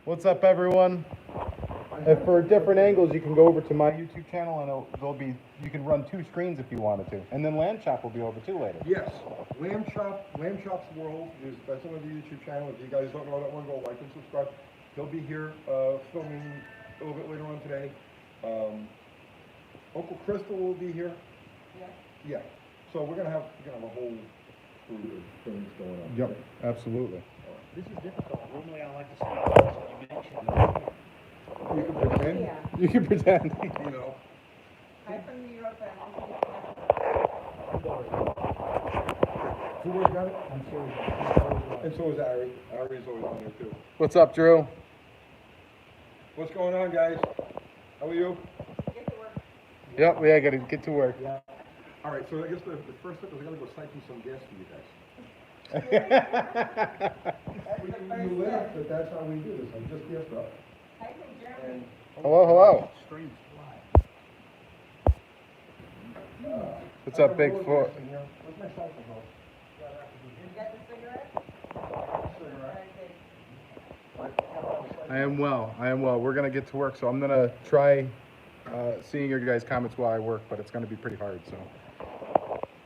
What's up, everyone? If for different angles, you can go over to my YouTube channel, and you can run 2 screens if you wanted to, and then Lamb Chop will be over too later. Yes, Lamb Chop's World that's on the YouTube channel. If you guys don't know that one, go like and subscribe. He'll be here filming a little bit later on today. Uncle Crystal will be here. Yeah. So we're gonna have a whole slew of things going on. Yep, absolutely. This is difficult. Normally I like to say, you mentioned You can pretend, Yeah. You can pretend. you know. Hi from New York. Who got it? I'm serious. And so is Ari. Ari's always on there too. What's up, Drew? What's going on, guys? How are you? Get to work. Yep, we gotta get to work. Yeah. All right, so I guess the first step is I gotta go siphon some gas for you guys. You laugh, but that's how we do this. I'm just guessed up. Hi from Germany. Hello, hello. Streams fly. What's up, Bigfoot? Where's my siphon hose? You got the cigarette? I am well. We're gonna get to work, so I'm gonna try seeing your guys' comments while I work, but it's gonna be pretty hard. So.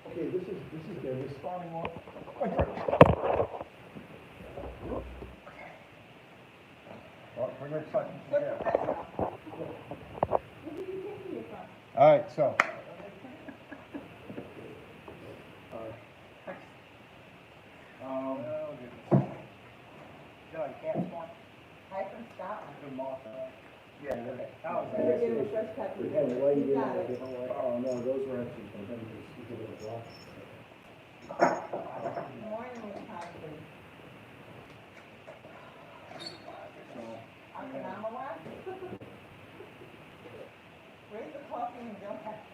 Okay, this is good. We're starting off. Bring your siphon. Where are you taking it from? All right, so. Hi from Scotland. Yeah, okay. How is We're getting a fresh cut. You got it. Oh, no, those are actually sometimes you give it a block. Morning, Miss Hodgson. Where's the coffee and donuts?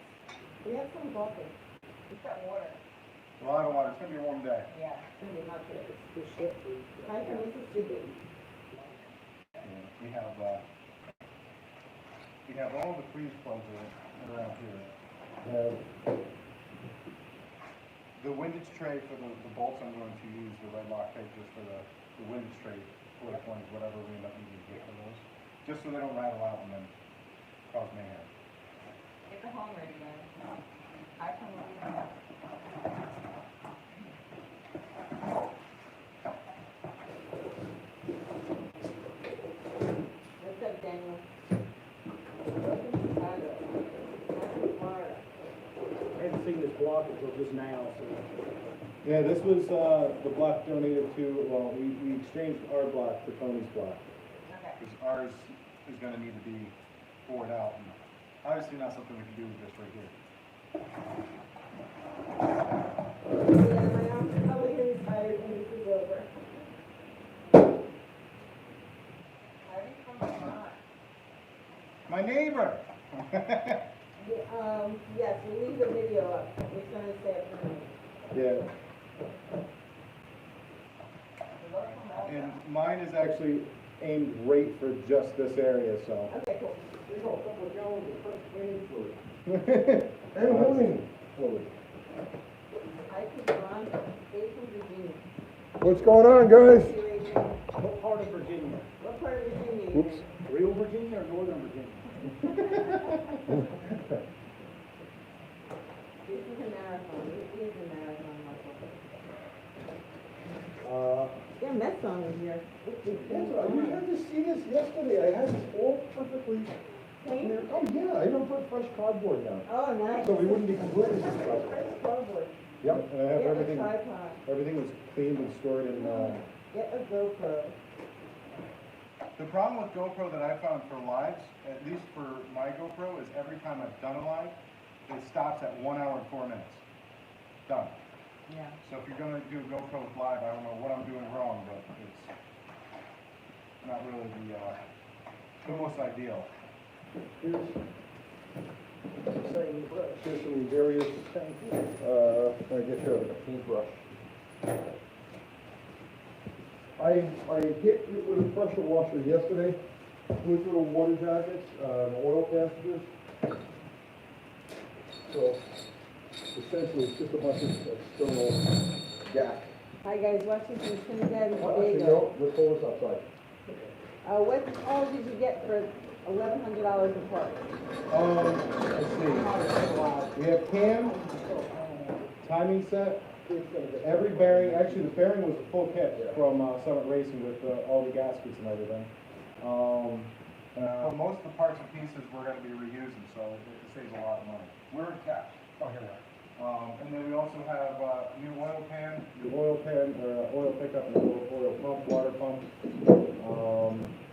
We have some coffee. We've got water. Well, I don't want it. It's gonna be a warm day. Yeah, it's gonna be hot today. Hi from Mississippi. We have all the freeze plugs around here. The windage tray for the bolts I'm going to use, the red lock tape, just for the windage tray, 40 whatever we end up needing to get for those. Just so they don't rattle out and then cause mayhem. Get the home ready, guys. Hi from Louisiana. What's up, Daniel? Welcome to Chicago. Welcome to Florida. I haven't seen this block until just now, so. Yeah, this was the block donated to, well, we exchanged our block for Tony's block. Okay. Because ours is going to need to be bored out. And obviously not something we can do just right here. Yeah, my arms are probably getting tired when this is over. Hiding from my mom. My neighbor! Yes, we'll leave the video up. We're gonna say it for me. Yeah. And mine is actually aimed right for just this area, so. Okay, cool. There's a couple of gallons of fresh cleaning fluid. And warming fluid. I keep on, Dave from Virginia. What's going on, guys? What part of Virginia? What part of Virginia? you Oops. in? Real Virginia or Northern Virginia? This is a marathon. It is a marathon, Michael. Yeah, Mets song is here. That's right. You had to see this yesterday. I had this all perfectly. Clean? Oh, yeah, I even put fresh cardboard down. Oh, nice. So we wouldn't be completely surprised. Fresh cardboard. Yep, and I have Get a everything was cleaned and stored in, Get a GoPro. The problem with GoPro that I found for lives, at least for my GoPro, is every time I've done a live, it stops at 1 hour and 4 minutes. Done. Yeah. So if you're gonna do a GoPro with live, I don't know what I'm doing wrong, but it's not really the most ideal. Here's some various, I get your paintbrush. I hit it with a pressure washer yesterday, with little water jackets, oil passages. So essentially it's just a bunch of external gas. Hi guys, watching from Trinidad and Well, actually, Tobago. no, let's hold this outside. What all did you get for $1,100 of parts? Let's see. We have cam, timing set, every bearing. Actually, the bearing was a full kit from Summit Racing with all the gaskets and everything. Most of the parts and pieces we're going to be reusing, so it saves a lot of money. We're in cash. Oh, here we are. And then we also have new oil pan, oil pickup, and oil pump, water pump.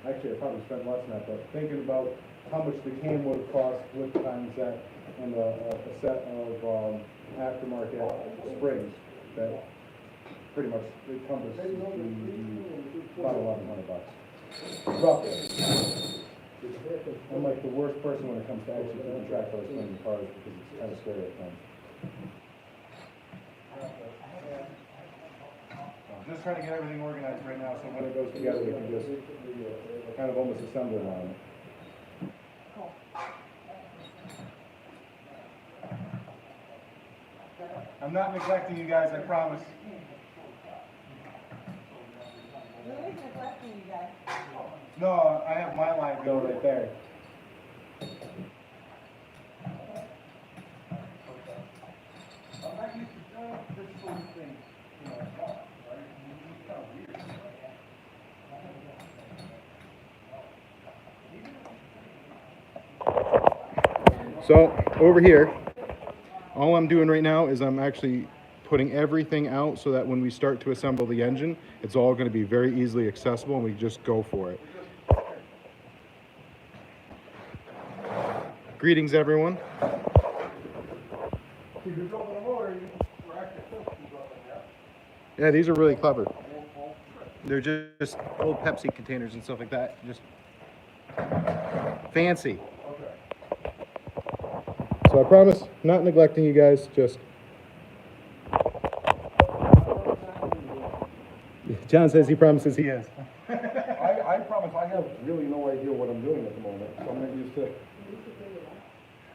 Actually, I probably spent less than that, but thinking about how much the cam would cost with the timing set and a set of aftermarket springs that pretty much encompass about $1,100. Roughly. I'm like the worst person when it comes to actually keeping track of swinging cars because it's kind of scary at times. I'm just trying to get everything organized right now so when it goes together we can just kind of almost assemble it on it. I'm not neglecting you guys, I promise. Who is neglecting you guys? No, I have my line go right there. I'm not used to this sort of thing, you know, right? It's kind of weird. So over here, all I'm doing right now is I'm actually putting everything out so that when we start to assemble the engine, it's all going to be very easily accessible and we just go for it. Greetings, everyone. Yeah, these are really clever. They're just old Pepsi containers and stuff like that. Just fancy. So I promise, not neglecting you guys, just... John says he promises he is. I promise I have really no idea what I'm doing at the moment, so I'm not used to it.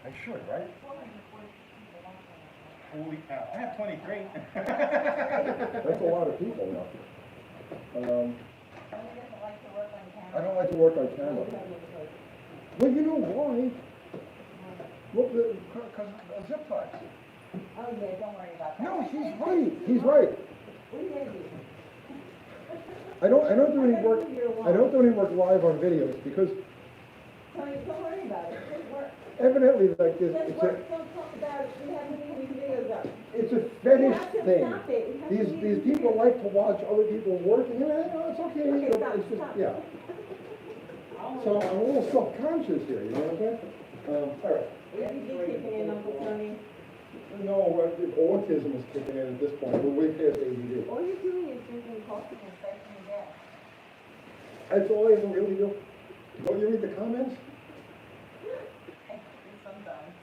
I should, right? Holy cow, I have 23. That's a lot of people now. I don't like to work on camera. Well, you know why? Well, because of zip ties. Oh, yeah, don't worry about that. No, he's right. He's right. We may be. I don't do any work. I don't do any work live on videos because Tony, don't worry about it. Just work. evidently, like this, Just work. Don't talk about it. We haven't seen these videos up. it's a fetish have to thing. stop it. We have to These leave people it. like to watch other people work, and it's okay. Okay, you know, stop, it's just, stop. yeah. So I'm a little self-conscious here. You know what I'm saying? All right. ADD kicking in, Uncle Tony. No, autism is kicking in at this point. We're way past ADD. All you're doing is drinking coffee and siphoning gas. That's all I ever really do. Don't you read the comments? Sometimes.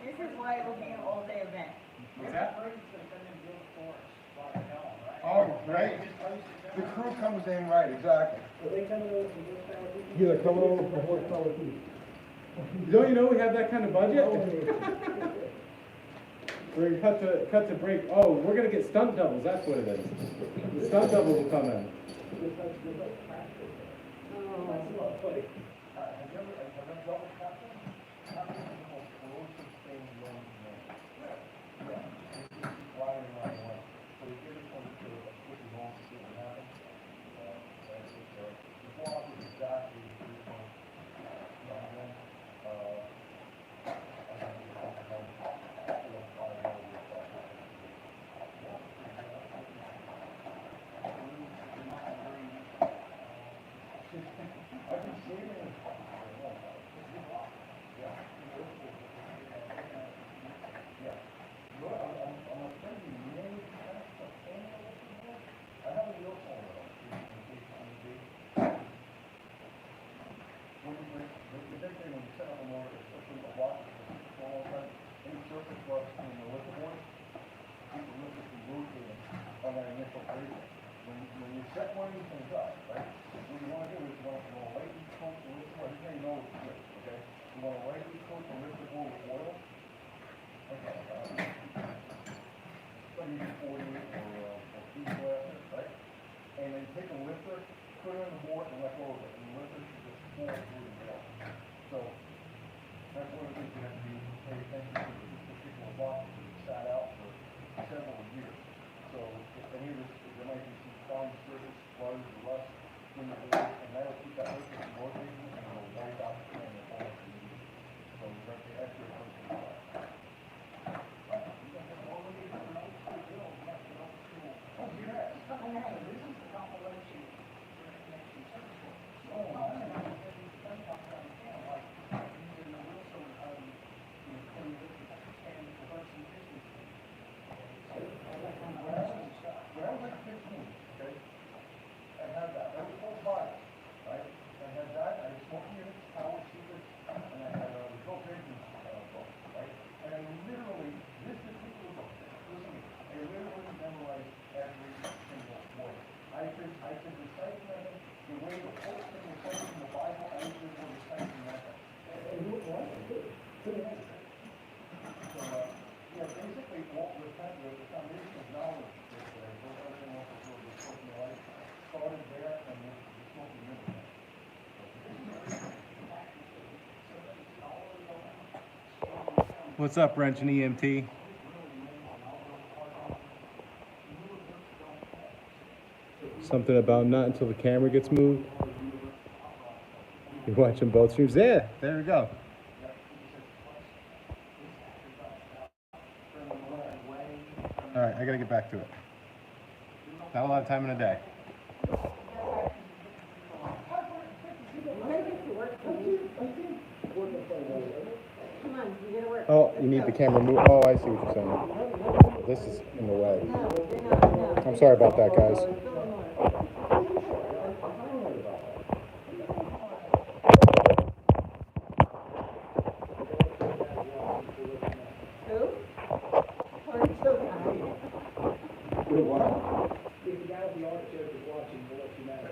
This is why it will be an all-day event. What's that? Oh, right. The crew comes in right, exactly. Are they coming over from this tower? Yeah, they're coming over from horsepower too. Don't you know we have that kind of budget? We're gonna cut to break. Oh, we're gonna get stunt doubles. That's what it is. The stunt doubles will come in. When you set one of these things up, right, what you want to do is you want to lightly coat the lift board. This is how you know it's good, okay? You want to lightly coat the lift board with oil. Okay. So you use 40 or 2 glasses, right? And then take a lifter put it in the board and let go of it, and let it just fall through the wall. So, that's one of the things you have to be, pay attention to, this particular box, because it sat out for several years. So, if any of this, there might be some fine surface, blood, rust in the board, and that'll keep that liquid from rotating, and it'll wipe out the can and all that you need. So, that's the extra person. Oh, yes. When I was like 15, okay, I had that. That was full fire, right? I had that, I had smoking units, power secrets, and I had the filtration book, right? And I literally, this particular book, listen to me, I literally memorized every single word. I could recite them the way the whole thing was said in the Bible, I was able to recite them that way. So, yeah, basically, what the foundation of knowledge that I built everything off of the smoking life started there and the smoking unit. What's up, Wrench and EMT? Something about not until the camera gets moved. You're watching both streams. Yeah, there we go. All right, I gotta get back to it. Not a lot of time in a day. Come on, you gotta work. Oh, you need the camera moved. Oh, I see what you're saying. This is in the way. No, you're not, no. I'm sorry about that, guys. Who? Or still behind? If the guy with the artichoke is watching, we'll let you know.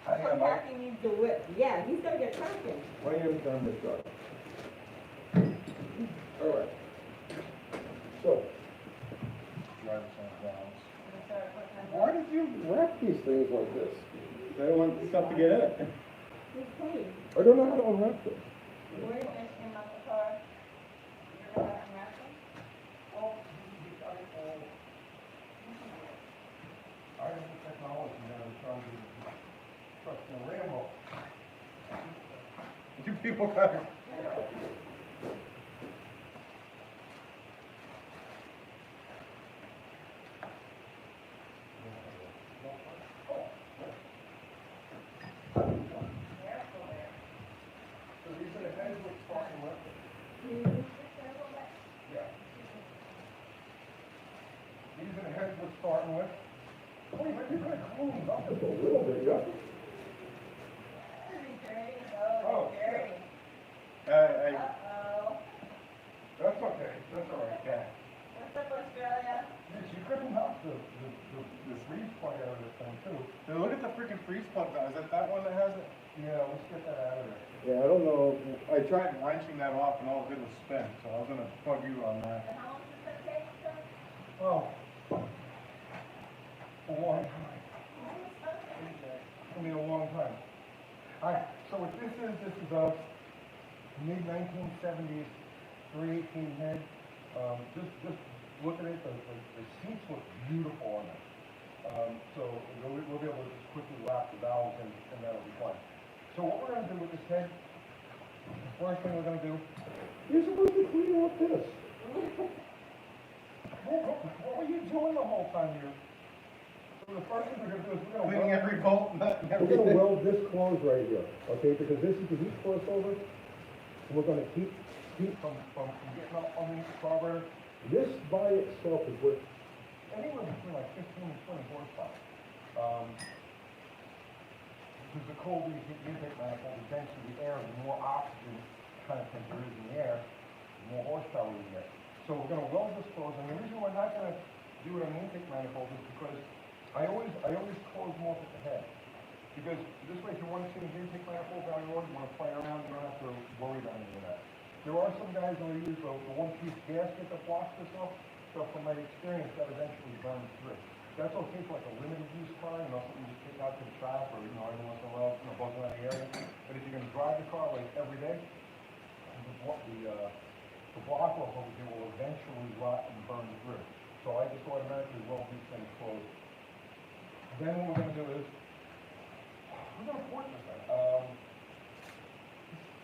So Kathy needs to whip. Yeah, he's gotta get cracking. Why are you done this job? All right. So, why did you wrap these things like this? I don't want stuff to get in it. He's clean. I don't know how to unwrap them. Where did this come out the car? You're gonna have to wrap them? I have the technology now to try to trust the Rambo. You people got it. So these are the heads we're starting with. Yeah. These are the heads we're starting with. Oh, you might be kind of cleaned up just a little bit, yeah? Oh, Uh-oh. that's okay, that's all right, yeah. What's up, Australia? Yes, you couldn't help the freeze plug out of this thing too. Now look at the freaking freeze plug though. Is it that one that has it? Yeah, let's get that out of there. Yeah, I don't know. I tried wrenching that off and all it did was spin, so I was gonna plug you on that. And how long does that take, sir? Oh. A long time. I mean, a long time. Alright, so what this is a mid-1970s 318 head. Just look at it, the seats look beautiful on it. So we'll be able to just quickly wrap the valves and that'll be fine. So what we're gonna do with this head, the first thing we're gonna do, you're supposed to clean out this. What were you doing the whole time here? So the first thing we're gonna do is we're gonna Cleaning every bolt and nut and we're everything. gonna weld this closed right here, okay, because this is the heat crossover. And we're gonna keep heat from getting up underneath the carburetor. This by itself is worth anywhere between like 15 and 20 horsepower. Because the colder you get the intake manifold, the denser the air, the more oxygen content there is in the air, the more horsepower you get. So we're gonna weld this closed, and the reason we're not gonna do it on the intake manifold is because I always close them off at the head. Because this way, if you want to change the intake manifold down the road, you want to play around, you don't have to worry about any of that. There are some guys that will use the one-piece gasket that blocks this off, so from my experience, that eventually burns through. that's okay for like a limited use car, you know, something you just take out to the shop or, you know, every once in a while, you know, buzzing around the area. But if you're gonna drive the car like every day, the block will eventually rot and burn through. So I just automatically weld these things closed. Then what we're gonna do is, we're gonna port this thing.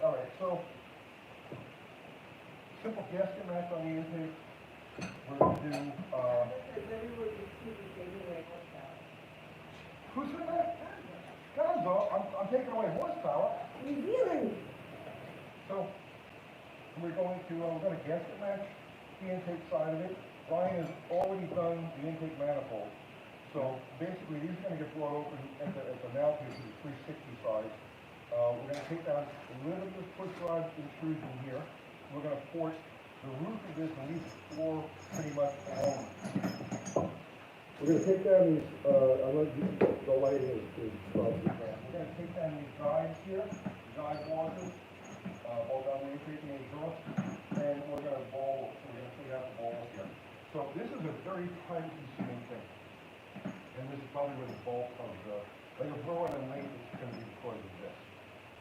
All right, so simple gasket match on the intake. We're gonna do, who's in that? Gonzo, I'm taking away horsepower. New Zealand. So, we're going to, we're gonna gasket match the intake side of it. Brian has already done the intake manifold. So basically, these are gonna get brought open at the mouth here to the 360 size. We're gonna take down a little bit of push rod intrusion here. We're gonna port the roof of this and leave the floor pretty much alone. We're gonna take down these, I know the lighting is probably bad. We're gonna take down these guides here, guide washers, both on the intake and the exhaust, and we're gonna take out the balls here. So this is a very time-consuming thing. And this is probably where the bulk of like if we're running late, it's gonna be because of this.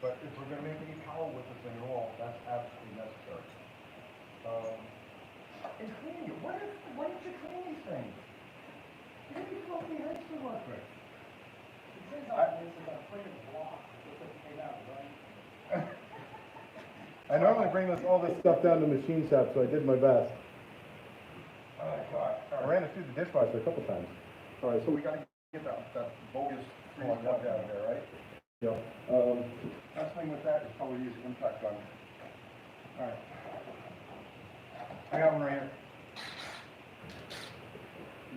But if we're gonna make any power with this thing at all, that's absolutely necessary. And cleaning it, why didn't you clean these things? You didn't even filthy heads to work with. I normally bring all this stuff down to the machine shop, so I did my best. Oh, God. I ran it through the dishwasher a couple times. All right, so we gotta get that bogus freeze plug out of there, right? Yep. Last thing with that is probably use impact gun. All right. I got one right here.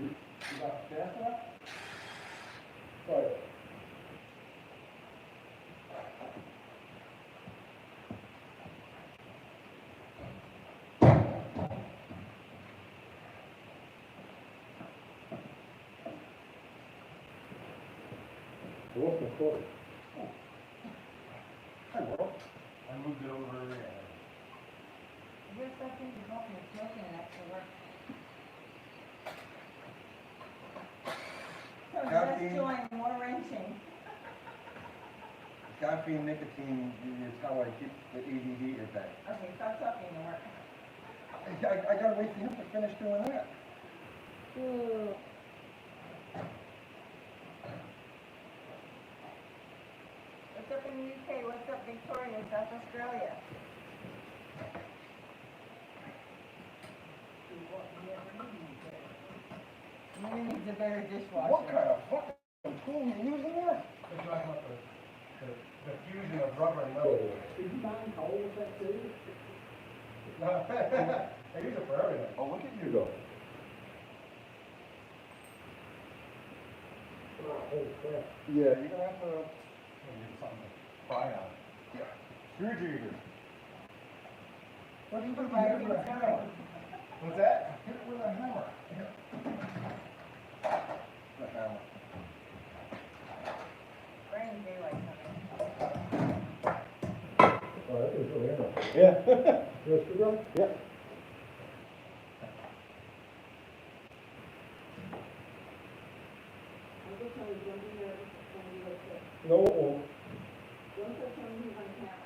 You got fast enough? All right. I lost my cord. Hi, Will. I moved it over there. There's something to help me smoking and extra work. So just Caffeine. join more wrenching. Caffeine, nicotine is how I keep the ADD at bay. Okay, stop talking and work. I gotta wait for him to finish doing that. What's up in the UK? What's up Victoria, South Australia? Maybe needs a better dishwasher. What kind of fucking tool are you using there? We're talking about the fusion of rubber and metal. Did you find coal with that too? I use it for everything. Oh, look at you go. Oh, crap. Yeah, you're gonna have to get something to pry on. Yeah. Screwdriver. What do you do with a hammer? What's that? Hit it with a hammer. The hammer. Brain daylight Oh, that is really hammer. Yeah. You want a screwdriver? Yeah. I'm just trying to jump in there and you like that. No, it won't. Don't touch on me on camera.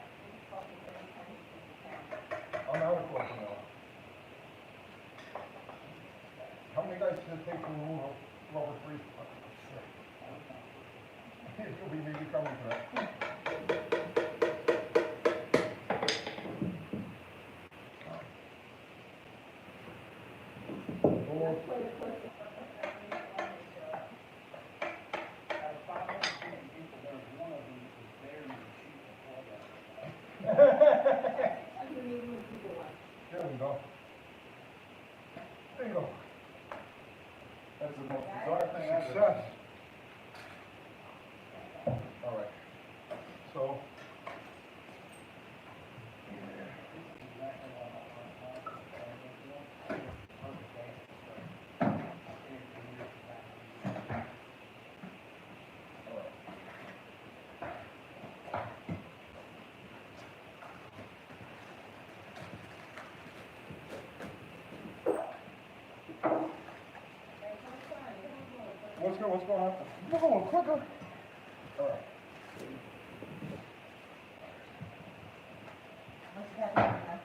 I'm out of course now. How many guys does it take to remove a rubber freeze? You'll be maybe coming to that. That's quite a question. That's what even people want. There we go. There you go. That's the most bizarre thing I've Success. ever. All right. So. what's going on? No, quicker. All right. What's that mean?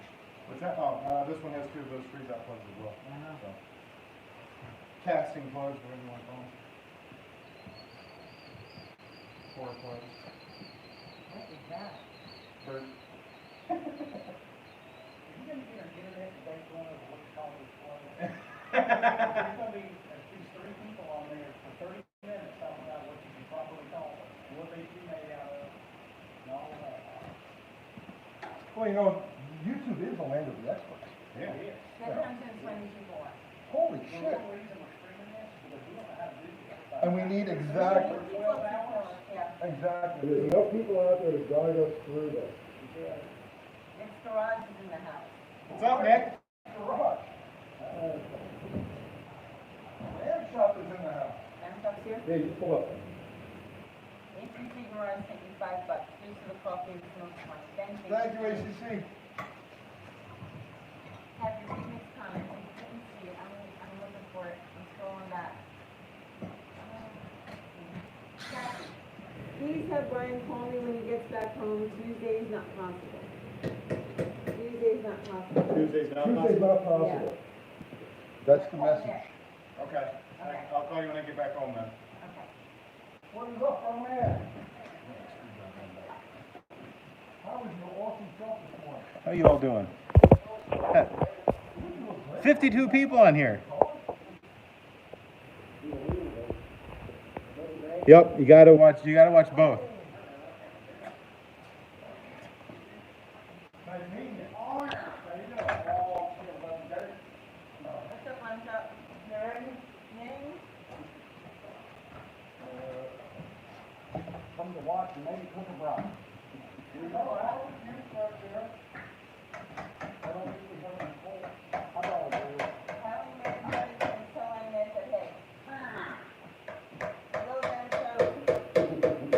What's that? Oh, this one has two of those freeze out plugs as well. So. Casting plugs, whatever you want to call them. Four plugs. What is that? They're, You gonna get an internet debate going over what to call this plug? There's gonna be these three people on there for 30 minutes talking about what you can properly call it, what they should be made out of, and all of that. Well, you know, YouTube is the land of the experts. yeah. Yes. That comes in 20 people. Holy The shit. real reason we're streaming this is because we don't know how to do this. And we need exactly, Yeah, exactly. There's enough people out there to guide us through this. next garage is in the house. What's up, Nick? Garage. Man shop is in the house. And up here, Yeah, you pull up. ACC garage, take you $5. Thanks for the coffee and smoke money. Thank you. Thank you, ACC. Have your previous comments, I couldn't see it, I'm looking for it, I'm scrolling back. Kathy, please have Brian call me when he gets back home, Tuesday is not possible. Tuesday is not possible. Tuesday's not Tuesday's not possible. That's the Oh, message. there. Okay. I'll call you when I get back home then. Okay. What is up, our man? How was your awesome self this morning? How you all doing? 52 people on here. Yep, you gotta watch both. Nice meeting you. How you doing? Oh, shit, well, Derek. What's up, what's up? Name? Come to watch and maybe cook a bride. You know, I was here right there. I don't think we're gonna be full. How about it, dude? Haven't made money until I met that, hey. Hello, Rancho.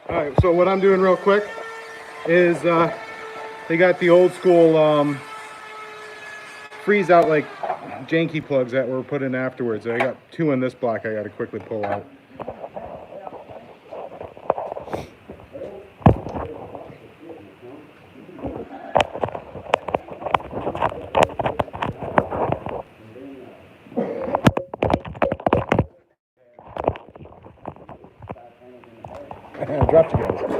All right, so what I'm doing real quick is they got the old school freeze out like janky plugs that were put in afterwards. I got two in this block I got to quickly pull out. Dropped you guys.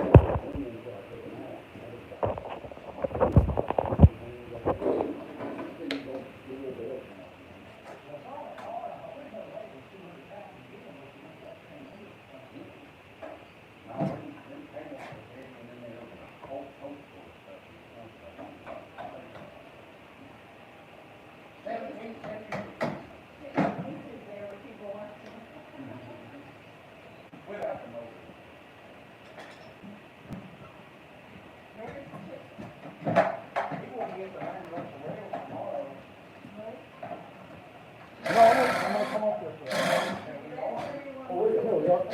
No, I'm gonna come up with it. Oh, wait, here we go.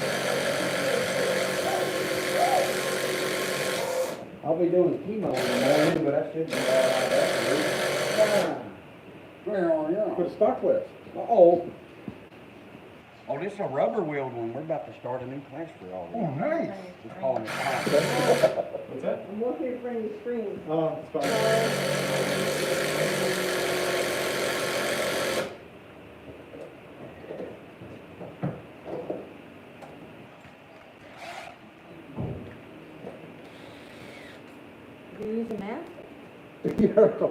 I'll be doing chemo in the morning, but that should be all right. Where are you? Put a stock list. Uh-oh. Oh, this is a rubber wheeled one. We're about to start a new class for all Oh, of you. nice. We're calling it class. What's that? I'm looking in front of the screen. Oh, it's fine. Do you use a mask? Yeah.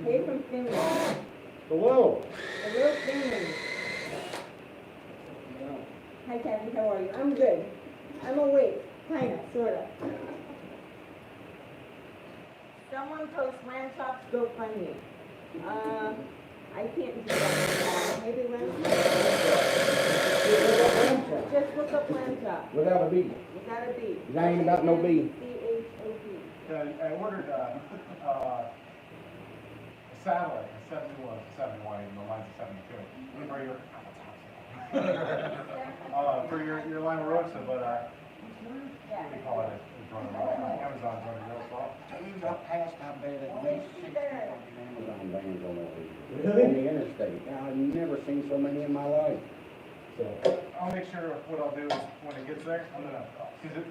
Hey, from Finland. Hello. Hello, Finland. Hi, Kathy, how are you? I'm good. I'm awake, kinda, sorta. Someone post Land Talks GoFundMe. I can't do that. Maybe Wednesday. Just look up lamb chop. Without a B. Without a B. There ain't about no B. C-H-O-P. I ordered a satellite, a 71, a 71, even though mine's a 72. For your Lima Rosa, but what do you call it? Amazon joint real slow. Turns up past how bad it makes 60 Amazon vans on the interstate. I've never seen so many in my life. So I'll make sure what I'll do is when it gets there, I'm gonna, cause it's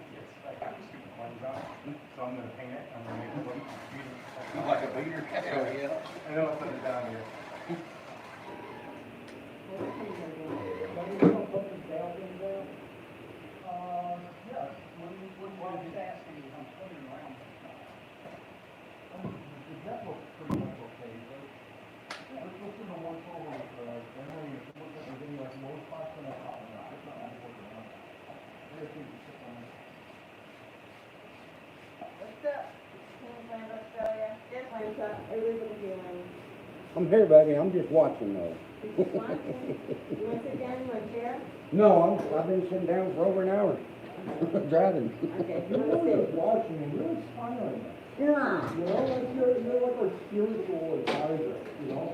like stupid cleanse on it, so I'm gonna paint it, I'm gonna make it look beautiful. Like a beater. Yeah. I know I'll put it down here. Yeah, what I was asking is I'm swimming around. That looks pretty much okay, right? Let's look in the one over, I know you look at the video, like low spots in the top, no, it's not really working on it. There's things to sit on. What's up? Queensland, Australia. Just lamb chop. Everybody's looking for your lamb. I'm here, baby. I'm just watching though. Just watching. You want to sit down? You want a chair? No, I've been sitting down for over an hour. Driving. Okay. You want to sit? Watching and really smiling. Yeah. You know, like you're like a spiritual advisor, you know?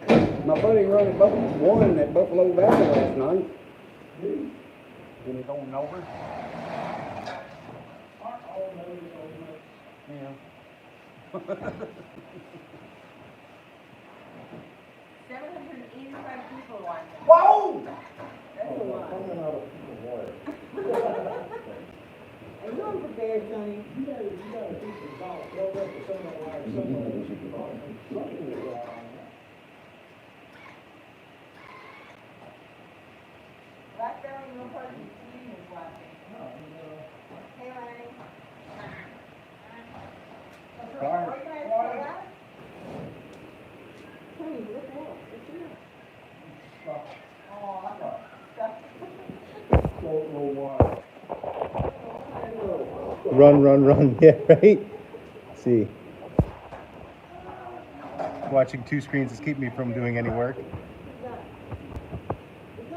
My buddy running won at Buffalo Valley last night. And he's going over? Aren't all those over? Yeah. 785 people watching. Whoa! That's a lot. Coming out of the water. Are you unprepared, Tony? You gotta think about, throw that to someone like someone who's something will go on. Blackberry, no person, TV is watching. Hey, Lenny. Fire. What can I say that? Tony, look at that. What's that? Oh, stuff. Don't know why. Run, yeah, right? Let's see. Watching two screens is keeping me from doing any work.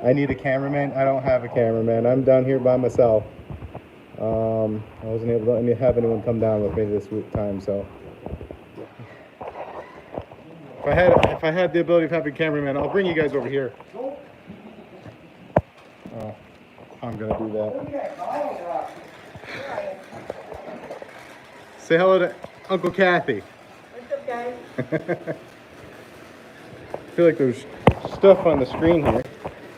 I need a cameraman. I don't have a cameraman. I'm down here by myself. I wasn't able to have anyone come down with me this time, so. If I had the ability of having a cameraman, I'll bring you guys over here. Oh, I'm gonna do that. Say hello to Uncle Kathy. What's up, guys? I feel like there's stuff on the screen here.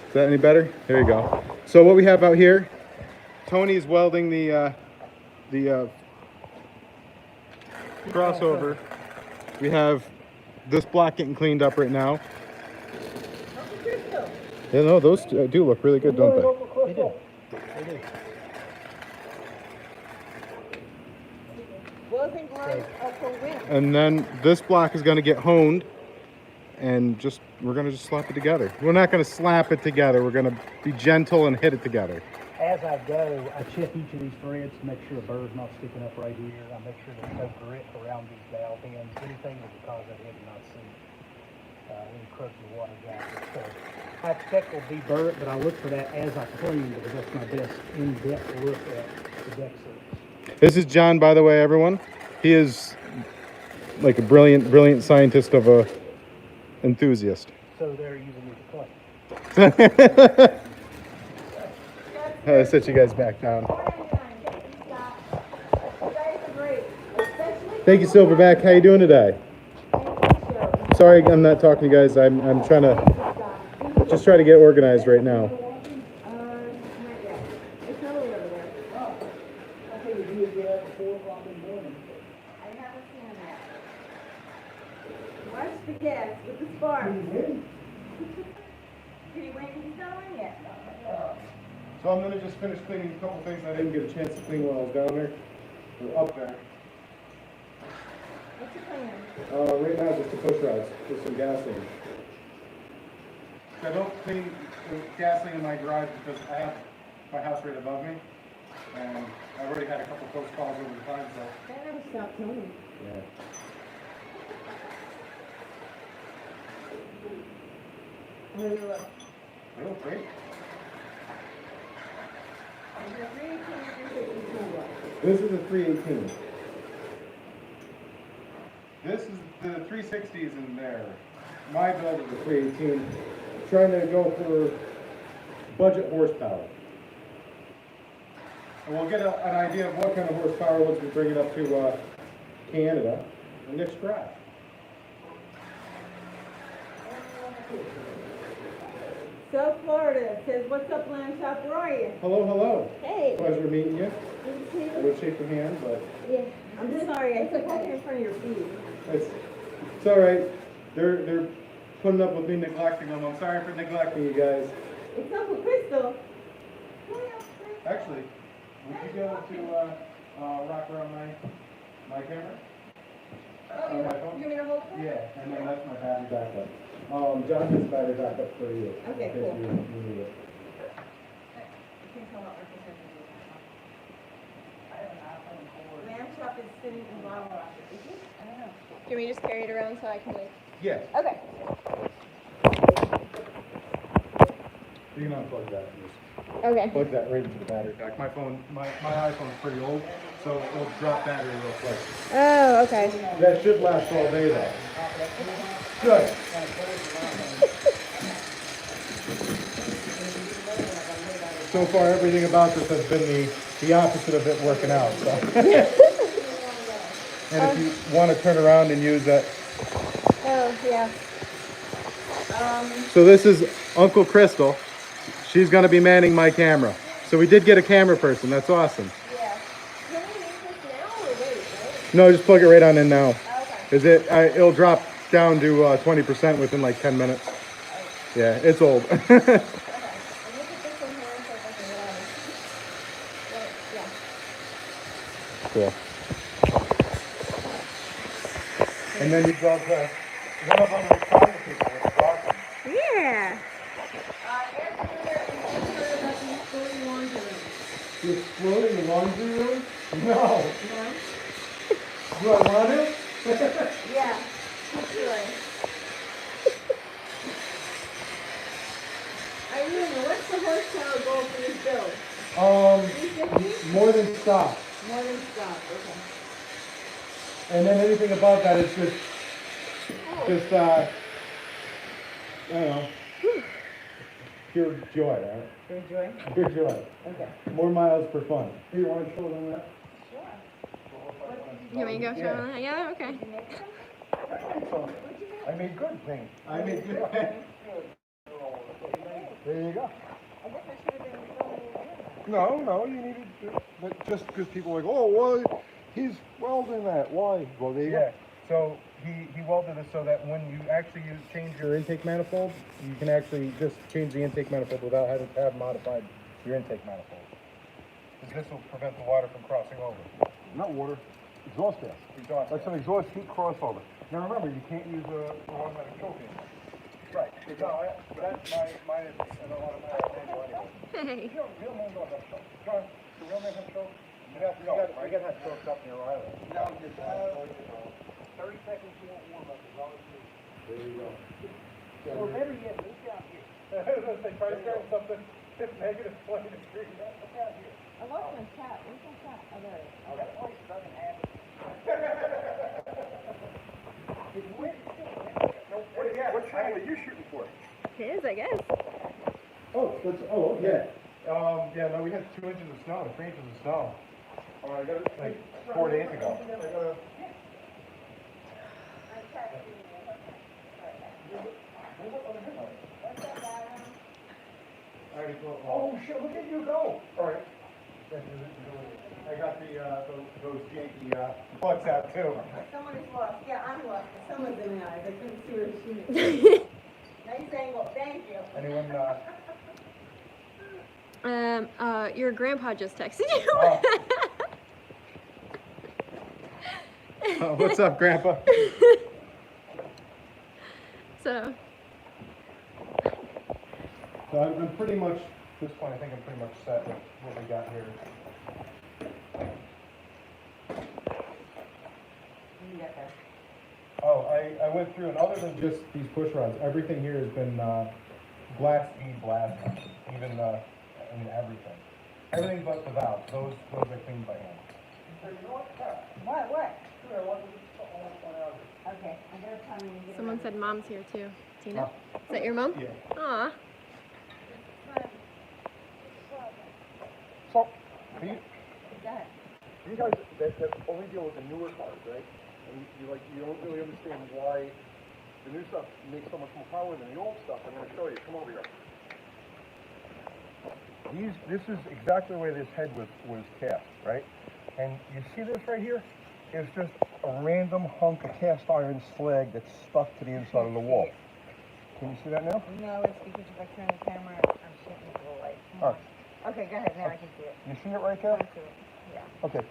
Is that any better? There you go. So what we have out here, Tony's welding the crossover. We have this block getting cleaned up right now. Yeah, no, those do look really good, don't they? They do. They do. Closing gloves are for women. And then this block is going to get honed, and we're going to just slap it together. We're not going to slap it together. We're going to be gentle and hit it together. As I go, I check each of these threads to make sure a burr's not sticking up right here. I make sure there's no grit around these valve ends. Anything that would cause that head to not sink. Any crooks or water gaskets. So I expect it'll be burnt, but I look for that as I clean because that's my best in-depth look at the deck surface. This is John, by the way, everyone. He is like a brilliant scientist of a enthusiast. So they're using me to play. I set you guys back down. Thank you, Silverback. How you doing today? Sorry, I'm not talking to you guys. I'm trying to just try to get organized right now. Not yet. It's totally over there. I think it'd be a good at 4 o'clock in the morning. I haven't seen him yet. Watch the gas with the spark. Did he win? He's not win yet. So I'm gonna just finish cleaning a couple things I didn't get a chance to clean while I was down there, or up there. What's your plan? Right now, just the push rods with some gasoline. I don't clean the gasoline in my garage because I have my house right above me, and I've already had a couple close calls over the time, so. That never stopped Tony. Yeah. I'm gonna look. They look great. Is it 318 or 360 what? This is a 318. This is the 360s in there. My build is a 318. I'm trying to go for budget horsepower. And we'll get an idea of what kind of horsepower once we bring it up to Canada and next drive. South Florida says, what's up, Land Shop? Where are you? Hello, hello. Hey. Pleasure meeting you. You too? I would shake your hand, but Yeah. I'm just sorry, I took over in front of your feet. it's all right. They're putting up with me neglecting them. I'm sorry for neglecting you guys. It's Uncle Crystal. Actually, would you be able to rock around my camera? On my phone? You mean the whole thing? Yeah, and then that's my battery backup. John has battery backup for you. Okay, in case cool. you need it. Land Shop is sitting in Bottle Rock. Is it? I don't know. Do you want me to just carry it around so I can like? Yes. Okay. You can unplug that. Just Okay. plug that right into the battery pack. My iPhone's pretty old, so it'll drop battery real quick. Oh, okay. That should last all day though. Good. So far, everything about this has been the opposite of it working out. So. And if you want to turn around and use that. Oh, yeah. So this is Uncle Crystal. She's going to be manning my camera. So we did get a camera person. That's awesome. Yeah. Can we use this now or wait, right? No, just plug it right on in now. Okay. Is it'll drop down to 20% within like 10 minutes. Yeah, it's old. Okay. And look at this one here so if I can get on it. Cool. And then you go to one of them is calling people, which is awesome. Yeah. You exploding the laundry room? No. No? Do I want it? Yeah. Keep doing. Irene, what's the horsepower goal for this build? 350? More than stock. More than stop, okay. And then anything above that is just I don't know, pure joy, right? Good joy? Pure joy. Okay. More miles for fun. Do you want to show them that? You want me to go show them that? Yeah, okay. I made good things. I made good. There you go. No, you needed to, but just because people are like, oh, well, he's welding that. Why? Well, there you go. Yeah. So he welded it so that when you actually change your intake manifold, you can actually just change the intake manifold without having to have modified your intake manifold. Because this will prevent the water from crossing over. Not water, exhaust gas. Exhaust. That's an exhaust heat crossover. Now remember, you can't use a automatic choke in. Right. No, that's mine is an automatic manual anyway. Hey. Real men don't have choke. John, the real men have choke? You got to have choked up in your island. No, just 30 seconds you won't warm up as long as you. There you go. Or better yet, look out here. I was going to say, try to start something negative 20 degrees. Look out here. I lost my cat. Where's my cat? Oh, there it is. That place doesn't have it. It's windy. What channel are you shooting for? His, I guess. Yeah. Yeah, no, we had 2 inches of snow, 3 inches of snow. All right, I got it. Like 4 days ago. Oh, shit, look at you go. All right. I got those janky plugs out too. Someone is lost. Yeah, I'm lost. Someone's in the eyes. I couldn't see where she is. Now you're saying, well, thank you. Anyone? Your grandpa just texted you. What's up, Grandpa? So. So I'm pretty much, at this point, I think I'm pretty much set with what we got here. Oh, I went through, and other than just these push rods, everything here has been blast speed, blast, even, I mean, everything. Everything but the valves, those are cleaned by hand. So you know what? What? Sure, I want to point out here. Okay, I'm gonna tell you. Someone said mom's here too. Tina? Huh? Is that your mom? Yeah. Aw. So, do you, Go ahead. you guys that only deal with the newer cars, right? And you don't really understand why the new stuff makes so much more power than the old stuff. I'm going to show you. Come over here. This is exactly the way this head was cast, right? And you see this right here? It's just a random hunk of cast iron slag that's stuck to the inside of the wall. Can you see that now? No, it's because if I turn the camera, I'm shooting it away. All right. Okay, go ahead, now I can see it. You see it right there? I see it, yeah. Okay,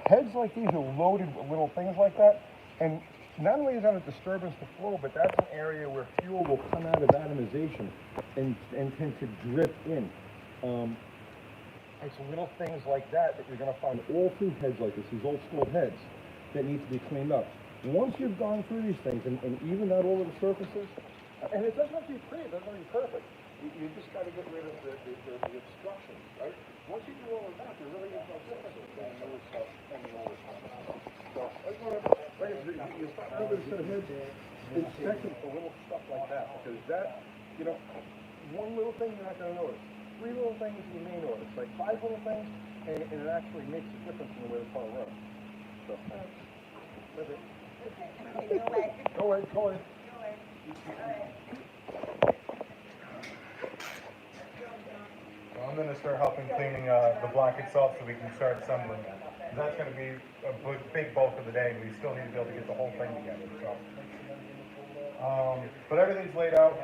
heads like these are loaded with little things like that, and not only is that a disturbance to flow, but that's an area where fuel will come out of atomization and tend to drip in. It's little things like that you're going to find all through heads like this, these old school heads that need to be cleaned up. Once you've gone through these things and evened out all of the surfaces, and it doesn't have to be pretty, it doesn't have to be perfect. You just got to get rid of the obstructions, right? Once you do all of that, there really is no difference between the newer stuff and the older stuff. So, I just want to, you start out with a set of heads, inspecting for little stuff like that, because that, you know, one little thing you're not going to notice. 3 little things you may notice, like 5 little things, and it actually makes a difference in the way the car runs. So, that's it. Okay, go away. Go ahead, go ahead. Well, I'm gonna start helping cleaning the block itself so we can start assembling it. That's gonna be a big bulk of the day, and we still need to be able to get the whole thing together, so. But everything's laid out,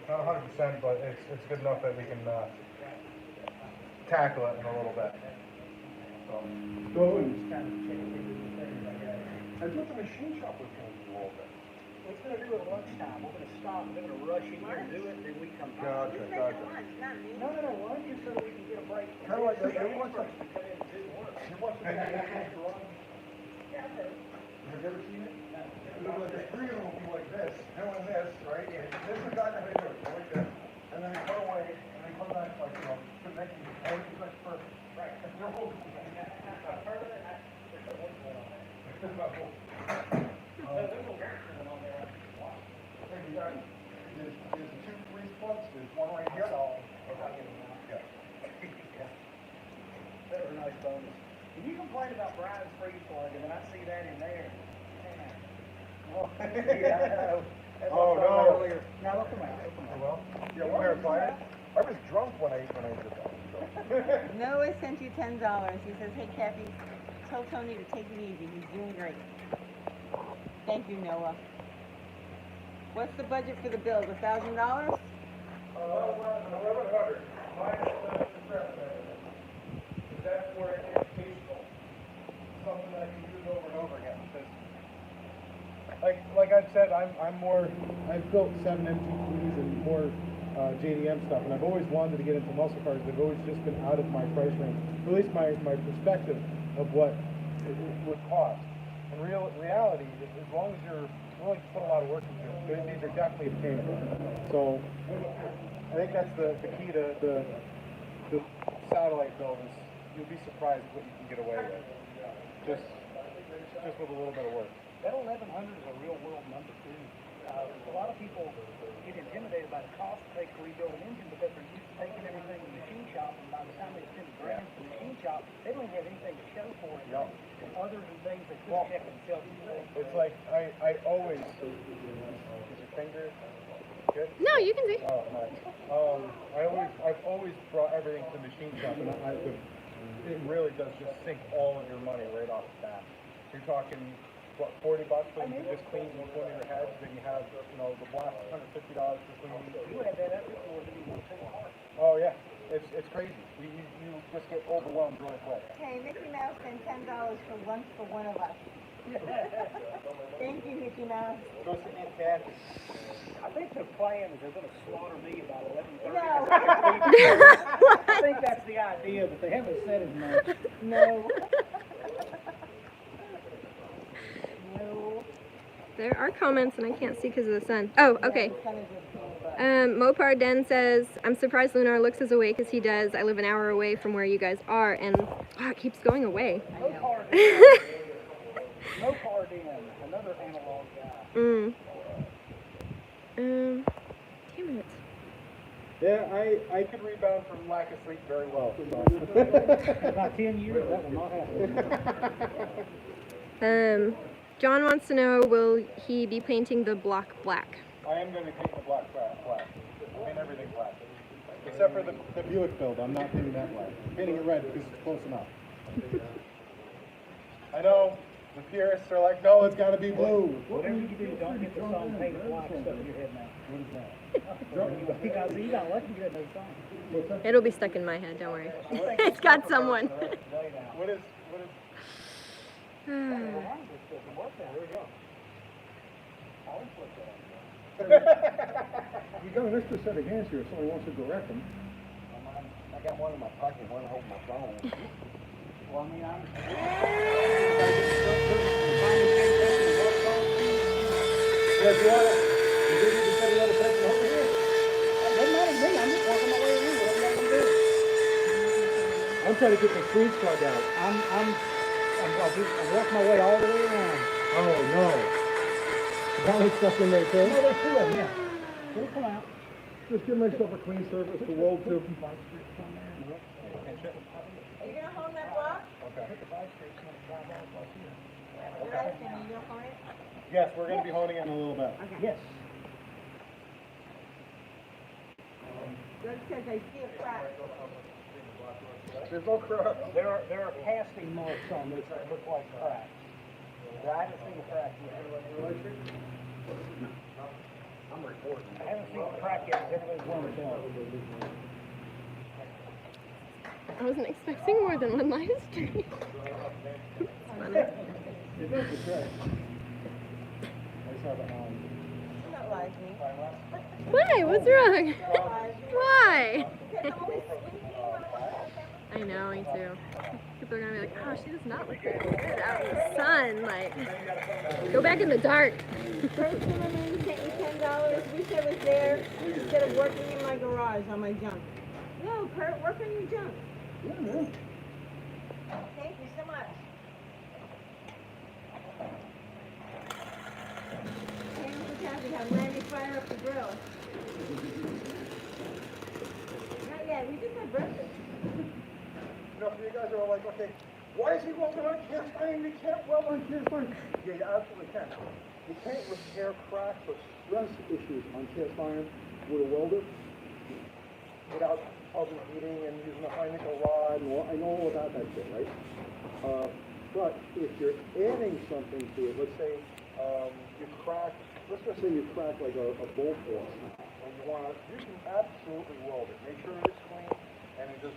not 100%, but it's good enough that we can tackle it in a little bit. So. I thought the machine shop was going to do all that. We're gonna do it at lunchtime, we're gonna stop, we're gonna rush in here and do it, then we come back. Gotcha. Lunch, not me. No, lunch is so that we can get a break. Kind of like that. Everyone's supposed to come in and do work. You watch the garage? Have you ever seen it? Like the 3 of them will be like this, doing this, right? And this is exactly how they do it, go like this. And then they cut away, and they come back like, connecting, everything's like perfect. Right. And they're holding it. There's 2 grease plugs, there's one right here. Yeah. That's a nice bonus. When you complain about Brian's freeze plug, and then I see that in there, man. Yeah, I know. That's Oh, what I thought no. earlier. Now, look come out. Well, Yeah, well, I was drunk when I did that. So. Noah sent you $10. He says, hey Kathy, tell Tony to take it easy, he's doing great. Thank you, Noah. What's the budget for the bills, $1,000? 1100 minus the prep bag. That's where it gets tasteful. Something that I can use over and over again. like I said, I've built 7 MG3s and more JDM stuff, and I've always wanted to get into muscle cars. They've always just been out of my price range, or at least my perspective of what it would cost. In reality, as long as you're willing to put a lot of work into it, these are definitely obtainable. So I think that's the key to the satellite build is you'll be surprised what you can get away with. Just with a little bit of work. That 1100 is a real world number too. A lot of people get intimidated by the cost it takes to rebuild an engine because they're used to taking everything to the machine shop, and by the time they send the grand to the machine shop, they don't even have anything to show for it. Yep. Other than things they could check themselves. It's like I always is your finger good? No, you can see. Oh, nice. I've always brought everything to the machine shop, and it really does just sink all of your money right off the bat. You're talking, what, $40 for you to just clean each one of your heads, then you have, the blast, $150 for cleaning. You had that up before the new one. Oh yeah, it's crazy. You just get overwhelmed really quick. Okay, Mickey Mouse sent $10 for lunch for one of us. Thank you, Mickey Mouse. Go sit in Kathy. I think the plan is they're gonna slaughter me about 11:30. No. I think that's the idea, but they haven't said as much. No. No. There are comments and I can't see because of the sun. Oh, okay. The sun is just being butt. Mopar Den says, I'm surprised Lunar looks as awake as he does. I live an hour away from where you guys are, and wow, it keeps going away. No card no card in, another analog guy. Damn it. Yeah, I could rebound from lack of sleep very well. About 10 years, that will not happen. John wants to know, will he be painting the block black? I am going to paint the black. Paint everything black. Except for the Buick build, I'm not painting that black. I'm painting it red because it's close enough. I know, the purists are like, no, it's got to be blue. Whatever you do, don't get the song painted black stuff in your head now. What is that? You got lucky you had no song. It'll be stuck in my head, don't worry. It's got someone. What is... You got an extra set of hands here if somebody wants to direct them. I got one in my pocket, one holding my phone. Well, I mean, I'm... Yeah, do you want to send another person over here? It doesn't matter to me, I'm just working my way in, whatever I can do. I'm trying to get the freeze plug out. I'm working my way all the way around. Oh, no. Got any stuff in there, too? No, there's two of them, yeah. It'll come out. Just give myself a clean surface to weld to. Are you gonna hold that block? Okay. You're asking me, you gonna hold it? Yes, we're going to be honing it in a little bit. Yes. Doug says I see a crack. There's no crack. There are casting marks on this that look like cracks. I haven't seen a crack yet. I'm recording. I haven't seen a crack yet, everybody's warmed down. I wasn't expecting more than one live stream. It does the trick. I just have it on. You're not lying to me. Why? What's wrong? Why? Because I'm only squinting when I'm on I know, me too. People are gonna be like, oh, she does not look good. Get out in the sun. Like, go back in the dark. First Zimmerman sent me $10. Wish I was there instead of working in my garage on my junk. No, Kurt, work on your junk. Thank you so much. Hang for Kathy, have Randy fire up the grill. Not yet, we just had breakfast. You know, you guys are all like, okay, why is he welding on cast iron? You can't weld on cast iron. Yeah, you absolutely can. You can't repair cracks or stress issues on cast iron with a welder without overheating and using a high nickel rod. And I know all about that shit, right? But if you're adding something to it, let's say you crack, let's just say you crack like a bolt boss, and you can absolutely weld it. Make sure it's clean, and just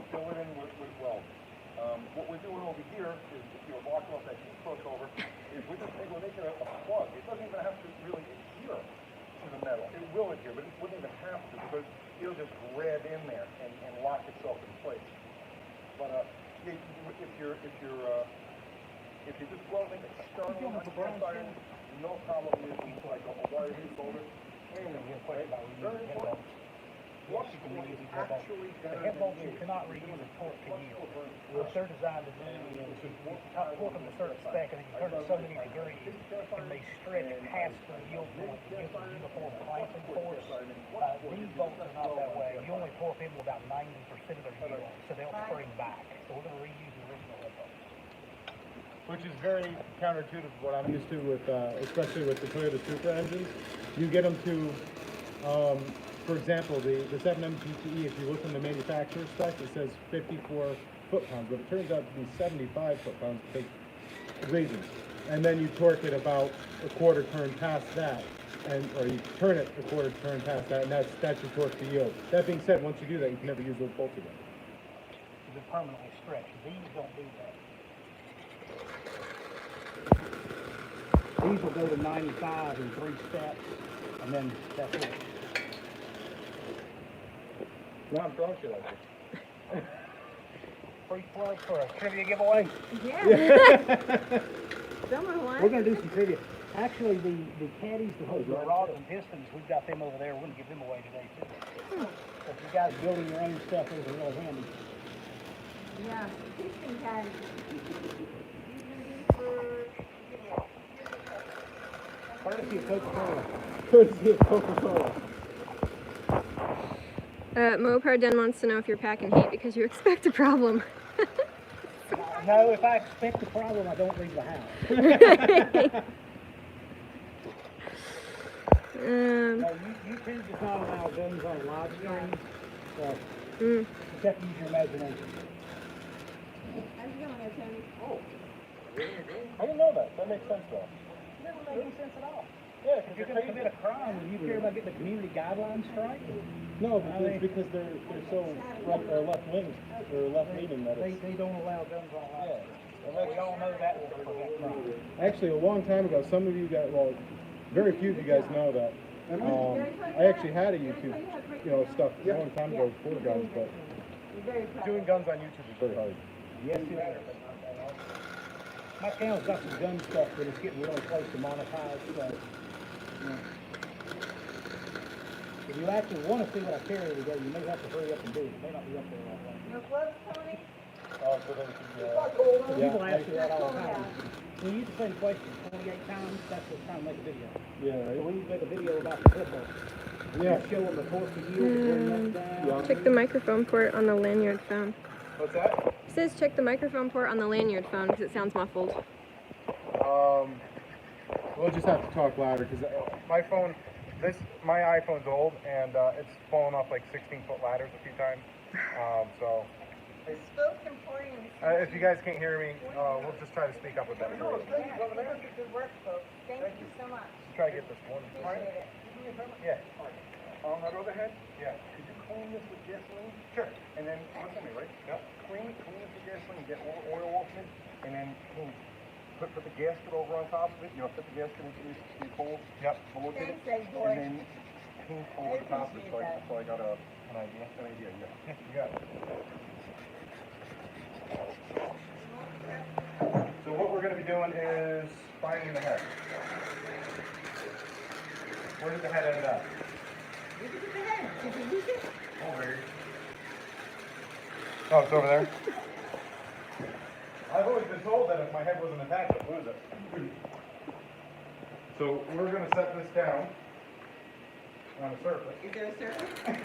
fill it in with weld. What we're doing over here is, if you're walking off that heat crossover, is we're making a plug. It doesn't even have to really adhere to the metal. It will adhere, but it wouldn't even have to, because it'll just grab in there and lock itself in place. But if you're just welding externally on cast iron, no problem using like a wire heat folder. Very important. What's actually The head bolts you cannot reuse a torque to yield. They're designed to do torque them to a certain spec, and then you turn it so many degrees, and they stretch past the yield point to give them uniform clamping force. These bolts are not that way. You only torque them about 90% of their yield, so they'll spring back. So we're going to reuse the original head bolts. Which is very counterintuitive to what I'm used to with, especially with the Toyota Supra engines. You get them to, for example, the 7MGTE, if you look in the manufacturer spec, it says 54 foot-pounds, but it turns out to be 75 foot-pounds because reasons. And then you torque it about a quarter turn past that, or you turn it a quarter turn past that, and that's your torque to yield. That being said, once you do that, you can never use those bolts again. They're permanently stretched. These don't do that. These will go to 95 in 3 steps, and then that's it. No, I'm throwing shit at you. Free plug for a trivia giveaway. Yeah. Someone We're wants. going to do some trivia. Actually, the caddies, the rods and pistons, we've got them over there. We're gonna give them away today too. So if you guys building your own stuff, those are real handy. Yeah, kitchen caddy. Courtesy of Coca-Cola. Courtesy of Coca-Cola. Mopar Den wants to know if you're packing heat because you expect a problem. No, if I expect a problem, I don't leave the house. No, YouTube does not allow guns on live stream, so you have to use your imagination. How's it going there, Tony? I didn't know that. That makes sense though. It doesn't make any sense at all. Yeah, If you're gonna commit a crime, and you care about getting the community guidelines straight, No, because they're so right or left wing or left leaning that they don't allow guns on live stream. We all know that will prevent crime. Actually, a long time ago, some of you guys, well, very few of you guys know that. I actually had a YouTube, stuff a long time ago for guns, but doing guns on YouTube is very hard. Yes, it is. My channel's got some gun stuff, but it's getting really close to monetize, so. If you actually want to see what I carry today, you may have to hurry up and do it. It may not be up there right away. No gloves, Tony? People ask me that all the time. When you say the question 28 times, that's the time to make a video. Yeah, So we need to make a video about the football. Yeah. Show them the torque to yield, down. Check the microphone port on the lanyard phone. What's that? It says check the microphone port on the lanyard phone because it sounds muffled. We'll just have to talk louder because my phone, my iPhone's old and it's fallen off like 16-foot ladders a few times. So if you guys can't hear me, we'll just try to speak up with that. Good work, folks. Thank you so much. Try to get this one. Appreciate it. Yeah. On that other head, Yeah. could you clean this with gasoline? Sure. And then, listen to me, right? Yep. Clean it with gasoline, get oil off it, and then put the gasket over on top of it, put the gasket into these holes. Yep. Thanks, Dave boy. And then paint over the top of it, so I got an idea, yeah. You got it. So what we're going to be doing is finding the head. Where did the head end up? Look at the head. Did you use it? Over here. Oh, it's over there? I've always been told that if my head wasn't attached, I'd lose it. So we're going to set this down on a surface. Is there a surface?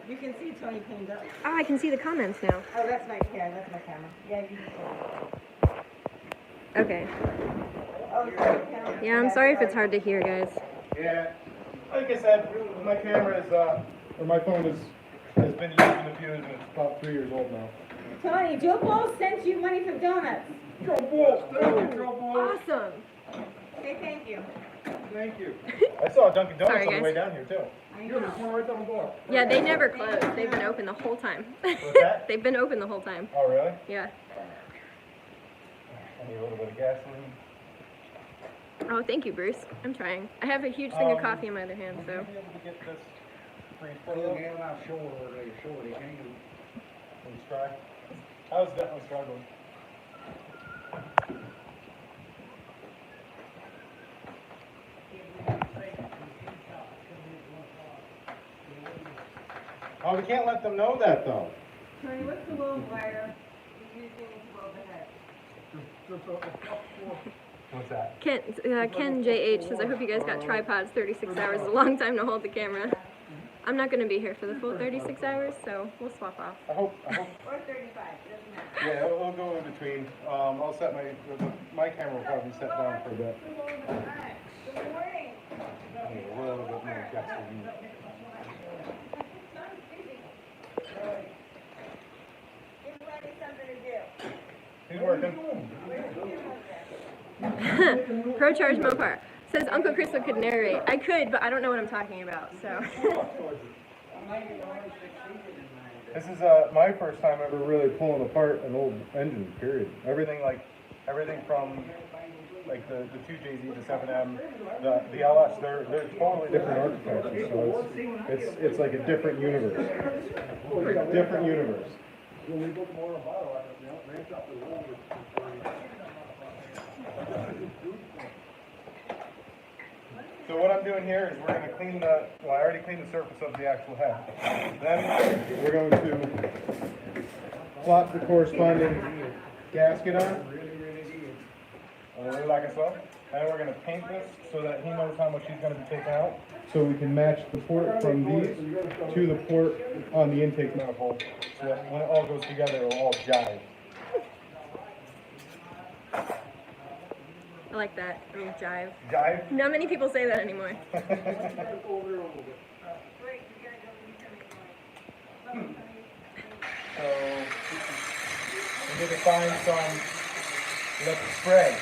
You can see Tony cleaned up. Oh, I can see the comments now. Oh, that's my camera. Yeah, you can see. Okay. Oh, sorry, camera. Yeah, I'm sorry if it's hard to hear, guys. Yeah, like I said, my camera is, or my phone has been used in a few and it's about 3 years old now. Tony, Joe Paul sent you money for donuts. Joe Bulls! Thank you, Joe Bulls! Awesome. Say thank you. Thank you. I saw a Dunkin' Donuts Sorry, on the guys. way down here too. I know. Right down the door. Yeah, they never close. They've been open the whole time. What's that? They've been open the whole time. Oh, really? Yeah. I need a little bit of gasoline. Oh, thank you, Bruce. I'm trying. I have a huge thing of coffee in my other hand, so. Will you be able to get this Put it in my shoulder, he can't. Please try. I was definitely struggling. Oh, we can't let them know that though. Tony, what's the low wire you're using to blow the head? What's that? Ken JH says, I hope you guys got tripods. 36 hours is a long time to hold the camera. I'm not going to be here for the full 36 hours, so we'll swap off. I hope. Or 35, doesn't matter. Yeah, it'll go in between. I'll set my camera will probably set down for a bit. Alright, good morning. I need a little bit more gasoline. Son's busy. Give Lenny something to do. He's working. Where's the camera over there? Pro Charge Mopar says Uncle Crystal could narrate. I could, but I don't know what I'm talking about, so. This is my first time ever really pulling apart an old engine, period. Everything from like the 2JZ, the 7M, the LS, they're totally different architectures, so it's like a different universe. Different universe. So what I'm doing here is we're going to clean the, well, I already cleaned the surface of the actual head. Then we're going to plot the corresponding gasket on. Like I saw. And we're going to paint this so that he knows how much he's going to be taking out. So we can match the port from these to the port on the intake manifold. So that when it all goes together, it'll all jive. I like that. I mean, jive. Jive? Not many people say that anymore. So we need to find some lip spray.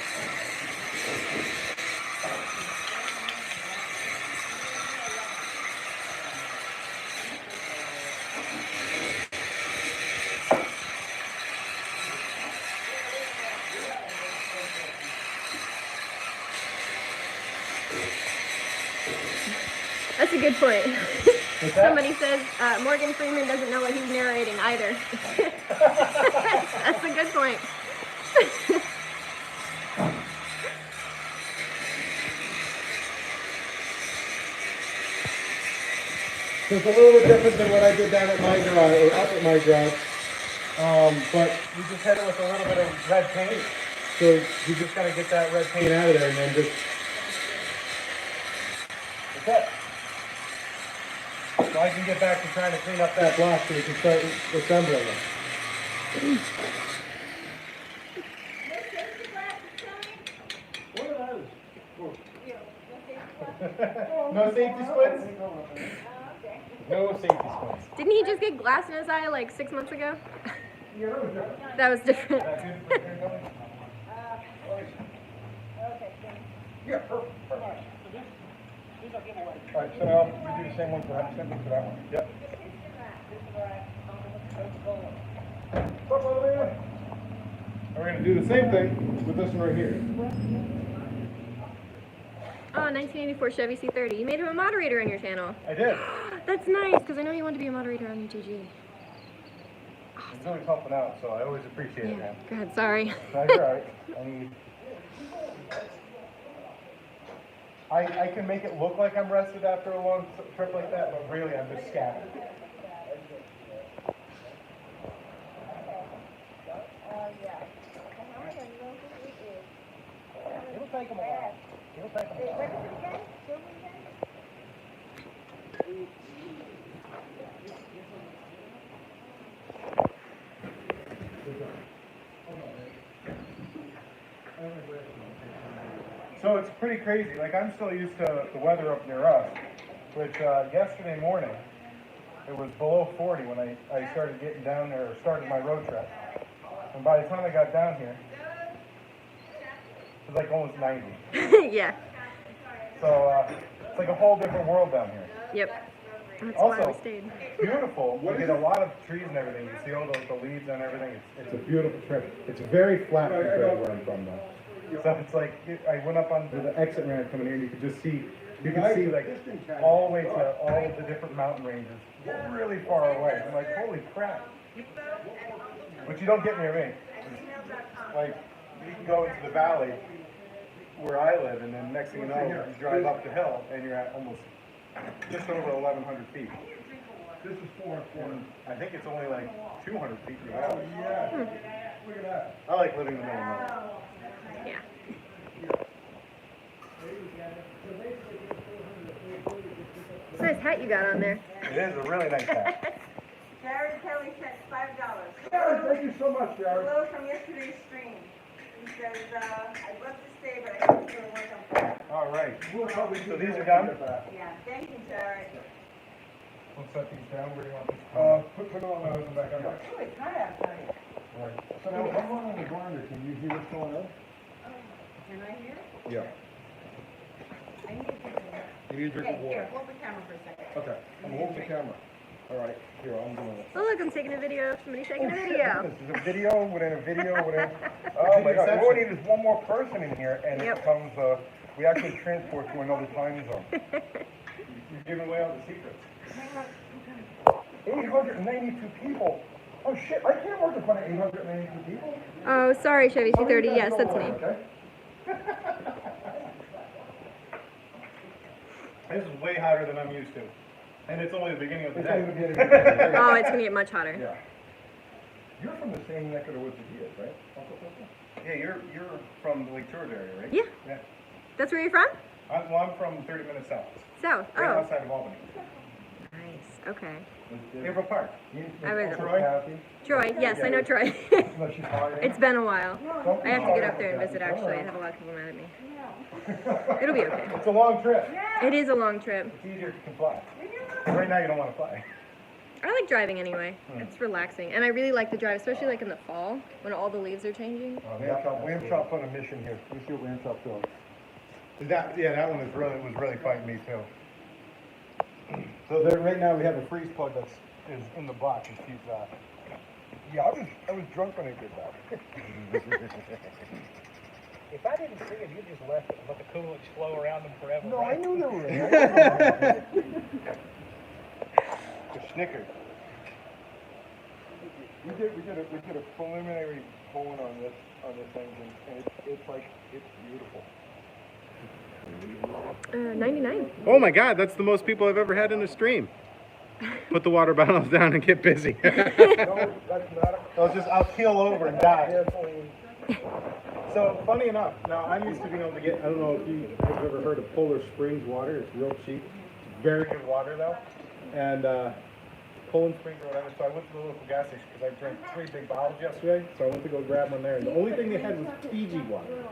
That's a good point. Somebody says Morgan Freeman doesn't know what he's narrating either. That's a good point. So it's a little bit different than what I did down at my garage, or up at my garage. But we just hit it with a little bit of red paint. So you just gotta get that red paint out of there and then just, that's it. So I can get back to trying to clean up that block so we can start assembling it. No safety splits? No safety splits. Didn't he just get glass in his eye like 6 months ago? Yeah, that was different. That was different. Yeah, perfect. Alright, so now we do the same one for that, same one for that one. Yep. And we're gonna do the same thing with this one right here. Oh, 1984 Chevy C30. You made him a moderator on your channel. I did. That's nice, because I know you want to be a moderator on UTG. He's always helping out, so I always appreciate it, Yeah, man. go ahead, sorry. No, you're alright. I can make it look like I'm rested after a long trip like that, but really I'm just scattered. It'll take them a while. It'll take them a while. So it's pretty crazy. Like, I'm still used to the weather up near us, which yesterday morning, it was below 40 when I started getting down there, or started my road trip. And by the time I got down here, it was like almost 90. Yeah. So it's like a whole different world down here. Yep. That's Also, why we stayed. beautiful. You get a lot of trees and everything. You see all the leaves and everything. It's a beautiful trip. It's very flat compared to where I'm from, though. So it's like, I went up onto the exit ramp coming here, and you could just see, like all the way to all of the different mountain ranges, really far away. I'm like, holy crap. But you don't get near me. Like, you can go into the valley where I live, and then next thing you know, you drive up the hill, and you're at almost just over 1,100 feet. This is 4. I think it's only like 200 feet in the valley. Yeah. Look at that. I like living in the middle of nowhere. Yeah. It's a nice hat you got on there. It is a really nice hat. Jared Kelly sent $5. Jared, thank you so much, Jared. Hello from yesterday's stream. He says, I'd love to stay, but I think it's going to work on Friday. All right. We'll probably So do these that. are done? Yeah, thank you, Jared. We'll set these down. Where do you want these? Put on those and back on. Oh, it's hot outside. Right. So now, I'm going on the grinder, can you hear what's going on? Can I hear? Yeah. I need to take a look. You need to drink Okay, of water. here, hold the camera for a second. Okay, I'm holding the camera. All right, here, I'm doing it. Oh, look, I'm taking a video. Somebody's taking a video. This is a video within a video within. Oh my God! All we need is one more person in here, and Yep. it becomes. We actually transport to another time zone. You're giving away all the secrets. 892 people. Oh shit! I can't work in front of 892 people. Oh, sorry, Chevy C30. Yes, that's me. Okay. This is way hotter than I'm used to. And it's only the beginning of the It's only the day. beginning of the day. Oh, it's gonna get much hotter. Yeah. You're from the same neck of the woods as he is, right? Uncle Phil? Yeah, you're from the Lake George area, right? Yeah. Yeah. That's where you're from? I'm from 30 minutes south. South. Right Oh. outside of Albany. Nice. Okay. Haverhill Park. I was Troy? Troy. Yes, I know Troy. No, she's hard. It's been a while. I have to get up there and visit. Actually, I have a lot of people mad at me. It'll be okay. It's a long trip. It is a long trip. It's easier if you can fly. Right now you don't want to fly. I like driving anyway. It's relaxing, and I really like to drive, especially like in the fall when all the leaves are changing. Lamb Chop's on a mission here. Let me see what Lamb Chop's doing. That one was really fighting me too. So there, right now we have a freeze plug that's is in the box. She's yeah, I was drunk when I did that. If I didn't see it, you just left it and let the coolants flow around them forever. No, right? I knew they were there. The Snickers. We did a preliminary bone on this engine, and it's beautiful. 99. Oh my God, that's the most people I've ever had in a stream. Put the water bottles down and get busy. No, that's not a I'll keel over and die. airplane. So funny enough, now I'm used to being able to get, I don't know if you have ever heard of Polar Springs water. It's real cheap. It's very good water though. And Poland Springs or whatever. So I went to the local gas station because I drank 3 big bottles yesterday. So I went to go grab one there. And the only thing they had was Fiji water.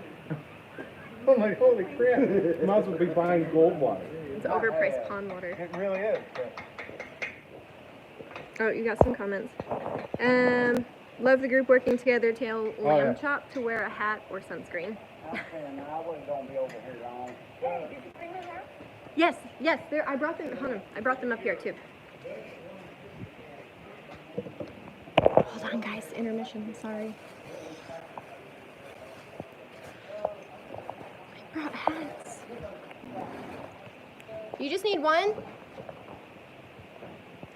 I'm like, holy crap. Might as well be buying gold water. It's overpriced pond water. It really is. Oh, you got some comments. Love the group working together. Tell Lamb Chop to wear a hat or sunscreen. I wasn't gonna be over here long. Yes, yes. There, I brought them. Hold on, I brought them up here too. Hold on, guys. Intermission. I'm sorry. I brought hats. You just need one?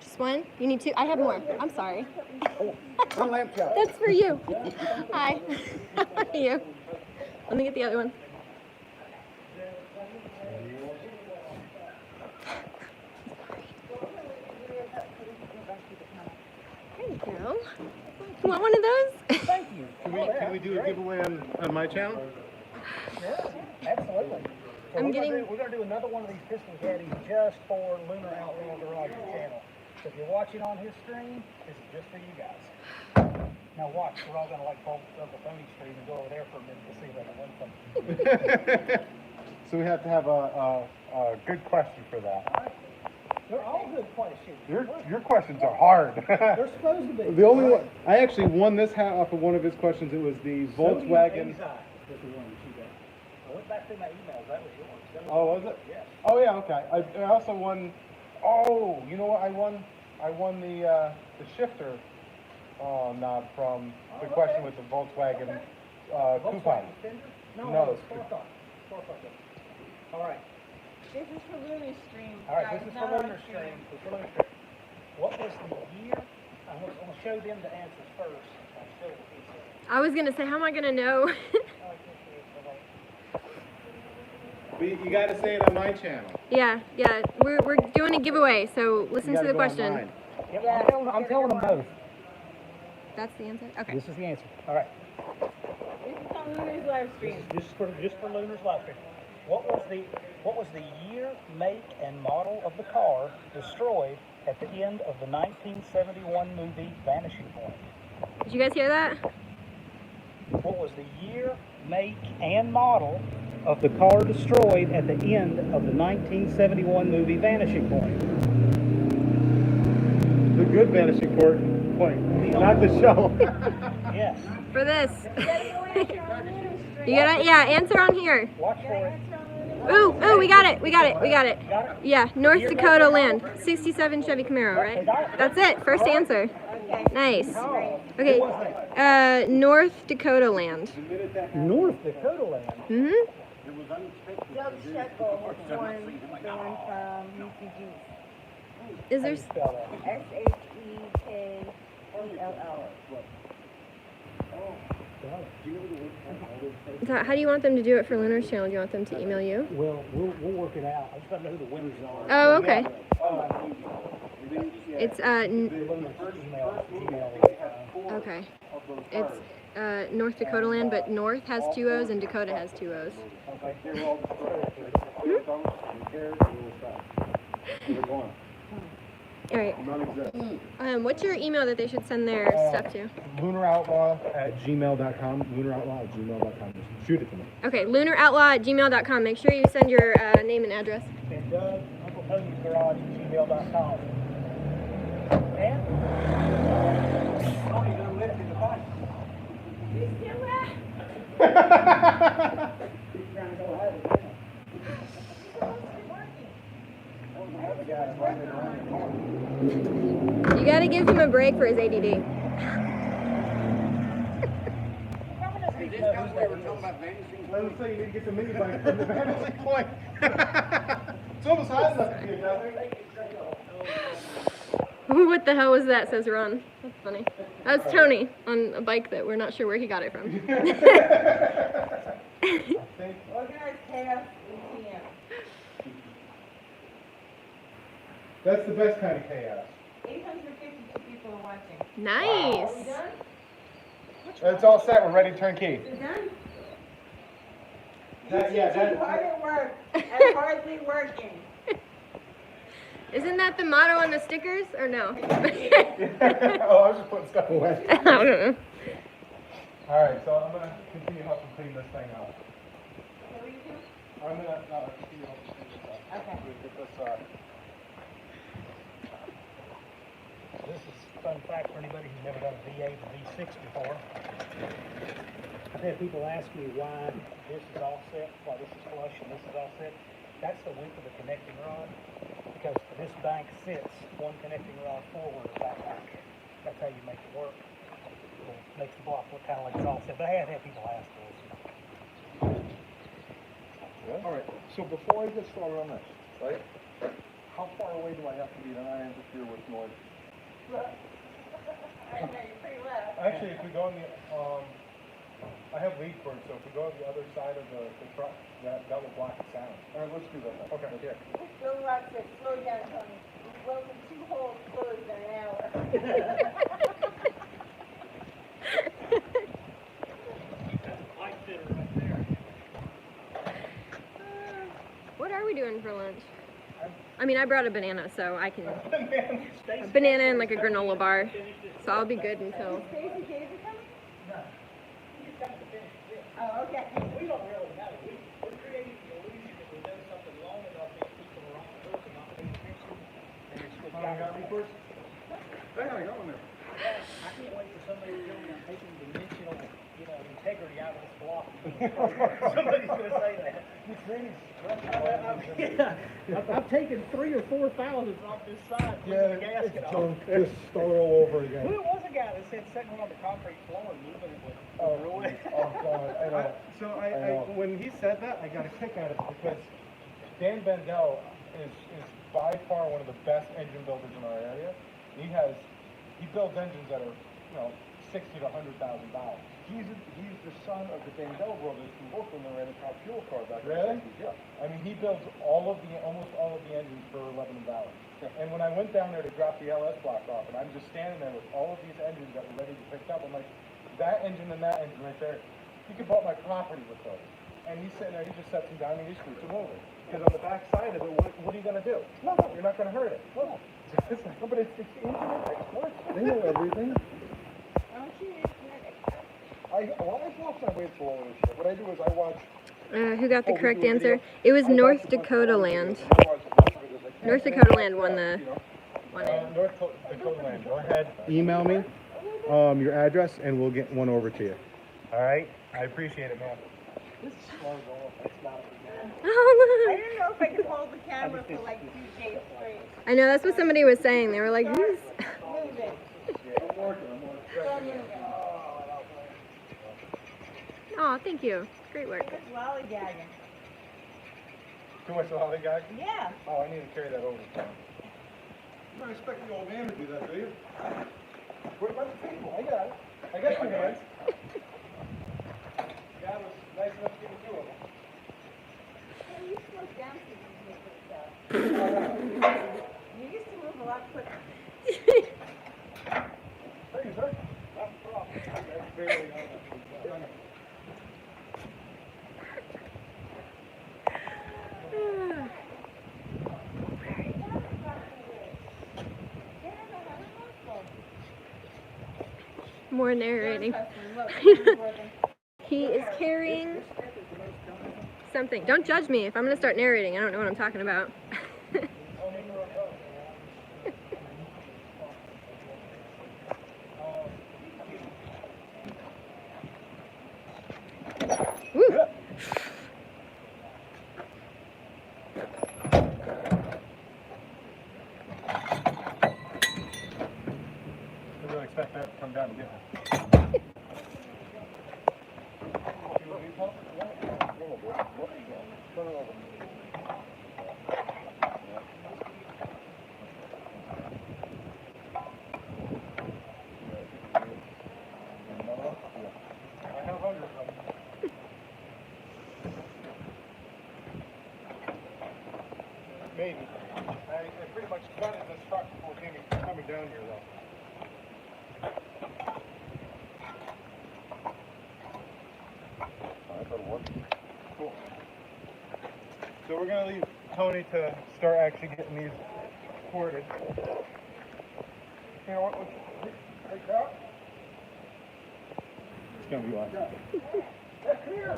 Just one? You need 2? I have more. I'm sorry. I'm Lamb Chop. That's for you. Hi. How are you? Let me get the other one. There you go. You want one of those? Thank you. Can we do a giveaway on my channel? Sure, absolutely. So we're gonna do another one of these pistol caddies just for Lunar Outlaw Garage's channel. So if you're watching on his stream, this is just for you guys. Now watch, we're all gonna like bolt up the phony stream and go over there for a minute to see if they can win something. So we have to have a good question for that. They're all good questions. Your questions are hard. They're supposed to be. The only one I actually won this hat off of one of his questions. It was the Volkswagen. Was the one that you got. I went back through my emails. That was yours. That Oh, was it? Yes. Oh yeah, okay. I also won. Oh, you know what? I won the shifter knob from the question with the Volkswagen coupon. No. All right. This is for Lunar Stream. All right, guys, this is not for on Lunar the Stream. This is for Lunar Stream. What was the year? I'm going to show them the answers first. I'll show what he said. I was gonna say, how am I gonna know? You got to say it on my channel. yeah. We're doing a giveaway, so listen to the question. Yep, I'm telling them both. That's the answer? Okay. This is the answer. All right. This is on Lunar's live stream. Just for Lunar's live stream. What was the year, make, and model of the car destroyed at the end of the 1971 movie Vanishing Point? Did you guys hear that? What was the year, make, and model of the car destroyed at the end of the 1971 movie Vanishing Point? The good Vanishing Point, not the show. Yes. For this. You gotta, yeah, answer on here. Watch for it. Ooh, we got it. Got it? Yeah, North Dakota land. 67 Chevy Camaro, right? That's it. First answer. Nice. Okay, North Dakota land. North Dakota land. Mm-hmm. Doug Shekel won the one from UCG. Is there... Spell that. SHEKELL. So how do you want them to do it for Lunar's channel? Do you want them to email you? Well, we'll work it out. I just gotta know who the winners are. Oh, okay. It's okay. It's North Dakota Land, but North has 2 O's and Dakota has 2 O's. All right. What's your email that they should send their stuff to? LunarOutlaw@gmail.com. LunarOutlaw@gmail.com. Just shoot it to me. Okay, lunarOutlaw@gmail.com. Make sure you send your name and address. And Doug, Uncle Tony's Garage @gmail.com. And? Tony done left in the fight. You still there? He's trying to go have it now. You gotta give him a break for his ADD. Let him say you need to get the mini bike from the vanishing point. It's almost high enough to be a What the hell was that, says Ron. That's funny. That was Tony on a bike that we're not sure where he got it from. Organized chaos in PM. That's the best kind of chaos. 852 people are watching. Nice. Are we done? It's all set. We're ready to turn key. Is it done? Yeah, Hard at work and hardly working. Isn't that the motto on the stickers, or no? Oh, I was just putting stuff away. I don't know. All right, so I'm gonna continue helping clean this thing up. What were you doing? I'm gonna continue helping clean this up. Okay. Get this, This is a fun fact for anybody who's never done a V8 or V6 before. I've had people ask me why this is all set, why this is flush and this is all set. That's the width of the connecting rod, because this bank sits one connecting rod forward or back. That's how you make it work. It makes the block look kind of like it's all set. But I have had people ask this. All right, so before I get started on this, right, how far away do I have to be that I interfere with noise? I know you're pretty loud. actually, if we go on the, I have lead cord, so if we go on the other side of the truck, that will block the sound. All right, let's do that then. Okay, here. Bill Rock said, slow down, Tony. Welcome 2 holes closed in an hour. What are we doing for lunch? I mean, I brought a banana, so I can. A banana and like a granola bar. So I'll be good until. Stacy, Daisy coming? No. Oh, okay. We don't really know. We're creating the illusion that we know something long enough that people are on the hook and not paying attention. And it's just Got me first? Hang on, go in there. I can't wait for somebody to tell me I'm taking dimensional, integrity out of this block. Somebody's gonna say that. I've taken 3,000 or 4,000 off this side. Yeah, gasket so off. just start all over again. Well, it was a guy that said sitting on the concrete floor and moving it with. Oh, really? Oh, God, I know. So when he said that, I got a kick out of it because Dan Bendel is by far one of the best engine builders in our area. He builds engines that are, $60,000 to $100,000. He's the son of the Bendel brothers who both of them ran a top fuel car back in Really? the 60s. Yeah. I mean, he builds almost all of the engines for Lebanon Valley. And when I went down there to drop the LS block off, and I'm just standing there with all of these engines that were ready to pick up, I'm like, that engine and that engine right there, you could bought my property with those. And he's sitting there, he just sets them down and he just scoots them over. Because on the back side of it, what are you going to do? No, you're not going to hurt it. No. But it's the engine. They know everything. I watch my way through all of this shit. What I do is I watch. Who got the correct answer? It was North Dakota Land. North Dakota Land won the. Won it. North Dakota Land. Go ahead. Email me your address and we'll get one over to you. All right. I appreciate it, man. This is smart off. That's not a I didn't know if I could hold the camera for like 2 days straight. I know that's what somebody was saying. They were like, "Who's?" Move it. I'm working. Don't move it. Oh, thank you. Great work. It's lollygagging. Too much lollygag? Yeah. Oh, I need to carry that over. You don't expect the old man to do that, do you? What about the table? I got it. I got 2 hands. More narrating. He is carrying something. Don't judge me if I'm gonna start narrating. I don't know what I'm talking about. Woo. I really expect that to come down and get me. I have hundreds of them. Maybe. I pretty much gutted this truck before coming down here though. Cool. So we're gonna leave Tony to start actually getting these ported. You know what? Like that? It's gonna be like that. Come here.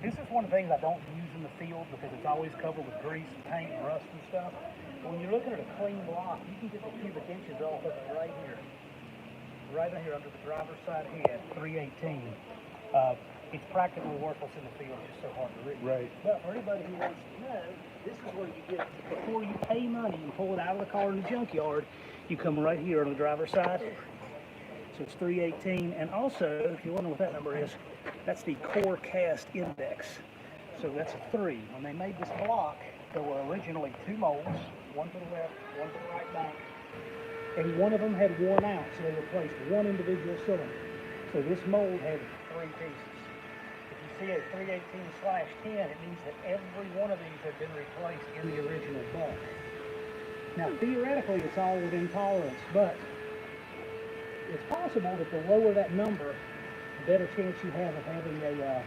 This is one of the things I don't use in the field because it's always covered with grease and paint and rust and stuff. But when you're looking at a clean block, you can get the cubic inches off of it right here. Right in here under the driver's side head, 318. It's practically worthless in the field, it's just so hard to read. Right. But for anybody who wants to know, this is where you get, before you pay money and pull it out of the car in the junkyard, you come right here on the driver's side. So it's 318, and also, if you wonder what that number is, that's the core cast index. So that's a 3. When they made this block, there were originally 2 molds, one to the left, one to the right bank, and one of them had worn out, so they replaced one individual cylinder. So this mold had 3 pieces. If you see a 318/10, it means that every one of these had been replaced in the original bulk. Now, theoretically, it's all within tolerance, but it's possible that the lower that number, the better chance you have of having a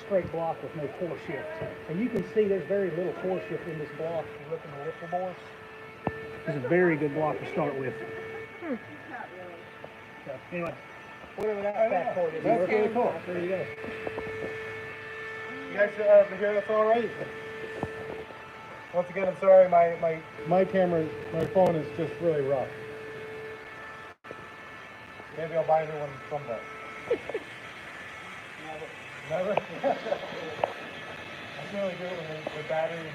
straight block with no core shift. And you can see there's very little core shift in this block. If you look in the wiffle boards, this is a very good block to start with. So, anyway, whatever that fact for you. That's really cool. There you go. You guys hear that's all right? Once again, I'm sorry, my camera, my phone is just really rough. Maybe I'll buy a new one someday. Never? That's really good with battery and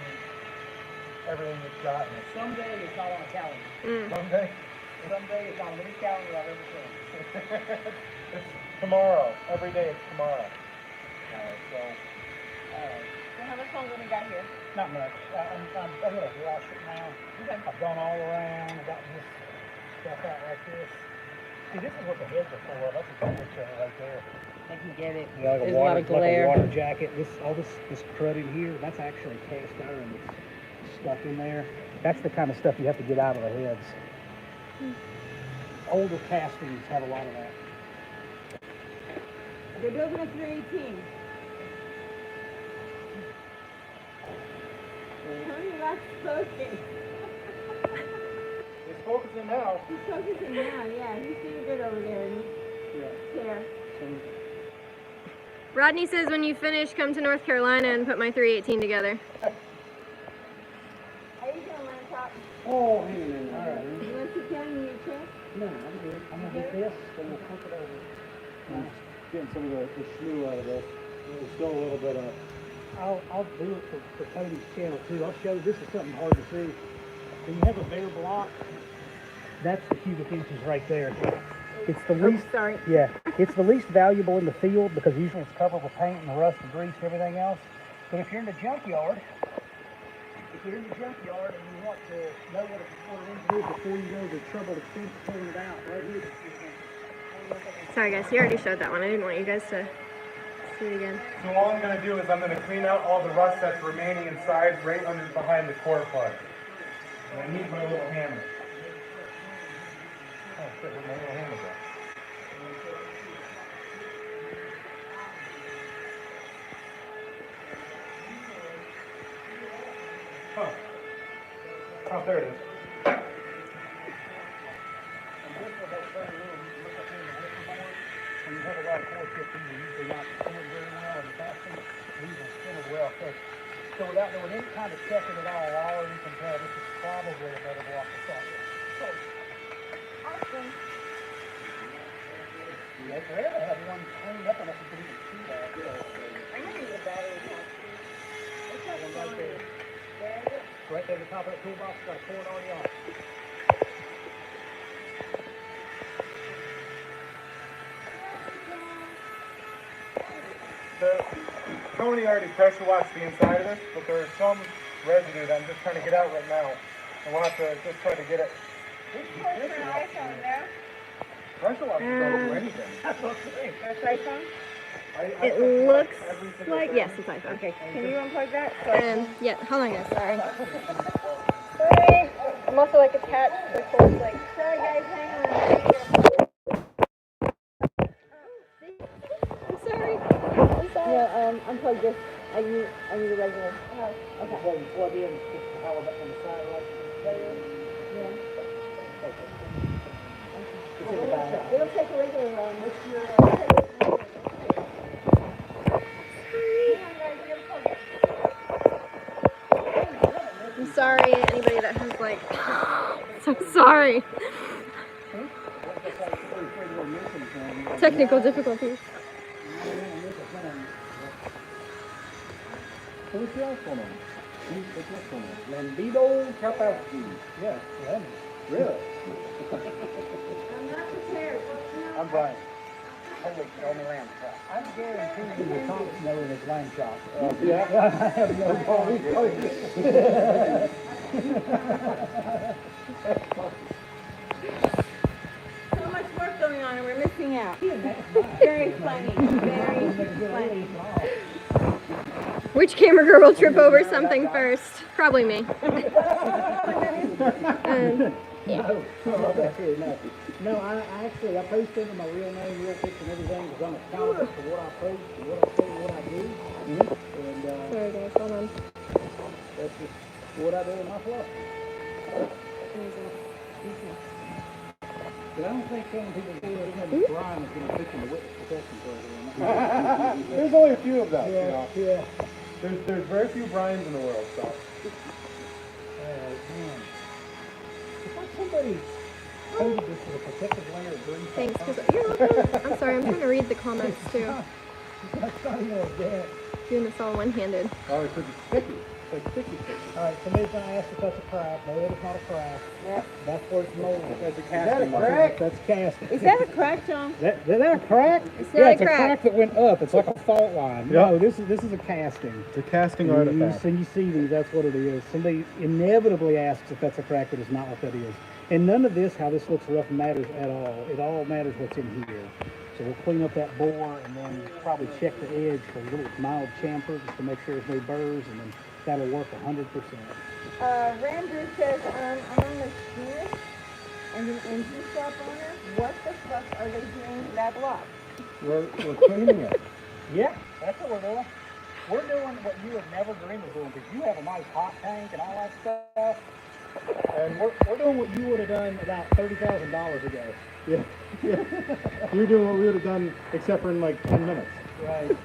everything it's got in it. Someday it's all on a calendar. Someday? Someday it's on any calendar I've ever seen. It's tomorrow. Every day it's tomorrow. Alright, so. So how much longer we got here? Not much. I'm going to wash it now. I've gone all around. I've gotten this stuff out like this. See, this is what the heads are for. That's a cover center right there. They can get it. Yeah, like There's a lot of glare. Like a water jacket. All this crud in here, that's actually cast iron that's stuck in there. That's the kind of stuff you have to get out of the heads. Older castings have a lot of that. They're building a 318. Tony likes smoking. It's focusing now. He's focusing now, yeah. He's doing good over there in his chair. Rodney says when you finish, come to North Carolina and put my 318 together. How you doing, Laptop? Oh, hang on. All right. You want to sit down in your chair? No, I'm good. I'm going to get this, then we'll flip it over. I'm just getting some of the schmoo out of this. There's still a little bit of. I'll do it for Tony's channel too. I'll show you. This is something hard to see. When you have a bare block, that's the cubic inches right there. It's the least. Sorry. Yeah, it's the least valuable in the field because usually it's covered with paint and rust and grease and everything else. But if you're in the junkyard, and you want to know what it's is before you go to the trouble of pulling it out, right here. Sorry guys, he already showed that one. I didn't want you guys to do it again. So all I'm gonna do is I'm gonna clean out all the rust that's remaining inside, right under behind the core plug. And I need my little hammer. Oh shit, where'd my little hammer go? Huh. Oh, there it is. When you have a lot of core chips, these are usually not spinning very well in the casting. These are spinning well. So without doing any kind of checking at all, I already can tell this is probably a metal block of socket. So, awesome. They rarely have one cleaned up enough to even see that. So, I'm gonna need a battery pack. What's that one right there. There. Right there at the top of that toolbox, got a cord already on it. Tony already pressure washed the inside of this, but there's some residue that I'm just trying to get out right now. And we'll have to just try to get it. Where's your iPhone there? Pressure wash don't do anything. That's what I'm saying. That's iPhone? It looks like, yes, it's iPhone. Okay, can you unplug that? Yeah, hold on guys, sorry. Sorry. I'm also like attached to the cord, like, sorry guys, hang on. I'm sorry. I'm sorry. Yeah, unplug this. I need a regular. Oh, okay. Before you plug in, just power back on the side right there. Yeah. It's in the back. It'll take a regular one. I'm sorry, anybody that has like, so sorry. Technical difficulties. What's your iPhone on? What's your iPhone on? Lambido Kapowski. Yeah, Lemon. Really? I'm not prepared. I'm Brian. Holy, only lamb chop. I'm guaranteeing the Thompson know it is lamb chop. Yeah? I have no problem. So much work going on and we're missing out. Very funny. Very funny. Which camera girl will trip over something first? Probably me. Yeah. No, I actually, I post under my real name, real picture and everything, because I'm accountable for what I post, and what I say, and what I do. And, Sorry guys, hold on. that's just what I do in my philosophy. But I don't think telling people to do it, Brian is going to pitch in the witness protection program. There's only a few of them, you Yeah, know. yeah. There's very few Brians in the world, so. Man. It's like somebody coated this with a protective layer of green. Thanks. You're welcome. I'm sorry, I'm trying to read the comments too. That's not even a dead. Doing this all one-handed. Oh, it's sticky. It's like sticky. Alright, somebody's gonna ask if that's a crack. No, that is not a crack. Yep. That's where it's molded. That's a Is casting. that a crack? That's casting. Is that a crack, John? Is that a crack? It's Yeah, not a it's a crack. crack that went up. It's like a fault line. No, this is a casting. It's a casting You artifact. see these, that's what it is. Somebody inevitably asks if that's a crack, but it's not what that is. And none of this, how this looks rough, matters at all. It all matters what's in here. So we'll clean up that bore and then probably check the edge for a little mild chamfer just to make sure there's no burrs, and then that'll work 100%. Randrew says, I'm a machinist and an engine shop owner. What the fuck are they doing to that block? We're cleaning it. Yeah, that's what we're doing. We're doing what you would never dream of doing, because you have a nice hot tank and all that stuff. And we're doing what you would have done about $30,000 ago. Yeah. You're doing what we would have done, except for in like 10 minutes. Right.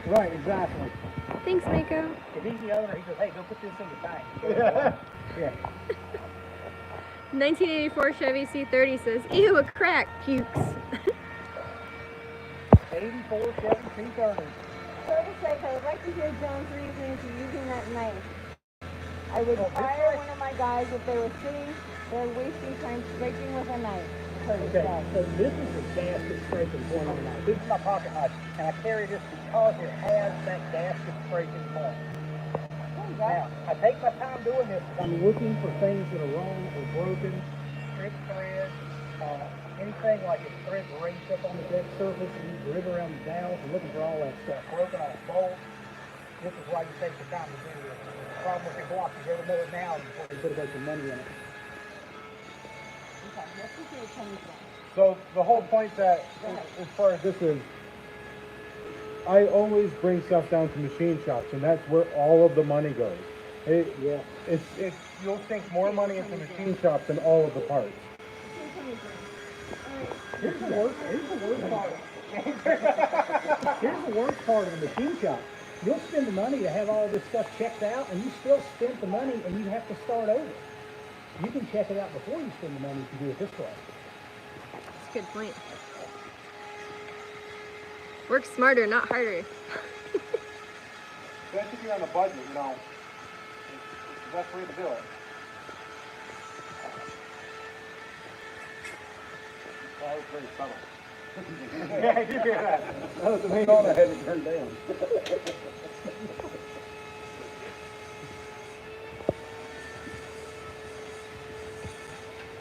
Right, exactly. Thanks, Mako. If he's the owner, he says, hey, go put this in the tank. Yeah. Yeah. 1984 Chevy C30 says, ew, a crack, pukes. 84 Chevy C30. So to say, I would like to hear John's reasoning for using that knife. I would fire one of my guys if they were sitting there wasting time scraping with a knife. Okay, so this is the gasket scraping point on the knife. This is my pocket knife, and I carry this because it has that gasket scraping point. Now, I take my time doing this because I'm looking for things that are wrong or broken, stripped threads, anything like if threads raised up on the deck surface and you grip around the dowels and looking for all that stuff, broken off bolts, this is why you take the time to do this. The problem with your block, you rather know it now before you put a bunch of money in it. So the whole point that, as far as this is, I always bring stuff down to machine shops, and that's where all of the money goes. You'll sink more money into machine shops than all of the parts. Here's the worst part. Here's the worst part of the machine shop. You'll spend the money to have all this stuff checked out, and you still spend the money, and you have to start over. You can check it out before you spend the money if you do it this way. That's a good point. Work smarter, not harder. But I think you're on a budget, you know. It's the best way to do it. That was pretty subtle. Yeah, you hear that? That was the main one I had to turn down.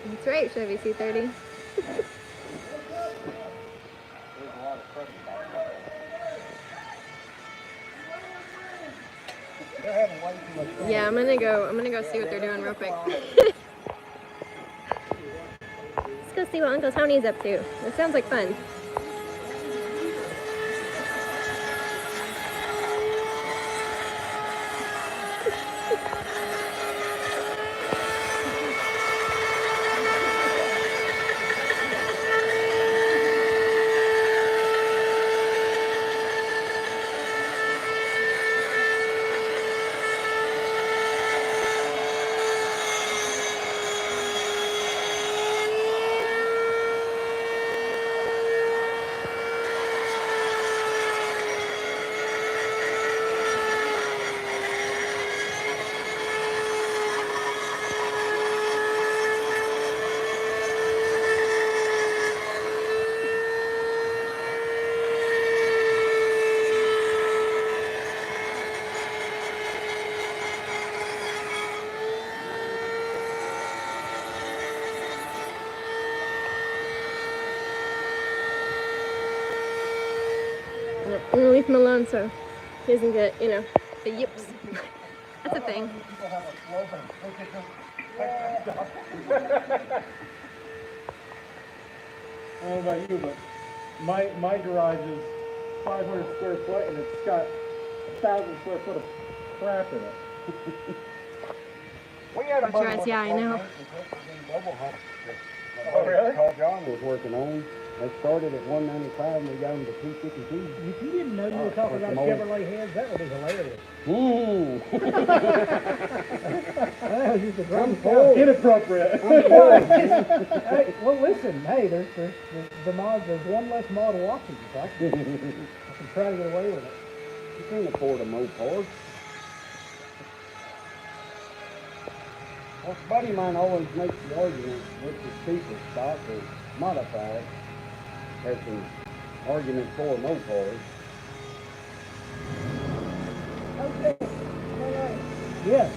That's right, Chevy C30. Yeah, I'm gonna go see what they're doing real quick. Let's go see what Uncle Tony's up to. It sounds like fun. I'm gonna leave him alone so he doesn't get, you know, the yips. That's a thing. I don't know about you, but my garage is 500 square foot and it's got 1,000 square foot of crap in it. That's right, yeah, I know. Oh, really? Paul John was working on. They started at 195 and they got them to 252. If you didn't know you were talking about Chevrolet heads, that would be hilarious. That was just a drum Oh, inappropriate. Hey, well, listen, hey, there's one less model option, so I can try to get away with it. You can't afford a Mopar. Well, a buddy of mine always makes the argument which is cheaper, stock or modified. There's an argument for Mopars. Okay, all right. Yes.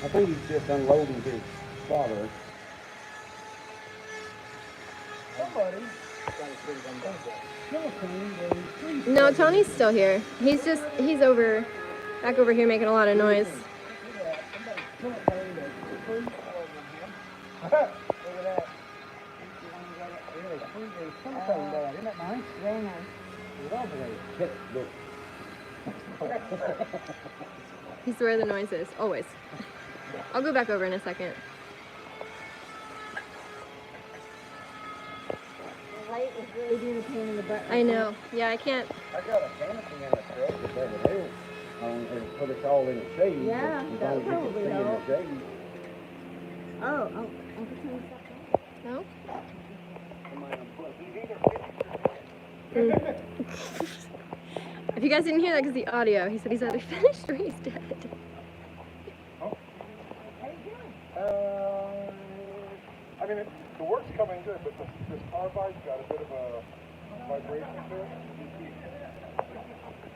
I think he's just unloading his fodder. Somebody. No, Tony's still here. He's back over here making a lot of noise. Isn't that nice? Very nice. He's where the noise is, always. I'll go back over in a second. The light is really being a pain in the butt. I know. Yeah, I can't. I got a canopy in the truck with Averill on and put us all in the shade. Yeah, as that long as you probably can see in the help. shade. Oh, Uncle Tony, stop that. No? If you guys didn't hear that, because the audio, he said he's either finished or he's dead. I mean, the work's coming good, but this carbide's got a bit of a vibration to it.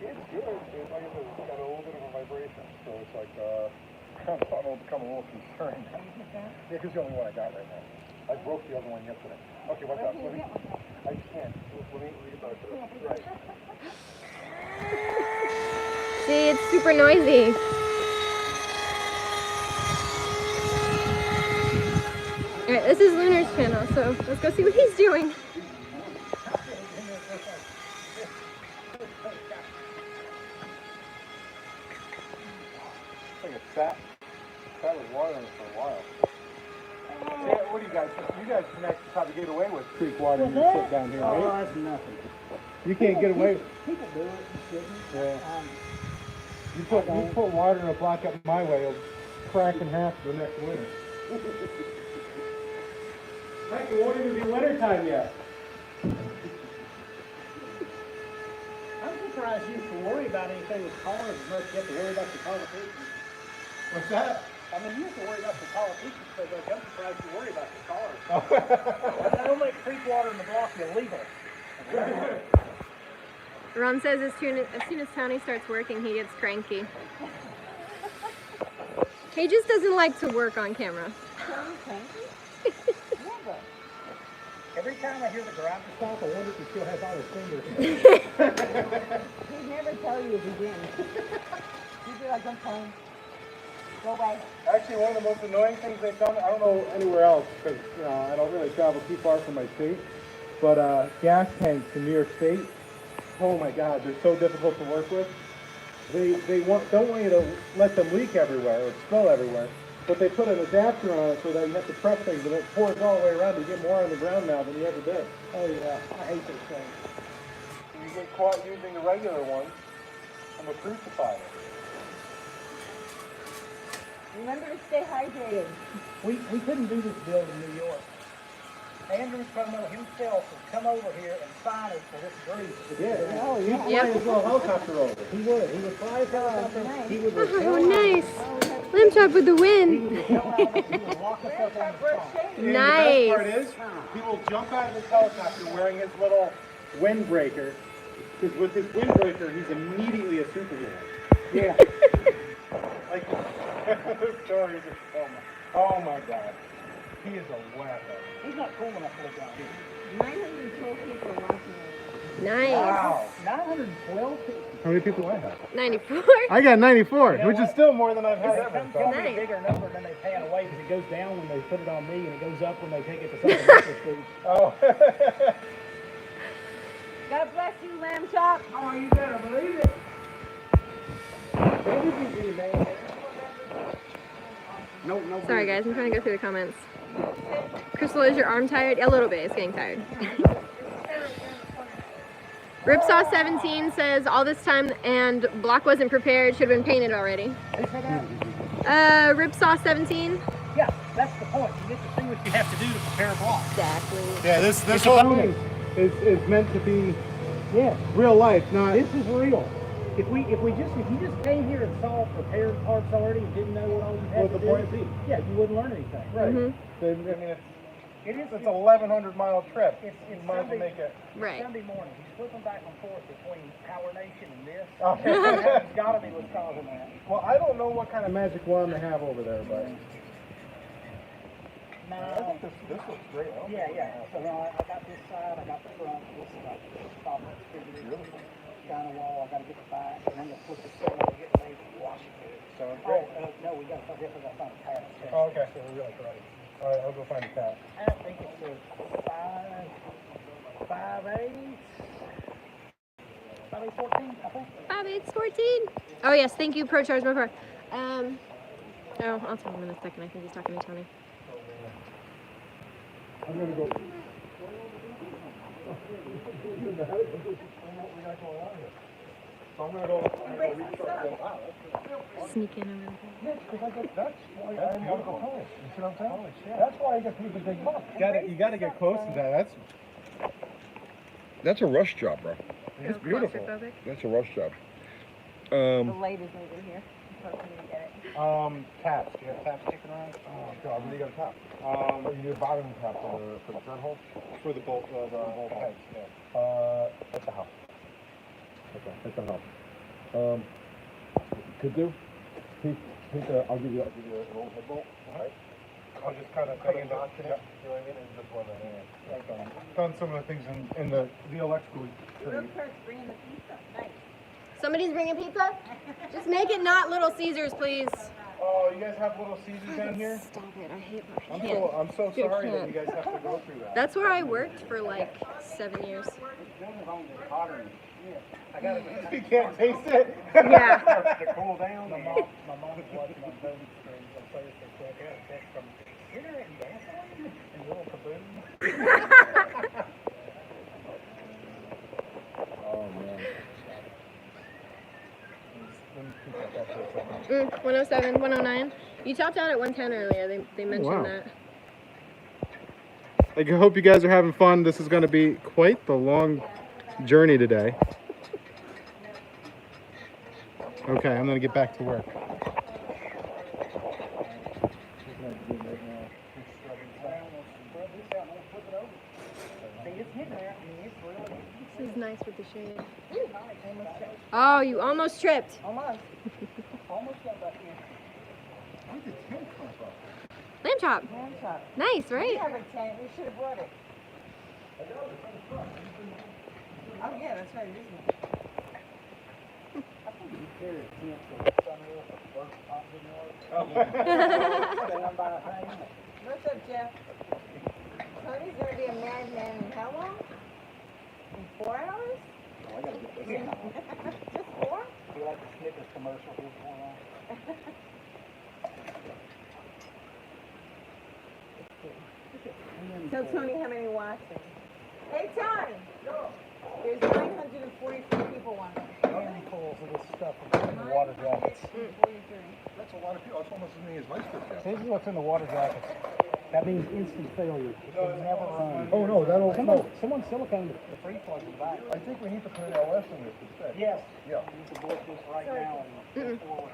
It's good. Like I said, it's got a little bit of a vibration. So it's like, I'm starting to become a little concerned. Yeah, because the only one I got right now. I broke the other one yesterday. Okay, watch out. Let me, I just can't. Let me get back to it. Right. See, it's super noisy. Alright, this is Lunar's channel, so let's go see what he's doing. I think it's sat with water in it for a while. Yeah, what do you guys think? You guys can actually probably get away with creek water when you sit down here, right? Oh, that's nothing. You can't get away. People do it, you shouldn't. Yeah. You put water in a block up my way, it'll crack in half the next winter. Heck, it won't even be winter time yet. I'm surprised you can worry about anything with cars as much as you have to worry about the politicians. What's that? I mean, you have to worry about the politicians so much. I'm surprised you worry about the cars. That'll make creek water in the block illegal. Ron says as soon as Tony starts working, he gets cranky. He just doesn't like to work on camera. Every time I hear the garage stop, I wonder if he still has all his fingers. He'd never tell you if he didn't. He'd be like, I'm fine. Go away. Actually, one of the most annoying things they've done, I don't know anywhere else, because I don't really travel too far from my state, but gas tanks in New York State, oh my God, they're so difficult to work with. They don't want you to let them leak everywhere or spill everywhere, but they put an adapter on it so that you have to press things and it pours all the way around. You get more on the ground now than you ever did. Oh yeah, I hate those things. You get caught using the regular ones, and they'll crucify you. Remember to stay hydrated. We couldn't do this bill in New York. Andrew Cuomo himself would come over here and sign it for this grease. Yeah. Oh, yeah. He'd fly his little helicopter over. He would. He would fly his helicopter. He would Oh, nice. Lamb chop with the wind. he would lock us up on the spot. And Nice. the best part is, he will jump out of his helicopter wearing his little windbreaker, because with his windbreaker, he's immediately a superhero. Yeah. Like, the stories are oh my God. He is a weapon. He's not cool enough to live down here. 912 people watching it. Nice. Wow. 912 people. How many people do I have? 94. I got 94, You know which is what? still more than I've had They ever. come tell me Nice. a bigger number than they pan away because it goes down when they put it on me and it goes up when they take it to something else. Oh. God bless you, Lamb Chop. Oh, you better believe it. No. Sorry guys, I'm trying to go through the comments. Crystal, is your arm tired? A little bit, it's getting tired. Ripsaw 17 says all this time and block wasn't prepared, should have been painted already. Ripsaw 17? Yeah, that's the point. You get to see what you have to do to prepare a block. Exactly. Yeah, this whole thing is meant to be real life, not. This is real. If you just came here and saw prepared parts already and didn't know what all you had What to the do, point be? yeah, you wouldn't learn anything. Right. Mhm. Then, I mean, It's it's a 1,100-mile trip. It's You might as well make it. Right. Sunday morning. He's flipping back and forth between Power Nation and this. Oh. It's got to be what's causing that. Well, I don't know what kind of magic wand they have over there, but No. I think this looks great. I don't Yeah, think yeah. So now I got this side, I got the front, this is like top down the wall, I got to get the back, and then you'll flip the center and get ready to wash it. Sounds Oh, great. no, we got to definitely got to find a tap. Oh, okay. So we're really ready. All right, I'll go find a tap. I think it's a 5/8, 14, I think. 5/8/14. Oh yes, thank you, Pro Charge my car. I'll tell him in a second. I think he's talking to Tony. I'm gonna go. So I'm gonna go restart them. Wow, Sneak in over there. that's why I'm gonna go home. You see what I'm saying? That's why I get through the big bucks. You gotta get close to that. That's a rush job, bro. It's beautiful. Claustrophobic? That's a rush job. The light is over here. I'm hoping you get it. Taps. Do you have taps sticking around? Oh God, what do you got a tap? You need a bottom tap for the thread hole? For the bolt heads, yeah. At the house. Okay, at the house. Could do. I'll give you an old head bolt. Alright. I'll just kind of Cut a notch in it, you know what I mean, and just run that in. I've done some of the things in the electrical trade. Look, Kurt's bringing the pizza. Nice. Somebody's bringing pizza? Just make it not Little Caesars, please. Oh, you guys have Little Caesars down here? Stop it, I hate I'm so Dude, sorry that can't. you guys have to go through that. That's where I worked for like 7 years. You can't taste it? Yeah. To cool down. My mom's watching on bonus screens on Facebook, so I got a text from, "Dinner and gasoline and little kaboom." Oh, man. 107, 109. You topped out at 110 earlier. They mentioned wow. that. I hope you guys are having fun. This is going to be quite the long journey today. Okay, I'm going to get back to work. This is nice with the shade. Oh, you almost tripped. Almost. Almost got back in. Lamb chop. Lamb chop. Nice, We right? have a tent. We should have brought it. Oh, yeah, that's right. It is nice. What's up, Jeff? Tony's gonna be a madman in how long? In 4 hours? Just 4? You like the Snickers commercial here going on? Tell Tony how many watching. Hey, Tony! There's 943 people watching. Handfuls of this stuff in the water jackets. 943. That's a lot of people, that's almost as many as my script. This is what's in the water jackets. That means instant failure. It can never run. Oh, no, that'll, Someone siliconed the free plug in the back. I think we need to put an LS in this instead. Yes. Yeah. You can book this right now and forward.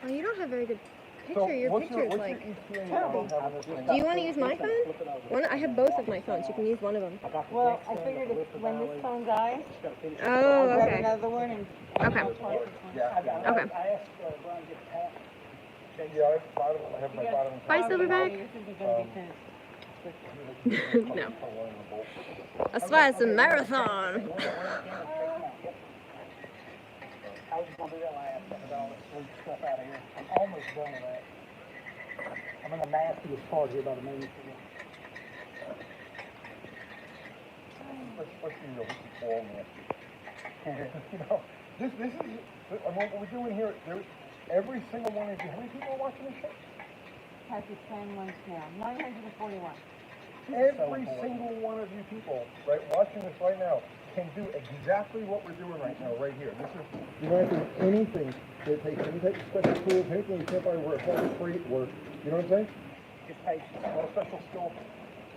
Oh, you don't have very good picture. Your picture is like. terrible. Do you want to use my phone? I have both of my phones. You can use one of them. Well, I figured if, when this phone dies, Oh, I'll grab okay. another one and. Okay. Yeah. Okay. I asked Brian to get the tap. Yeah, I have my bottom. Bye, Silverback. This isn't gonna be finished. No. That's why it's a marathon. I was just gonna do that last, but I got all this sweet stuff out of here. I'm almost done with that. I'm in the nastiest part here by the main field. Let's be real, this is all nasty. You know, this is, what we're doing here, every single one of you, how many people are watching this show? Pakistan ones now, 941. Every single one of you people, right, watching this right now, can do exactly what we're doing right now, right here. This is, you don't have to do anything that takes any type of special tools, anything you can't buy where it's all free work. You know what I'm saying? Just patience. Not a special skill.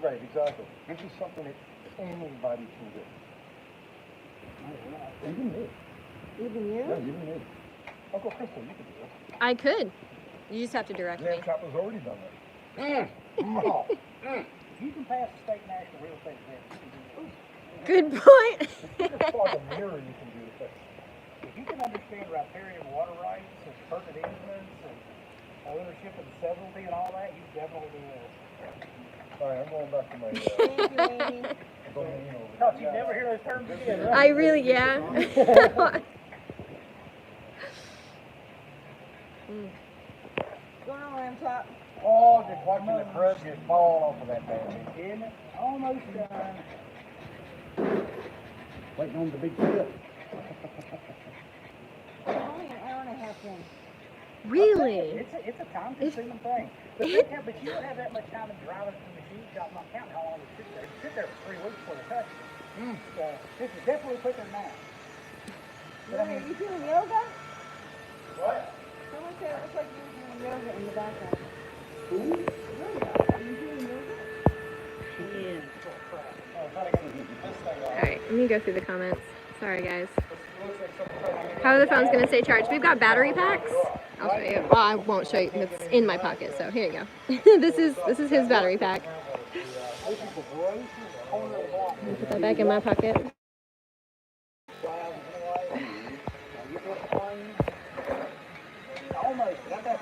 Right, exactly. This is something that anybody can do. Even me. Even you? Yeah, even me. Uncle Crystal, you can do it. I could. You just have to direct me. Lamb Chopper's already done that. No. You can pass the state national real estate exam. Good point. It's like a mirror you can do this. If you can understand riparian water rights and pertinent easements and ownership and severalty and all that, you definitely do this. All right, I'm going back to my, Thank you, Amy. Thought you'd never hear those terms again, right? I really, yeah. Going on, Lamb Chop. Oh, just watching the crud just fall off of that thing. Isn't it? Almost done. Waiting on the big flip. Only an hour and a half in. Really? It's a time-consuming thing. But you don't have that much time to drive it to the machine shop, not counting how long it sits there. It sits there for 3 weeks before they touch it. So this is definitely quicker than that. But I mean, You doing yoga? What? Someone said it looks like you were doing yoga in the background. Who? Yoga. Are you doing yoga? Alright, let me go through the comments. Sorry, guys. How are the phones going to stay charged? We've got battery packs. I'll show you. Well, I won't show you. It's in my pocket, so here you go. This is his battery pack. Put that back in my pocket. almost got that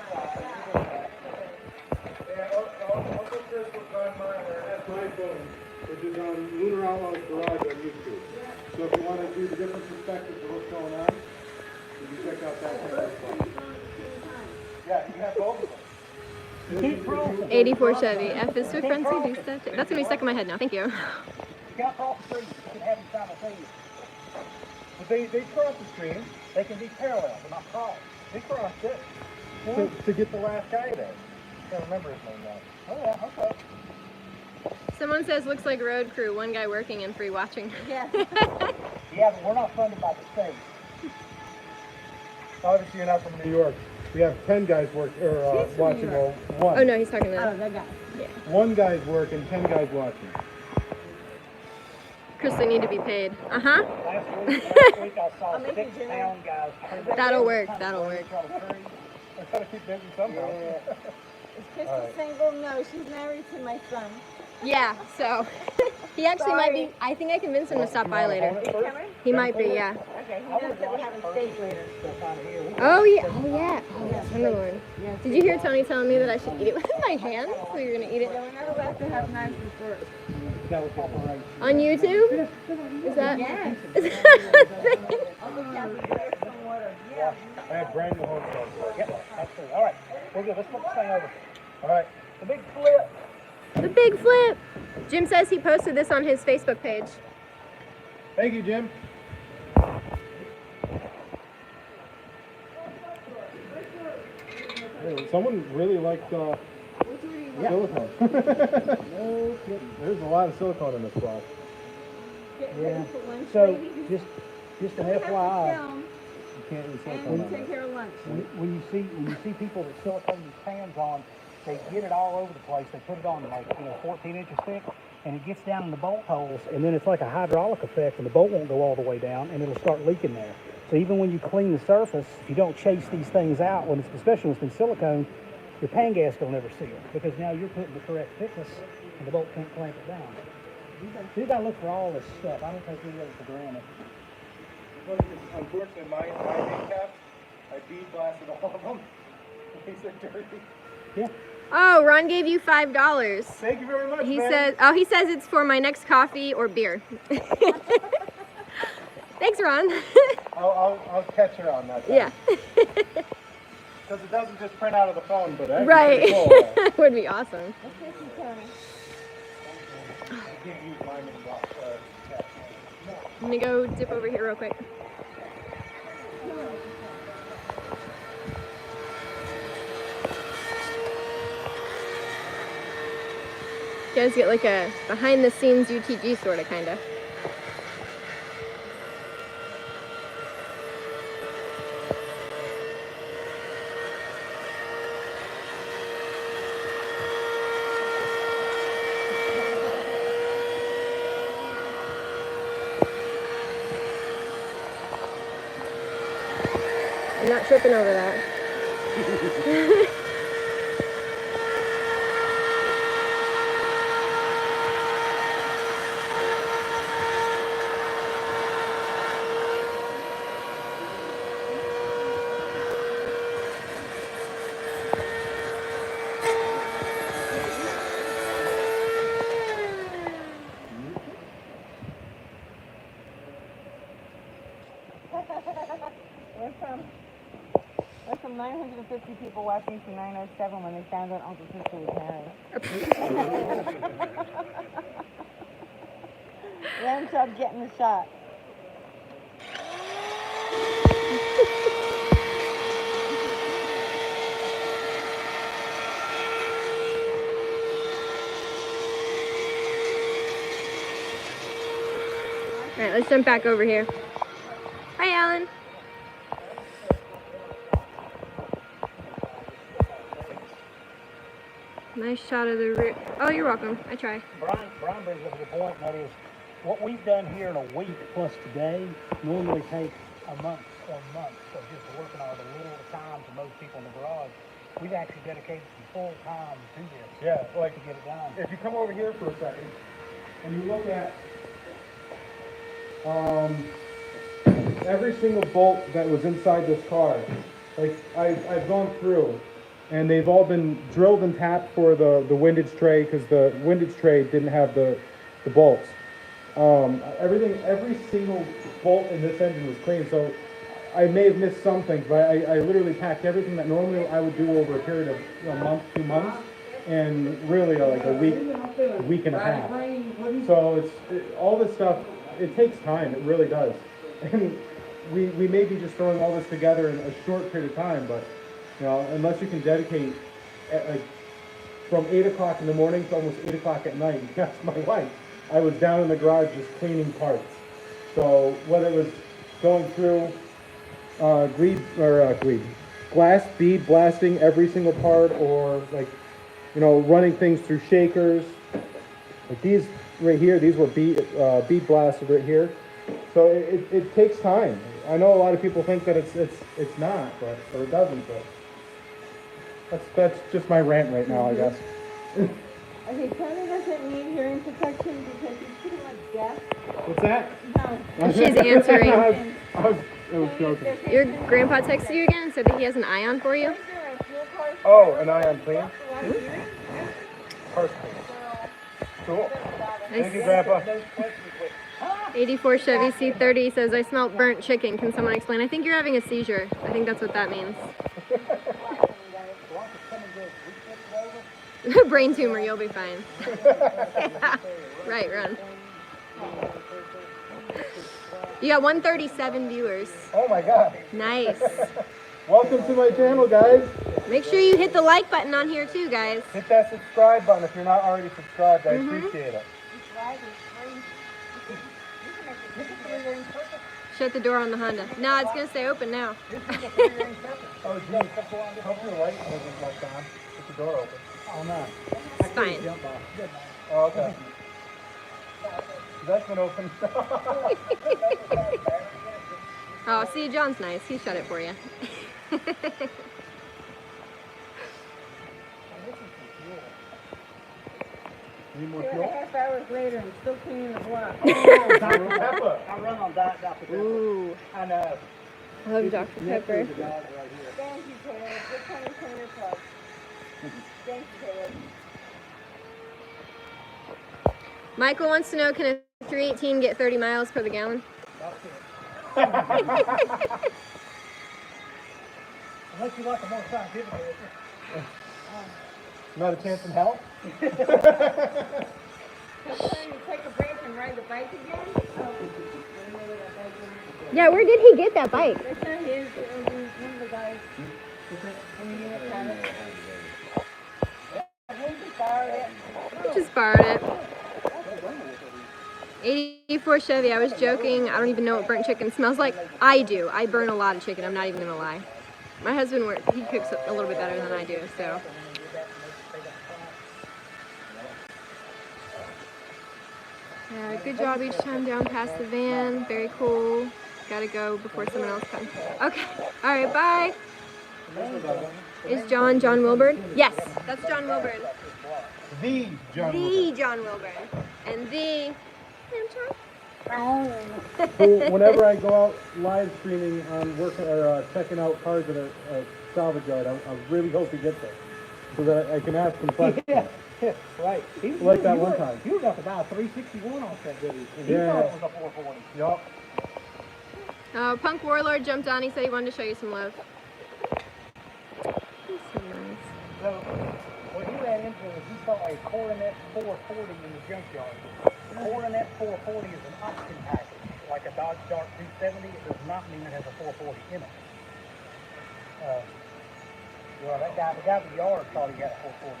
you check out that camera. Yeah, you have both of them. You can't cross them. 84 Chevy. F is for friends who do stuff. That's gonna be stuck in my head now. Thank you. You can't cross the street, you can have them simultaneously. But they cross the stream. They can be parallel, but not cross. They crossed it to get the last guy there. Can't remember his name now. Oh, yeah, okay. Someone says looks like road crew. One guy working and 3 watching. Yeah. Yeah, but we're not funded by the state. Obviously, you're not from New York. We have 10 guys watching. Well, one. Oh no, he's talking to Oh, that. that guy. One guy's working, 10 guys watching. Chris, they need to be paid. Last week I saw I'll make you 6 dinner. town guys. That'll work. That'll work. I try to keep busy somehow. Is Crystal single? No, she's married to my son. Yeah. So he actually might be. I think I convinced him to stop by later. Is Cameron? He might be. Yeah. Okay, he knows that we're having steak later. Oh yeah. Oh yeah. Oh, that's another one. Did you hear Tony telling me that I should eat it with my hands? So you're gonna eat it Yeah, we're not allowed to have knives and forks. on YouTube? Is that? Yes. Is that a thing? Uncle Kathy, get some water. Yeah. I have brand new home sales. Yep, that's true. All right, we're good. Let's flip this thing over. All right. The big flip. The big flip. Jim says he posted this on his Facebook page. Thank you, Jim. Hey, someone really liked silicone. No kidding. There's a lot of silicone in this box. Get Yeah. ready for lunch, So, ladies. just an We have to FYI, film You can't use and silicone on take it. care of lunch. when you see people that silicone these pans on, they get it all over the place. They put it on like 14 inches thick, and it gets down in the bolt holes, and then it's like a hydraulic effect, and the bolt won't go all the way down, and it'll start leaking there. So even when you clean the surface, if you don't chase these things out, especially when it's been silicone, your pan gasket will never seal because now you're putting the correct thickness, and the bolt can't clamp it down. You gotta look for all this stuff. I don't take any of it for granted. Unfortunately, my main caps, I bead blasted all of them. These are dirty. Yeah. Oh, Ron gave you $5. Thank you very much, He man. says it's for my next coffee or beer. Thanks, Ron. I'll catch her on that. Yeah. Because it doesn't just print out of the phone, but actually Right. pretty cool. Would be awesome. Let's get some Tony. You can't use mine in box. I'm gonna go dip over here real quick. You guys get like a behind the scenes UTG sort of kind of. I'm not tripping over that. There's some 950 people watching from 907 when they found out Uncle Crystal was married. Let him start getting the shot. Alright, let's jump back over here. Hi, Alan. Nice shot of the rear. Oh, you're welcome. I try. Brian brings up a good point, and that is what we've done here in a week plus today normally takes a month or months of just working on it a little at a time for most people in the garage. We've actually dedicated some full time to this. Yeah, like to get it done. if you come over here for a second and you look at every single bolt that was inside this car, like I've gone through, and they've all been drilled and tapped for the windage tray because the windage tray didn't have the bolts. Every single bolt in this engine was clean. So I may have missed some things, but I literally packed everything that normally I would do over a period of a month, 2 months, and really like a week and a half. So all this stuff, it takes time, it really does. And we may be just throwing all this together in a short period of time, but you know, unless you can dedicate like from 8 o'clock in the morning to almost 8 o'clock at night, that's my wife. I was down in the garage just cleaning parts. So whether it was going through glass bead blasting every single part, or like, you know, running things through shakers. Like these right here, these were bead blasted right here. So it takes time. I know a lot of people think that it's not, but or it doesn't, but that's just my rant right now, I guess. Okay, Tony doesn't need hearing protection because he's pretty much deaf. What's that? No. She's answering. I was joking. Your grandpa texted you again and said that he has an ion for you? Oh, an ion cleaner? Perfect. Cool. Thank you, Grandpa. 84 Chevy C30 says, I smelt burnt chicken. Can someone explain? I think you're having a seizure. I think that's what that means. Brain tumor, you'll be fine. Right, run. You got 137 viewers. Oh my God. Nice. Welcome to my channel, guys. Make sure you hit the like button on here too, guys. Hit that subscribe button if you're not already subscribed. I appreciate it. Shut the door on the Honda. No, it's going to stay open now. Oh, geez. Hope your light wasn't left on. Get the door open. Oh, no. It's fine. Oh, okay. That's been open. Oh, see, John's nice. He shut it for you. Need more 2.5 fuel? hours later and still cleaning the block. Oh, Dr. Pepper. I run on Dr. Pepper. Ooh, I know. I love Dr. Pepper. The dog right here. Thank you, Taylor. Good Tony Cleaner Club. Thanks, Taylor. Michael wants to know, can a 318 get 30 miles per the gallon? Unless you like a more scientific answer. Not a chance in hell? Next time you take a break and ride the bike again? Oh, remember that bike one? Yeah, where did he get that bike? That's not his, it was one of the guys. When you get kind of. Just borrowed it. 84 Chevy, I was joking. I don't even know what burnt chicken smells like. I do. I burn a lot of chicken. I'm not even gonna lie. My husband he cooks a little bit better than I do, so. Yeah, good job each time down past the van. Very cool. Gotta go before someone else comes. Okay. All right, bye. Is John Wilburn? Yes, that's John Wilburn. The John The John Wilburn. And the... So whenever I go out live streaming on working or checking out cars at a salvage yard, I really hope he gets there so that I can ask him questions. Yeah, right. Like that one time. You got about a 361 off that dude. And he Yeah. thought it was a 440. Yup. Punk Warlord jumped on. He said he wanted to show you some love. He's so nice. So, what he ran into is he saw a Coronet 440 in the junkyard. The Coronet 440 is an option package. Like a Dodge Dart 270, it does not mean it has a 440 in it. Well, the guy with the yard thought he had a 440.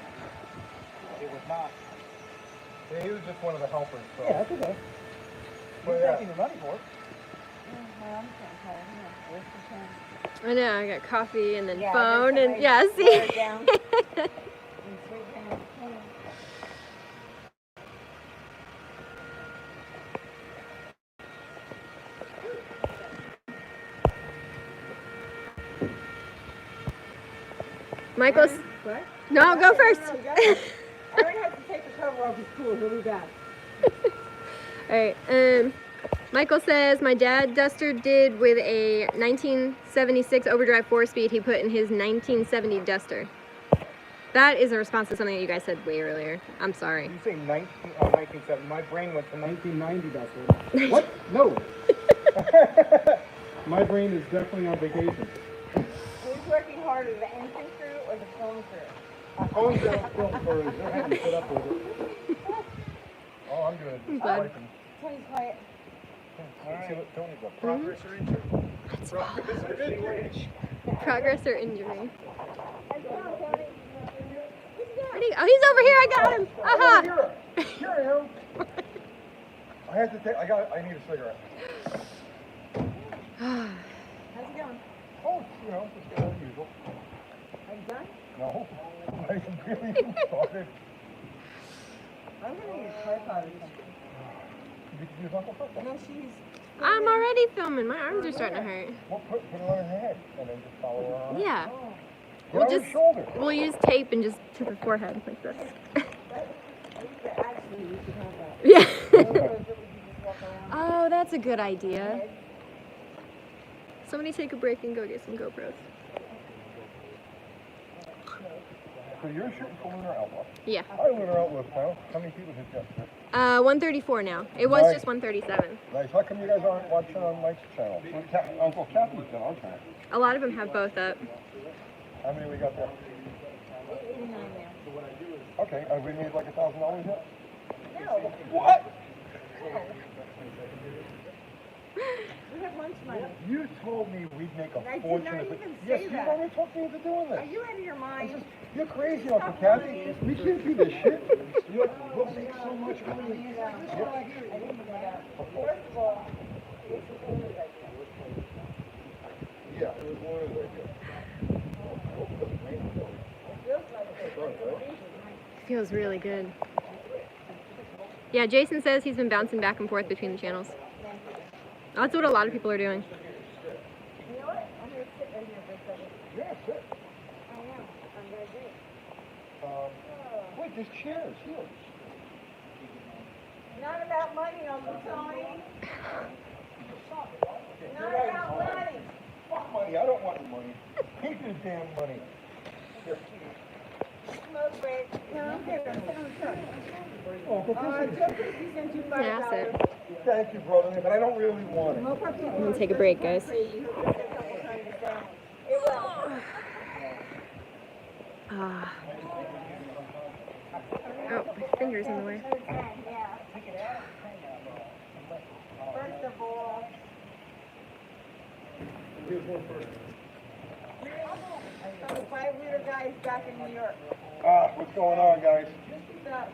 It was not. Yeah, he was just one of the helpers. So. Yeah, that's okay. Well, He's yeah. taking your money for it. I know, I got coffee and then Yeah, phone there's and yeah, somebody see? lower down. And sweet down. Michael's... What? No, go first. No, go. I already have to take the cover off his pool. He'll be back. Alright, Michael says, my dad Duster did with a 1976 overdrive 4-speed he put in his 1970 Duster. That is a response to something that you guys said way earlier. I'm sorry. You say 1970. My brain went to 1990. That's what. What? No. My brain is definitely on vacation. Who's working harder, the engine crew or the film crew? Phone's down, film crew. They're having to put up with it. Oh, I'm good. I'm glad. Wiping. Tony's quiet. See what Tony's up. Progress or injury? Progress or injury? Progress or injury? Where'd he go? Oh, he's over here. I got him. Aha! Here I am. I have to take. I need a cigarette. How's it going? Oh, you know, just as usual. Are you done? No, I really even started. I'm gonna use a tripod or something. You can use Uncle Phil. No, she's. I'm already filming. My arms are starting to hurt. Well, put it on her head and then just follow her around. Yeah. Oh. Get on her shoulder. We'll use tape and just to the forehead like this. Actually, we should have that. Yeah. Photos that we can just walk around. Oh, that's a good idea. Somebody take a break and go get some GoPros. So you're shooting for Lunar Outlook. Yeah. Hi, Lunar Outlook now. How many people hit yesterday? 134 now. It was Nice. just 137. Nice. How come you guys aren't watching on Mike's channel? Uncle Kathy's on our channel. A lot of them have both up. How many we got there? 89 now. Okay, have we made like $1,000 yet? No. What? We have lunch money. You told me we'd make a I did fortune not if it... even Yes, say you that. already talked me into doing Are this. you out of your mind? You're crazy, Uncle Kathy. We can't do this shit. We'll make so much money. First of all, it's a family idea. Yeah, it was one of those ideas. Feels really good. Yeah, Jason says he's been bouncing back and forth between the channels. That's what a lot of people are doing. You know what? I'm going to sit right here for a second. Yeah, sit. I am. I'm going to do it. Wait, there's chairs here. Not about money, Uncle Tony. Not about money. Fuck money, I don't want the money. Keep your damn money. Here. Smoke break. No, I'm good. I'm good. Oh, but He sent you Yeah, $5. sit. thank you, brother, but I don't really want it. No problem. I'm gonna take a break, guys. It will. Ah. Oh, my finger's in the way. Yeah. First of all, Here's one first. the 5-liter guy is back in New York. What's going on, guys? What's up?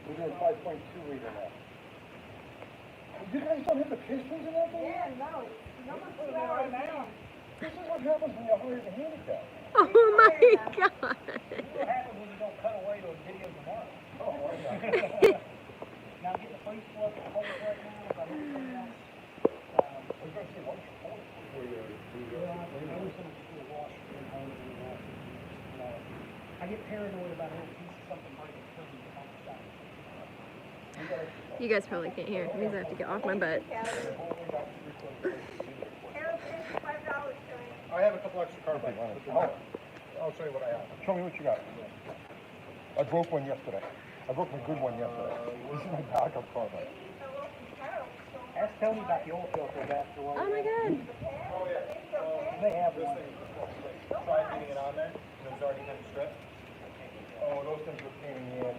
We're doing 5.2 liter now. You guys don't have the pistons in that thing? Yeah, no. No one's putting it right now. This is what happens when you hire the handicap. Oh my god. What happens when you don't cut away those videos tomorrow? Oh, yeah. Now get the police work, the whole right now, if I don't do that. We're going to see what's for you. I get paranoid about every piece of something breaking through the outside. You guys probably can't hear. It means I have to get off my butt. I have a couple extra carpet on it. I'll show you what I have. Show me what you got. I broke one yesterday. I broke my good one yesterday. This is my backup carpet. Ask Tony about the oil filter after Oh my god. They have one. Try getting it on there, and it's already kind of stripped. Oh, those things are a pain in the ass.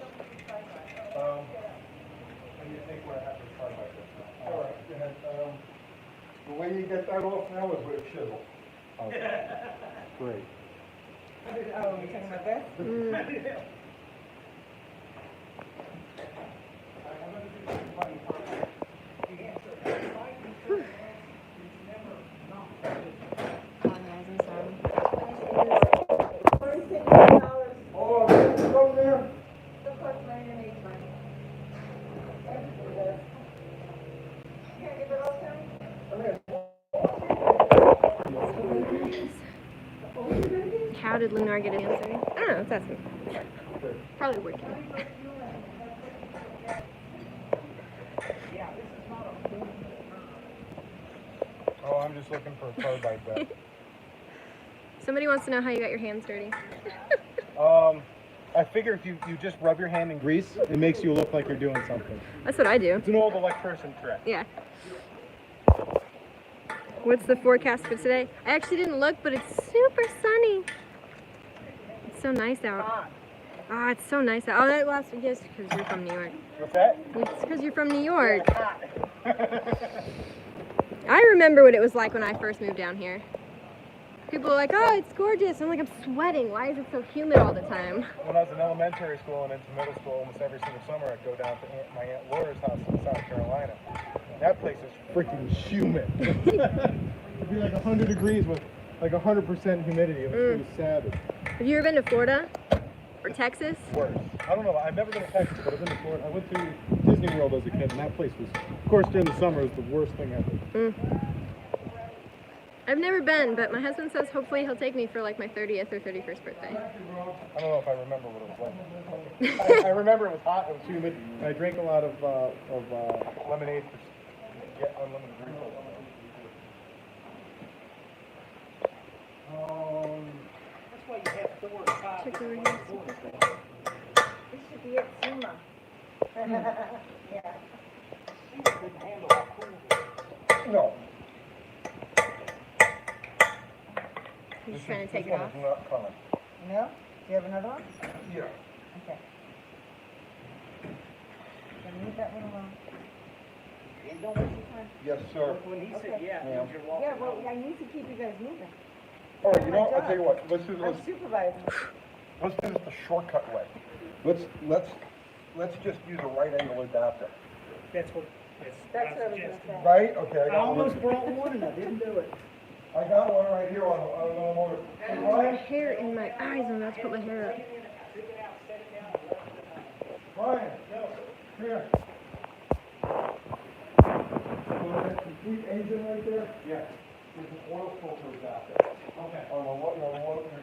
What do you think where I have to try like this? All right, and, the way you get that off now is with a chisel. Okay. Great. Oh, you're taking my best? Oh, it's over there. How did Lunar get an answer? I don't know, that's me. Probably working. Oh, I'm just looking for a carbide bet. Somebody wants to know how you got your hands dirty. I figure if you just rub your hand in grease, it makes you look like you're doing something. That's what I do. It's an old electrician trick. Yeah. What's the forecast for today? I actually didn't look, but it's super sunny. It's so nice out. Oh, it's so nice out. Oh, that last yes, because you're from New York. What's that? It's because you're from New York. I remember what it was like when I first moved down here. People are like, oh, it's gorgeous. I'm like, I'm sweating. Why is it so humid all the time? When I was in elementary school and into middle school, almost every single summer, I'd go down to my Aunt Laura's house in South Carolina. And that place is freaking humid. It'd be like 100 degrees with like 100% humidity. It was savage. Have you ever been to Florida? Or Texas? Worse. I don't know. I've never been to Texas, but I've been to Florida. I went to Disney World as a kid, and that place was, of course, during the summer, was the worst thing ever. I've never been, but my husband says hopefully he'll take me for like my 30th or 31st birthday. I don't know if I remember what it was like. I remember it was hot, it was humid, and I drank a lot of lemonade to get unlimited refills. That's why you have four or five Check over different here. doors. This should be at SEMA. Yeah. You couldn't handle how cool it is. No. He's trying to take it This off. one is not coming. No? Do you have another one? Yeah. Okay. Then leave that one alone. And don't waste your time. Yes, sir. When he said, Okay. yeah, Yeah. you're walking. Yeah, well, I need to keep you guys moving. All right, you know, My I'll tell you what. Let's do I'm supervising. let's do this the shortcut way. Let's just use a right angle adapter. That's what, That's what I was suggesting. gonna say. Right? Okay. I I got one. almost brought one and I didn't do it. I got one right here on the motor. Hey, My Ryan. hair in my eyes. I'm about to put my hair up. Ryan. Come here. That complete engine right there? Yeah. There's an oil filter adapter. Okay. On the what? You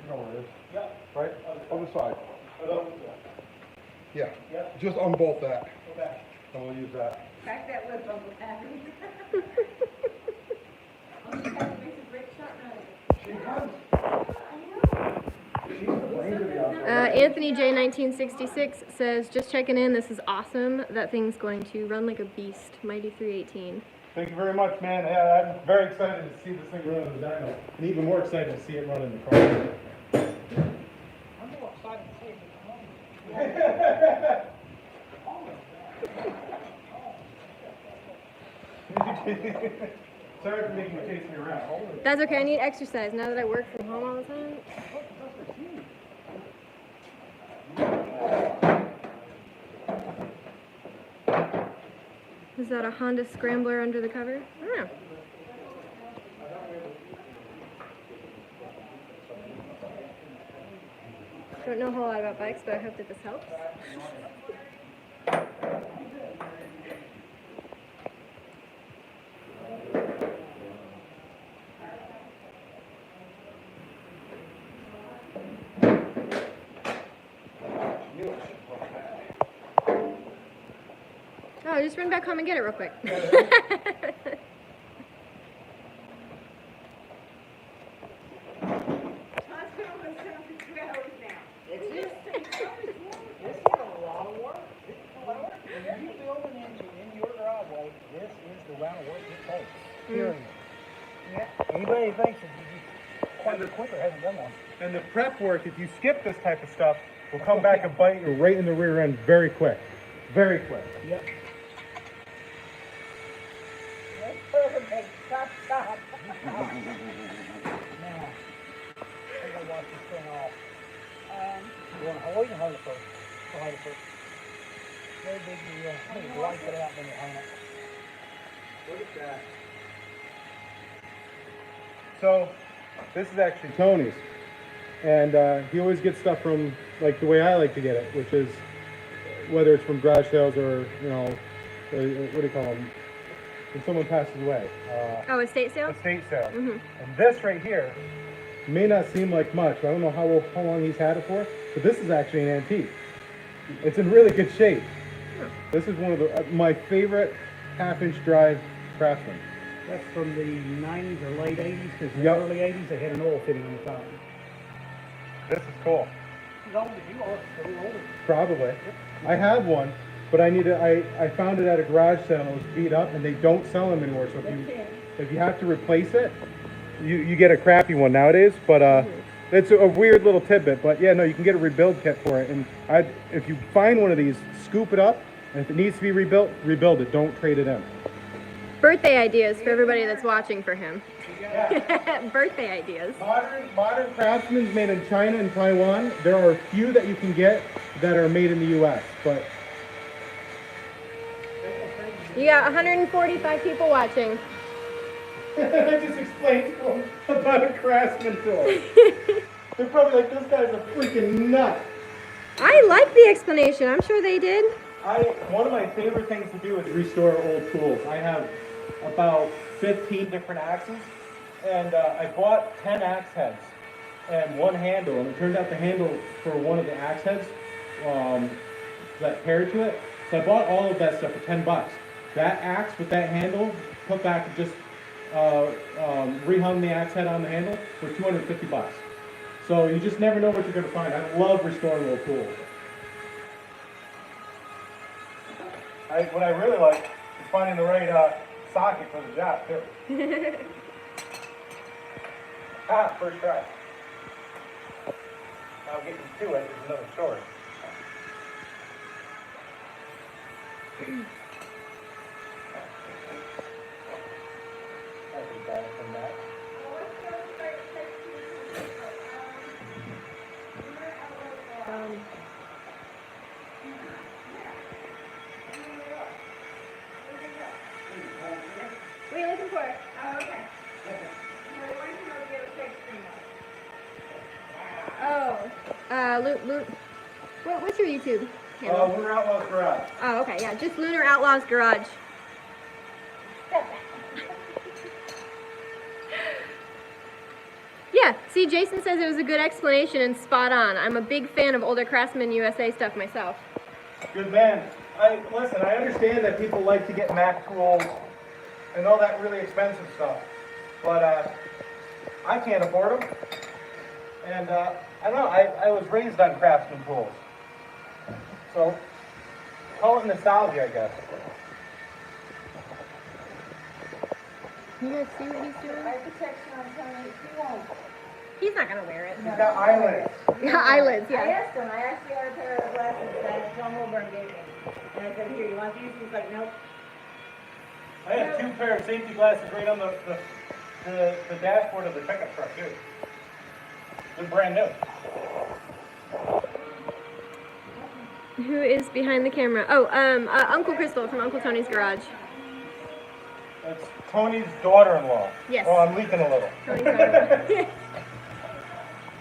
know where it is? Yep. Right? Other side. Yeah. Yep. Just unbolt that. Okay. And we'll use that. Crack that whip, Uncle Pappy. Uncle Pappy makes a great shot now. She does. She's the brains of the outfit. Anthony J 1966 says, just checking in. This is awesome. That thing's going to run like a beast. Mighty 318. Thank you very much, man. Yeah, I'm very excited to see this thing run in the dyno, and even more excited to see it run in the car. I'm more excited to see it Sorry for making you chase me around. That's okay. I need exercise now that I work from home all the time. Is that a Honda Scrambler under the cover? I don't know. Don't know a whole lot about bikes, but I hope that this helps. Oh, just run back home and get it real quick. This is a lot of work. This is a lot of work. When you build an engine in your driveway, this is the amount of work it takes. Period. Yeah. Anybody who thinks that you just quite quicker hasn't done one. And the prep work, if you skip this type of stuff, will come back and bite you right in the rear end very quick. Very quick. Yep. That's perfect. Stop, stop. Now, I'm gonna wash this thing off. You want to hold it? Hold it first. Hold it first. Very big deal. I'm gonna wipe it out when you hang it. Look at that. So, this is actually Tony's. And he always gets stuff from, like, the way I like to get it, which is, whether it's from garage sales or, you know, what do you call them? When someone passes away. Oh, estate sale? Estate sale. Mm-hmm. And this right here may not seem like much. I don't know how long he's had it for, but this is actually an antique. It's in really good shape. This is one of my favorite half-inch drive Craftsman. That's from the 90s or late 80s, because in Yep. the early 80s they had an oil fitting on the top. This is cool. As old as you are, it's a little older. Probably. I have one, but I found it at a garage sale and it was beat up, and they don't sell them anymore. So if you if you have to replace it, you get a crappy one nowadays. But it's a weird little tidbit. But yeah, no, you can get a rebuild kit for it. And if you find one of these, scoop it up, and if it needs to be rebuilt, rebuild it. Don't trade it in. Birthday ideas for everybody that's watching for him. Birthday ideas. Modern craftsmen made in China and Taiwan. There are a few that you can get that are made in the U.S. But You got 145 people watching. I just explained to them about a craftsman tool. They're probably like, this guy's a freaking nut. I like the explanation. I'm sure they did. One of my favorite things to do is restore old tools. I have about 15 different axes, and I bought 10 axe heads and one handle, and it turned out the handle for one of the axe heads that paired to it. So I bought all of that stuff for $10. That axe with that handle, put back and just rehung the axe head on the handle for $250. So you just never know what you're going to find. I love restoring old tools. What I really like is finding the right socket for the job, too. First try. Now getting to it is another story. That's bad from that. What are you looking for? Oh, okay. Oh, what's your YouTube handle? Lunar Outlaws Garage. Oh, okay, yeah, just Lunar Outlaws Garage. Yeah, see, Jason says it was a good explanation and spot on. I'm a big fan of older Craftsman USA stuff myself. Good man. Listen, I understand that people like to get Mac tools and all that really expensive stuff, but I can't afford them. And I don't know, I was raised on Craftsman tools. So, call it nostalgia, I guess. You guys see what he's doing? I have the section on Tony, he won't. He's not gonna wear it. He's got eyelids. Yeah, eyelids, I yeah. asked him, I actually got a pair of glasses that John Wilburn gave me. And I said, here, you want these? He's like, nope. I had 2 pair of safety glasses right on the dashboard of the pickup truck, too. They're brand new. Who is behind the camera? Oh, Uncle Crystal from Uncle Tony's Garage. That's Tony's daughter-in-law. Yes. Oh, I'm leaking a little. Tony's daughter.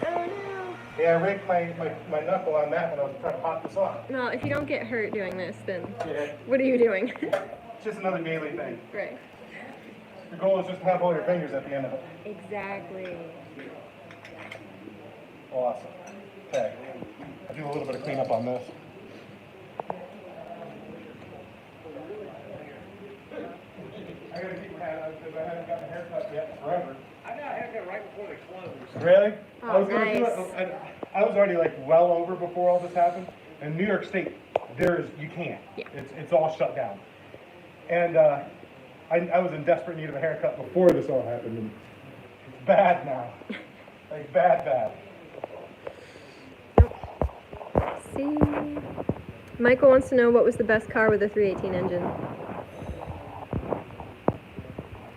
Oh no. Yeah, I raked my knuckle on that when I was trying to pop this off. No, if you don't get hurt doing this, then Yeah. what are you doing? It's just another daily thing. Right. The goal is just to have all your fingers at the end of it. Exactly. Awesome. Okay. I'll do a little bit of cleanup on this. I gotta keep my hat on because I haven't gotten a haircut yet forever. I got a haircut right before they closed. Really? Oh, I was gonna do nice. it. I was already like well over before all this happened. In New York State, you can't. Yeah. It's all shut down. And I was in desperate need of a haircut before this all happened. And it's bad now. Like bad. See. Michael wants to know what was the best car with a 318 engine.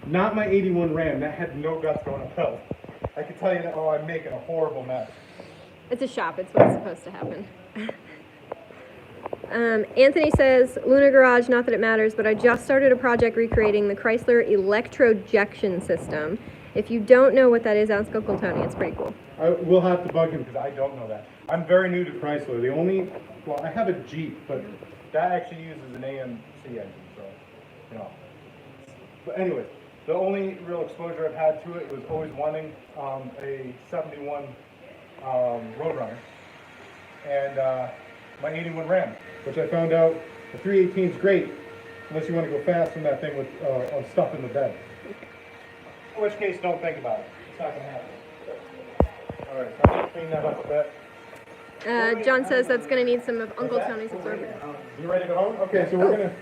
Not my 81 Ram. That had no guts going uphill. I can tell you that. Oh, I'm making a horrible mess. It's a shop. It's what's supposed to happen. Anthony says, Lunar Garage, not that it matters, but I just started a project recreating the Chrysler electrojection system. If you don't know what that is, ask Uncle Tony. It's pretty cool. I will have to bug him because I don't know that. I'm very new to Chrysler. I have a Jeep, but that actually uses an AMC engine, so, you know. But anyways, the only real exposure I've had to it was always wanting a 71 Roadrunner and my 81 Ram, which I found out the 318 is great unless you want to go fast in that thing with stuff in the bed. In which case, don't think about it. It's not going to happen. All right, so I'm going to clean that up a bit. John says that's going to need some of Uncle Tony's absorbent. You ready to go home? Okay, so we're going to...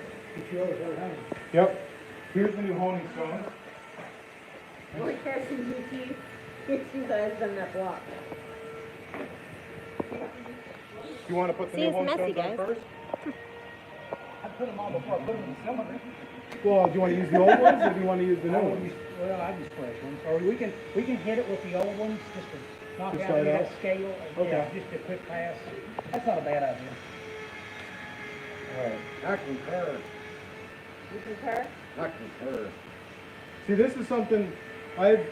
Yep. Here's the new honing stone. Or Carson GT, you guys done that block. You wanna put the See, new it's home messy, stones on guys. first? I put them on before I put them in the cylinder. Well, do you wanna use the old ones, or do you wanna use the new I would ones? use, well, I use fresh ones, or we can hit it with the old ones, just to knock Just out start any of out? that scale, Okay. yeah, just a quick pass. That's not a bad idea. Alright, I concur, You concur? I concur. See, this is something I've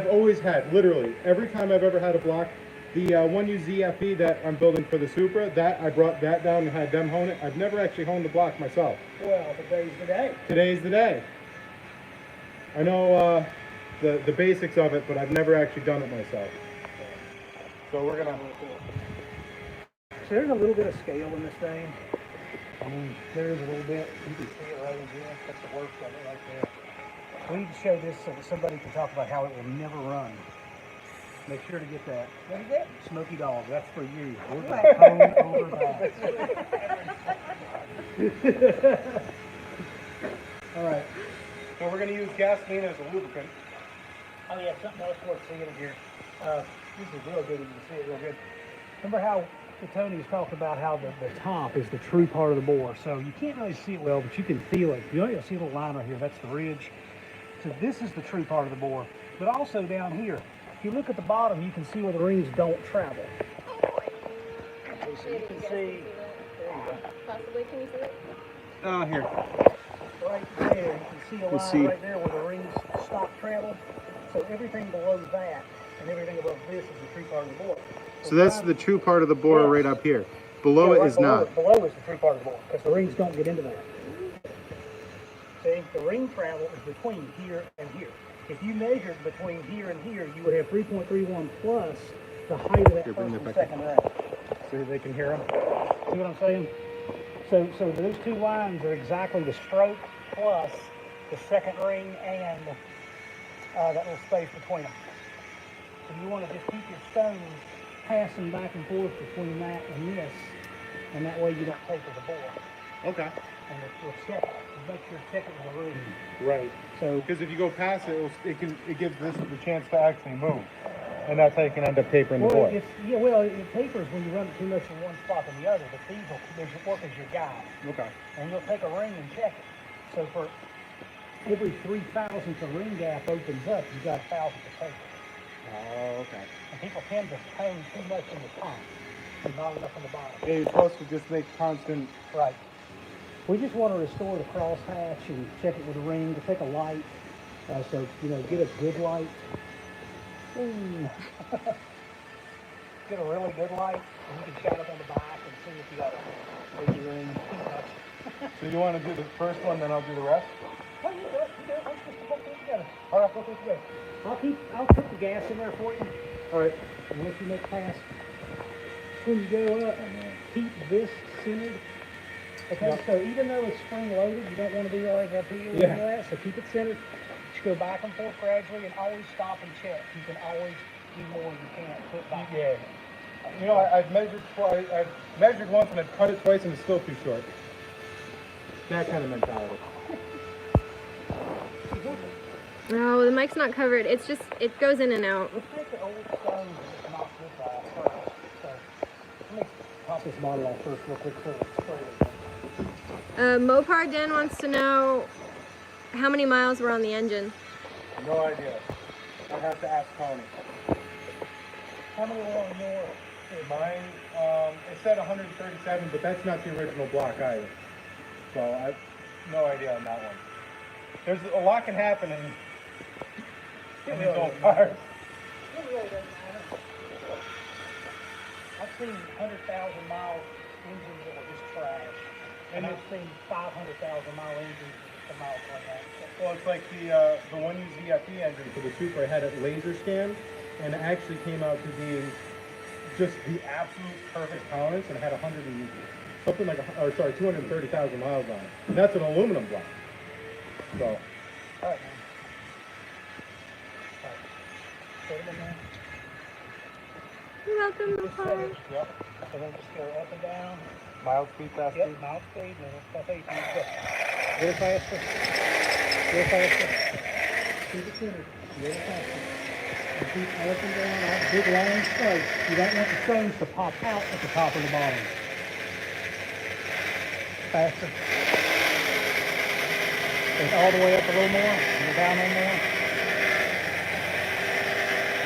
always had, literally, every time I've ever had a block, the 1U ZFE that I'm building for the Supra, that I brought that down and had them hone it. I've never actually honed the block myself. Well, today's the day. Today's the day. I know the basics of it, but I've never actually done it myself. So we're gonna. So there's a little bit of scale in this thing. I mean, there is a little bit. You can see it right in here. That's the worst of it right there. We need to show this so that somebody can talk about how it will never run. Make sure to get that. What is that? Smoky Dog. That's for you. We're going to hone over that. All right. So we're gonna use gasoline as a lubricant. Oh yeah, something else worth seeing here. This is real good. You can see it real good. Remember how Tony's talked about how the top is the true part of the bore. So you can't really see it well, but you can feel it. You'll see a little line right here. That's the ridge. So this is the true part of the bore. But also down here, if you look at the bottom, you can see where the rings don't travel. Okay, so you can see. There you go. Possibly, can you see it? Here. Right there, you can see a line right there where the rings stop travel. So everything below that and everything above this is the true part of the bore. So that's the true part of the bore Yes. right up here. Below Yeah, it right is below not. it. Below is the true part of the bore because the rings don't get into that. See, the ring travel is between here and here. If you measured between here and here, you would have 3.31 plus the height of that Here, bring first that and back second ring. So they can hear them. See what I'm saying? So those two lines are exactly the stroke plus the second ring and that little space between them. So you want to just keep your stones passing back and forth between that and this, and that way you don't taper the bore. Okay. And we'll check it. Make sure check it with a ring. Right. So Because if you go past it, it gives this the chance to actually move, and that's how you can end up tapering the bore. it tapers when you run it too much in one spot than the other, but these will work as your guide. Okay. And you'll take a ring and check it. So for every 3,000th a ring gap opens up, you got 1,000th of taper. Oh, okay. And people tend to hone too much in the top and not enough on the bottom. Yeah, you're supposed to just make constant. Right. We just want to restore the crosshatch and check it with a ring to take a light. So, get a good light. Ooh. Get a really good light, and you can shine it on the back and see if you got a big ring. So you want to do the first one, then I'll do the rest? Oh, you do it. Let's just put it together. All right, put it together. I'll put the gas in there for you. All right. And let you make pass. When you go up, keep this centered. Okay, Yep. so even though it's spring loaded, you don't want to be right up here Yeah. and that, so keep it centered. Just go back and forth gradually and always stop and check. You can always do more than you can. Put back. Yeah. You know, I've measured twice. I've measured once and I've cut it twice and it's still too short. That kind of mentality. No, the mic's not covered. It's just, it goes in and out. Let's take the old stones and just knock this off first. So, let me pop this bottle off first real quick so it's straight. Mopar Den wants to know how many miles were on the engine. No idea. I have to ask Tony. How many were on your? Mine, it said 137, but that's not the original block either. So I have no idea on that one. There's a lot can happen in these old cars. It really doesn't matter. I've seen 100,000 mile engines that were just trash. And I've seen 500,000 mile engines that come out like that. Well, it's like the 1U ZFE engine for the Supra. I had it laser scanned, and it actually came out to being just the absolute perfect tolerance, and it had 230,000 miles on it. And that's an aluminum block. So, All right, man. All right. Put them in there. You're welcome, Just set Mopar. it. Yep. So then just go up and down. mild speed, fast speed. Yep, mount speed. And then stop 18. A little faster. A little faster. to the center, a little faster. And keep working down all the big long strokes. You don't want the stones to pop out at the top or the bottom. Faster. Take all the way up a little more, and go down one more.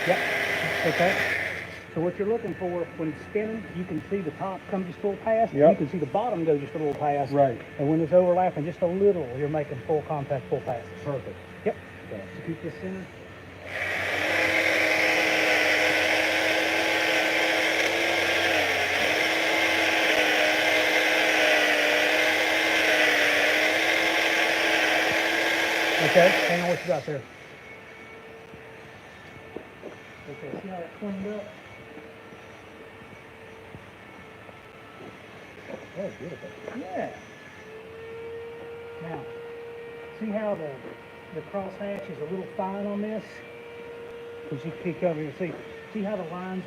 Yep, okay. So what you're looking for, when it's spinning, you can see the top come just a little past, Yep. you can see the bottom go just a little past. Right. And when it's overlapping just a little, you're making full contact, full passes. Perfect. Yep. So keep this center. Okay, hang on what you got there. Okay, see how it cleaned up? Oh, beautiful. Yeah. Now, see how the crosshatch is a little fine on this? As you peek over here, see how the lines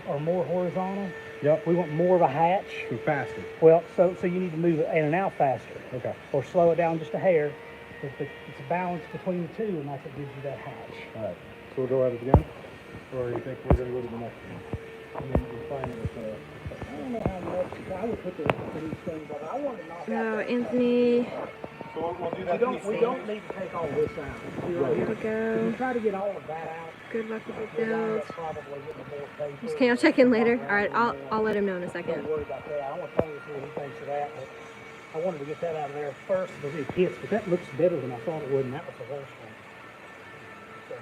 are more horizontal? Yep. We want more of a hatch. Go faster. Well, so you need to move it in and out faster. Okay. Or slow it down just a hair. It's a balance between the two, and that's what gives you that hatch. All right. So we'll go at it again? Or you think we're going to go to the next one? I mean, we're fine with I don't know how much I would put these things on. I want to knock Oh, out that. Anthony. So we'll do that. We don't need to take all this out. See right There here? we If go. you try to get all of that out, Good luck with the you'll wind build. up probably getting a more paper. Okay, I'll check in later. Not All right, around I'll let him know in a Don't second. worry about that. I want Tony to see what he thinks of that, but I wanted to get that out of there first because it hits, but that looks better than I thought it would, and that was the worst one. So,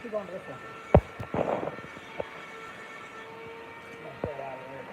move on to this one. Knock that out of there.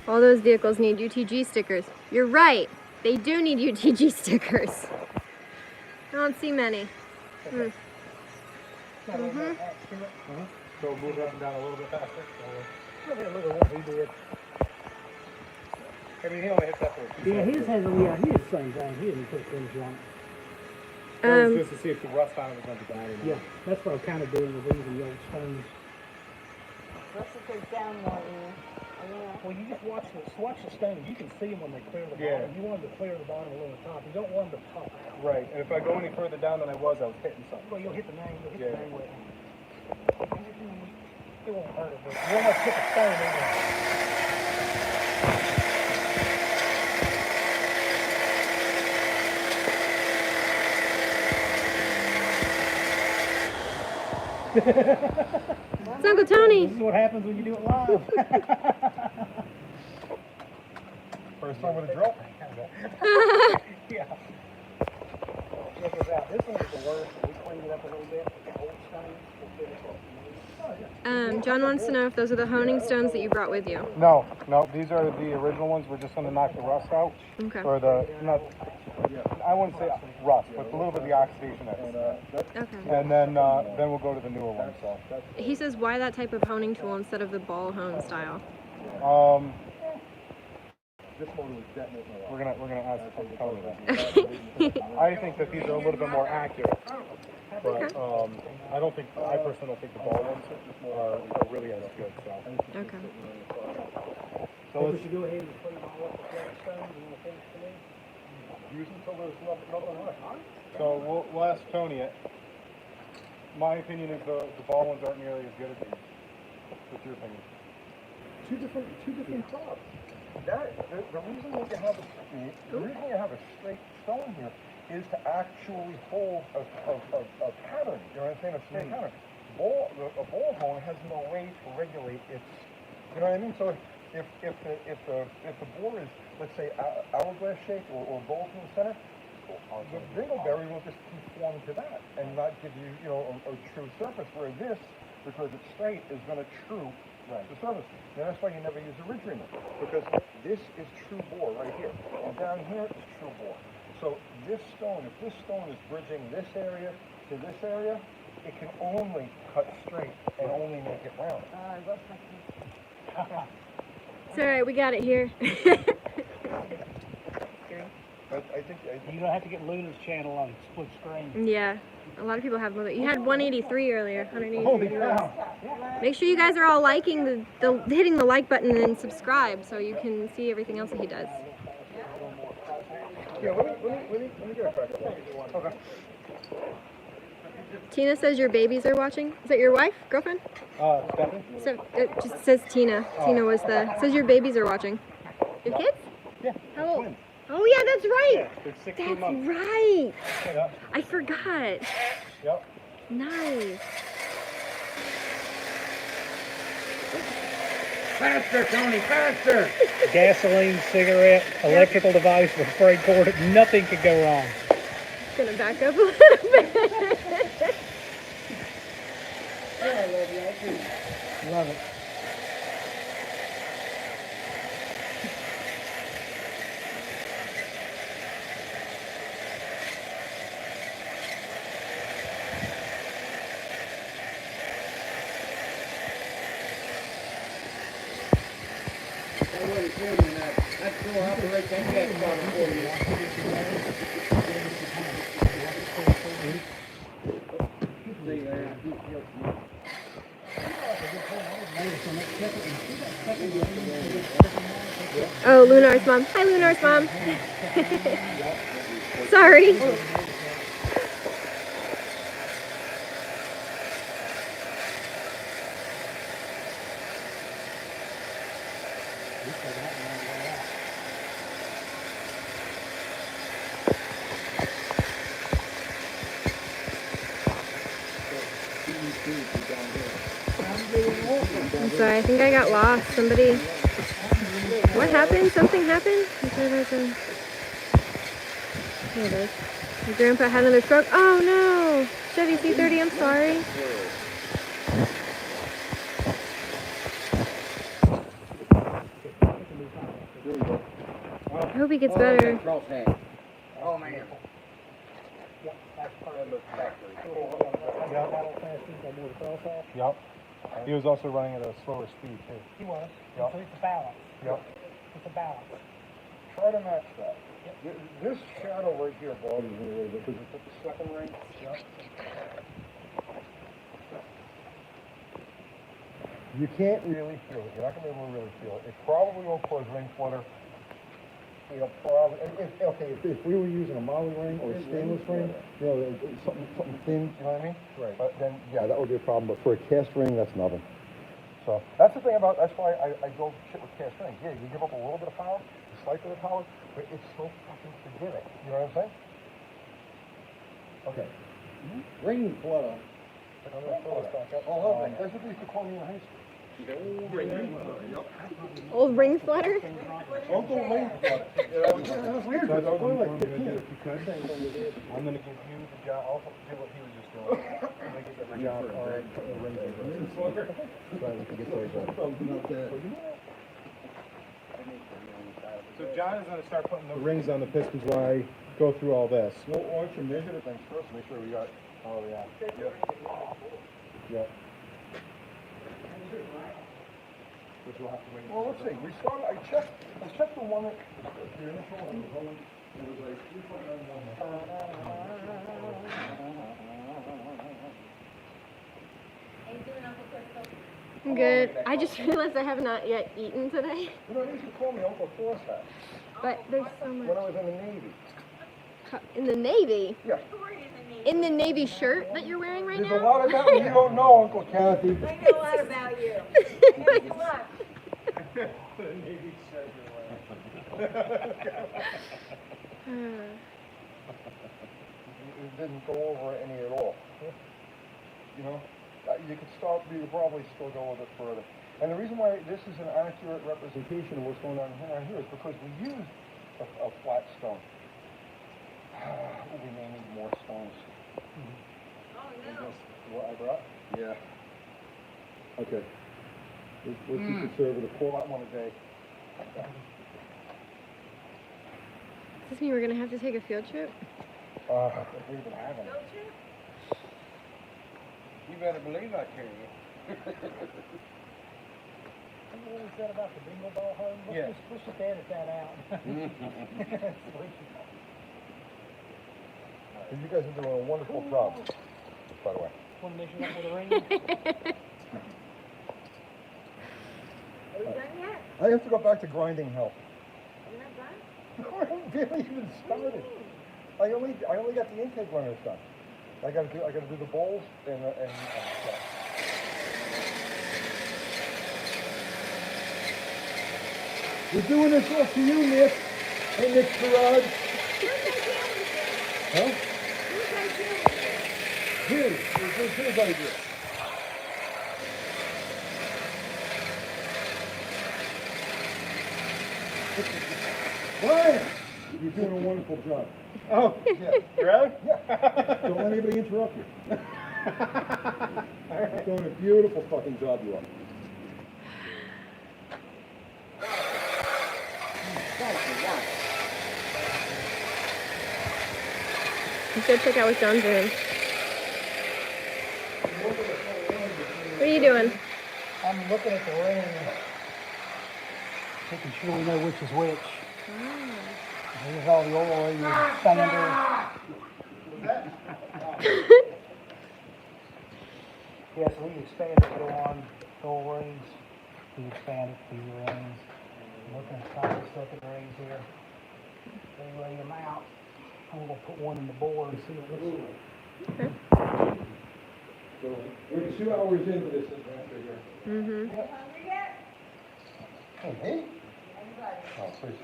All those vehicles need UTG stickers. You're right. They do need UTG stickers. I don't see many. Got a little more hatch to it. So move up and down a little bit faster. Look at what he did. I mean, he only hits that for a few Yeah, seconds. his has he did the same thing. He didn't put a finish on it. That was just to see if the rust on it was going to be bad or not. Yeah, that's what I'm kind of doing with these and the old stones. Let's just go down more, Ian. Well, you just watch the stones. You can see them when they clear the Yeah. bottom. You want them to clear the bottom a little top. You don't want them to pop out. Right. And if I go any further down than I was hitting something. Well, you'll hit the name. You'll hit Yeah. the name with it. It won't hurt it, but you won't have to hit the stone either. It's Uncle Tony. This is what happens when you do it live. First time with a drill? Yeah. Check this out. This one is the worst. We cleaned it up a little bit with the old stones. We'll finish off. John wants to know if those are the honing stones that you brought with you. No, these are the original ones. We're just going to knock the rust out. Okay. Or I wouldn't say rust, but a little bit of the oxidation that's Okay. and then we'll go to the newer ones. So, He says, why that type of honing tool instead of the ball hone style? we're gonna ask Tony that. I think that these are a little bit more accurate, but I personally don't think the ball ones are really as good. So, Okay. so We let's should go ahead and clean all up the flat stones and we'll finish today. use them until there's nothing left. So we'll ask Tony it. My opinion is the ball ones aren't nearly as good as these. What's your opinion? Two different crops. The reason you have a straight stone here is to actually hold a pattern. You know what I'm saying? A straight pattern. A ball hone has no way to regulate its. You know what I mean? So if the bore is, let's say, hourglass shaped or bowl to the center, the dingleberry will just conform to that and not give you, a true surface. Where this, because it's straight, is going to true the surface. And that's why you never use a ridge reamer, because this is true bore right here, and down here is true bore. So this stone, if this stone is bridging this area to this area, it can only cut straight and only make it round. It's alright, we got it here. I think, You don't have to get Luna's channel on split screen. Yeah, a lot of people have. You had 183 earlier. 183 holy viewers. cow. Make sure you guys are all liking hitting the like button and subscribe so you can see everything else that he does. Yeah, let me get a crack at that. Okay. Tina says your babies are watching. Is that your wife, girlfriend? Stephanie? So it just says Tina. Tina was says your babies are watching. Your kids? Yeah. How old? Oh yeah, that's right. Yeah, they're 16 That's months. right. Yep. I forgot. Yep. Nice. Faster, Tony, faster! Gasoline, cigarette, electrical device with freight cord, nothing could go wrong. Gonna back up a little bit. Yeah, I love you, I do. Love it. I wasn't filming that. I'd go operate that gas bottle for you. See there. Oh, Lunar's mom. Hi, Lunar's mom. Sorry. I'm sorry, I think I got lost. Somebody. What happened? Something happened? Here it is. My grandpa had another stroke. Oh no! Chevy C30, I'm sorry. I hope he gets better. Oh, man. Yep. He was also running at a slower speed too. He was. Yep. So it's a balance. Yep. It's a balance. Try to match that. This shadow right here bothers me a little bit because it's at the second ring. Yep. You can't really feel it. You're not going to be able to really feel it. It probably won't cause ring flutter. It'll probably, if we were using a moly ring or a stainless ring, you know, something thin, you know what I mean? Right. But then, yeah, that would be a problem. But for a cast ring, that's nothing. So that's the thing about, that's why I go shit with cast rings. Yeah, you give up a little bit of power, a slight bit of power, but it's so fucking forgiving. You know what I'm saying? Okay. Ring flutter. I'm gonna throw this back up. Oh, lovely. That's what they used to call me in high school. Old ring flutter? Uncle Ring flutter. That was weird. I was only like 15. I'm gonna give you the job. I'll do what he was just doing. I'm gonna get the job on the ring flutter. So I can get those So John is gonna start putting the rings on the pistons while I go through all this. Well, why don't you measure the things first? Make sure we got. Oh yeah. Yeah. Which we'll have to wait. Well, let's see. We started. I checked the one that the initial one was only. It was like 3.91. I'm good. I just realized I have not yet eaten today. You know, they used to call me Uncle Forsyth But there's so when much. I was in the Navy. In the Navy? Yeah. In the Navy shirt that you're wearing right There's now? a lot about me you don't know, Uncle Kathy. I know a lot about you. Hey, look. It didn't go over any at all. You know, you could probably still go a bit further. And the reason why this is an accurate representation of what's going on here is because we used a flat stone. We may need more stones. Oh, no. What I brought? Yeah. Okay. Let's be conservative. Pull that one a day. Does this mean we're gonna have to take a field trip? We've been having it. You better believe I can. Remember what he said about the bingo ball home? Yeah. Let's just edit that out. And you guys are doing a wonderful job, by the way. Want to measure up with a ring? Are we done yet? I have to go back to grinding help. You're not done? I barely even started. I only got the intake runners done. I gotta do the bowls and stuff. We're doing this all for you, Nick. Hey, Nick's Garage. Huh? His idea. Brian, you're doing a wonderful job. Oh, yeah, really? Yeah. Don't let anybody interrupt you. You're doing a beautiful fucking job, you are. Let's go check out what John's doing. What are you doing? I'm looking at the ring, making sure we know which is which. Here's all the oil in your sander. Yeah, so we expand it to go on oil rings. We expand it to the rings. Looking at some of the stuff in the rings here. They lay them out. I'm gonna put one in the bore and see what it looks like. So we're 2 hours into this adventure here. Mm-hmm. Hey, hey? Oh, please.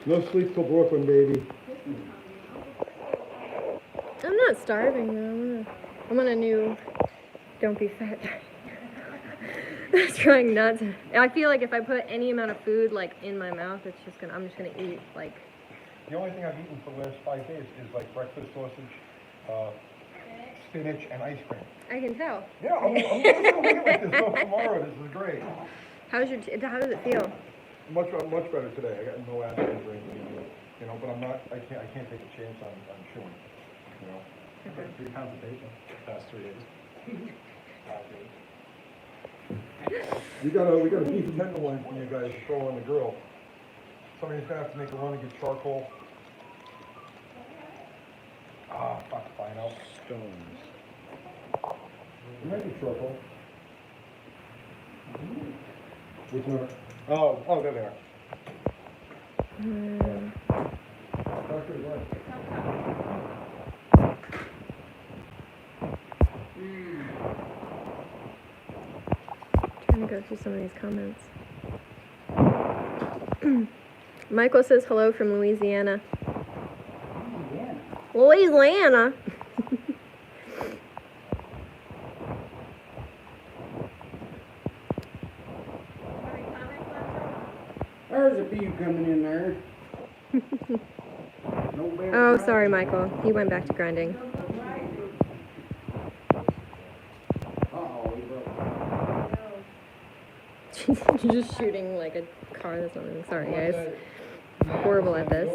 No sleep till Brooklyn, baby. I'm not starving though. I'm on a new don't be fat diet. I'm trying not to. I feel like if I put any amount of food like in my mouth, I'm just gonna eat like. The only thing I've eaten for the last 5 days is like breakfast sausage, spinach, and ice cream. I can tell. Yeah, I'm gonna live like this till tomorrow. This is great. How does it feel? Much better today. I got no acid or anything, you know. But I can't take a chance on chewing, you know. Okay. 3 pounds of bacon past 3 days. We got a beef tenderloin for you guys to throw on the grill. Somebody's gonna have to make a run and get charcoal. Ah, fuck, fine out. Stones. You might be charcoal. Which one? Oh, there they are. Doctor, what? Trying to go through some of these comments. Michael says hello from Louisiana. Louisiana. There's a few coming in there. No bear Oh, trap. sorry, Michael. He went back to grinding. Uh-oh, he broke. You're just shooting like a car that's not moving. Sorry, guys. I'm horrible at this.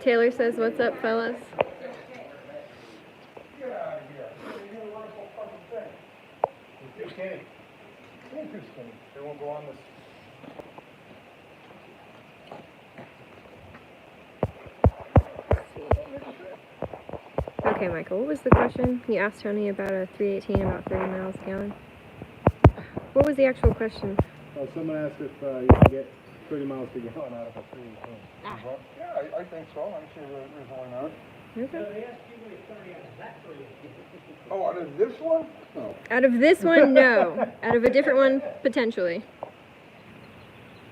Taylor says, "What's up, fellas?" Get out of here. You're gonna run so fucking thing. You're too skinny. You're too skinny. They won't go on this. Okay, Michael, what was the question? You asked Tony about a 318 about 30 miles a gallon. What was the actual question? Someone asked if you can get 30 miles to gallon out of a 318. Yeah, I think so. I'm sure there's why not. Okay. Oh, out of this one? No. Out of this one, no. Out of a different one, potentially.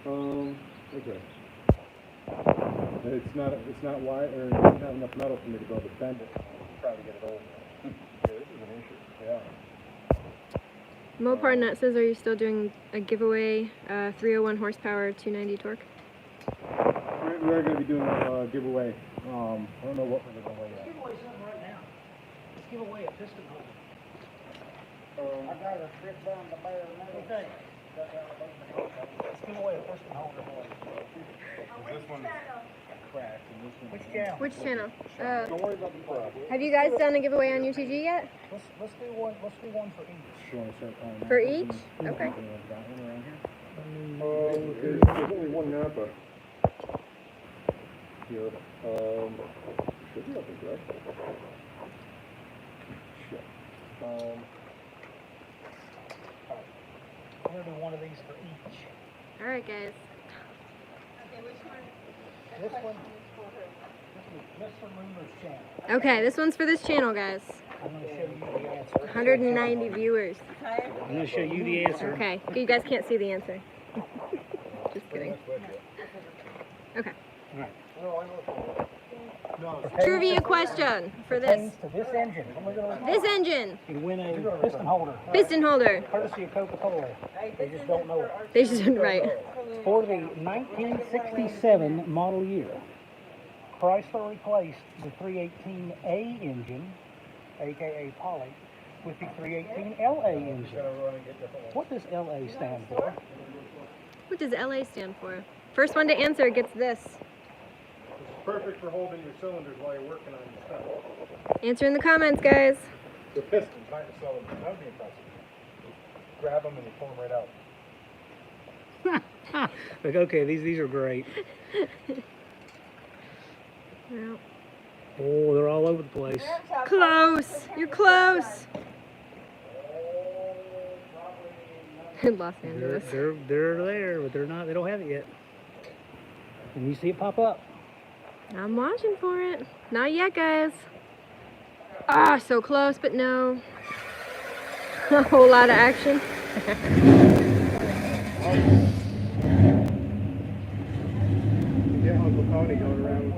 Okay. It's not wide, or not enough metal for me to be able to bend it. Try to get it over. Yeah, this is an issue. Yeah. Mopar Nut says, "Are you still doing a giveaway? 301 horsepower, 290 torque?" We're going to be doing a giveaway. I don't know what we're going to away Let's yet. give away something right now. Let's give away a piston holder. I got a trip down the bear metal. Okay. Let's give away a piston holder. This one. cracks and this one. Which channel? Which channel? Don't worry about the crack. Have you guys done a giveaway on UTG yet? Let's do one for each. For each? Okay. There's only one Napa. Here, should be up there, right? Shit. I'm gonna do one of these for each. All right, guys. This one, this for Luna's channel. Okay, this one's for this channel, guys. I'm gonna show you the answer. 190 viewers. I'm gonna show you the answer. Okay, you guys can't see the answer. Just kidding. Okay. Trivia question for this. To this engine. This engine. You win a piston holder. Piston holder. Courtesy of Coca-Cola. They just don't know it. They should right. For the 1967 model year, Chrysler replaced the 318A engine, aka Poly, with the 318LA engine. What does LA stand for? What does LA stand for? First one to answer gets this. It's perfect for holding your cylinders while you're working on your stuff. Answer in the comments, guys. The pistons, not your cylinders. That would be impressive. Just grab them and you pull them right out. Like, okay, these are great. Well, Oh, they're all over the place. close. You're close. Los Angeles. They're there, but they're not. They don't have it yet. And you see it pop up. I'm watching for it. Not yet, guys. Ah, so close, but no. A whole lot of action. Yeah, Uncle Tony going around.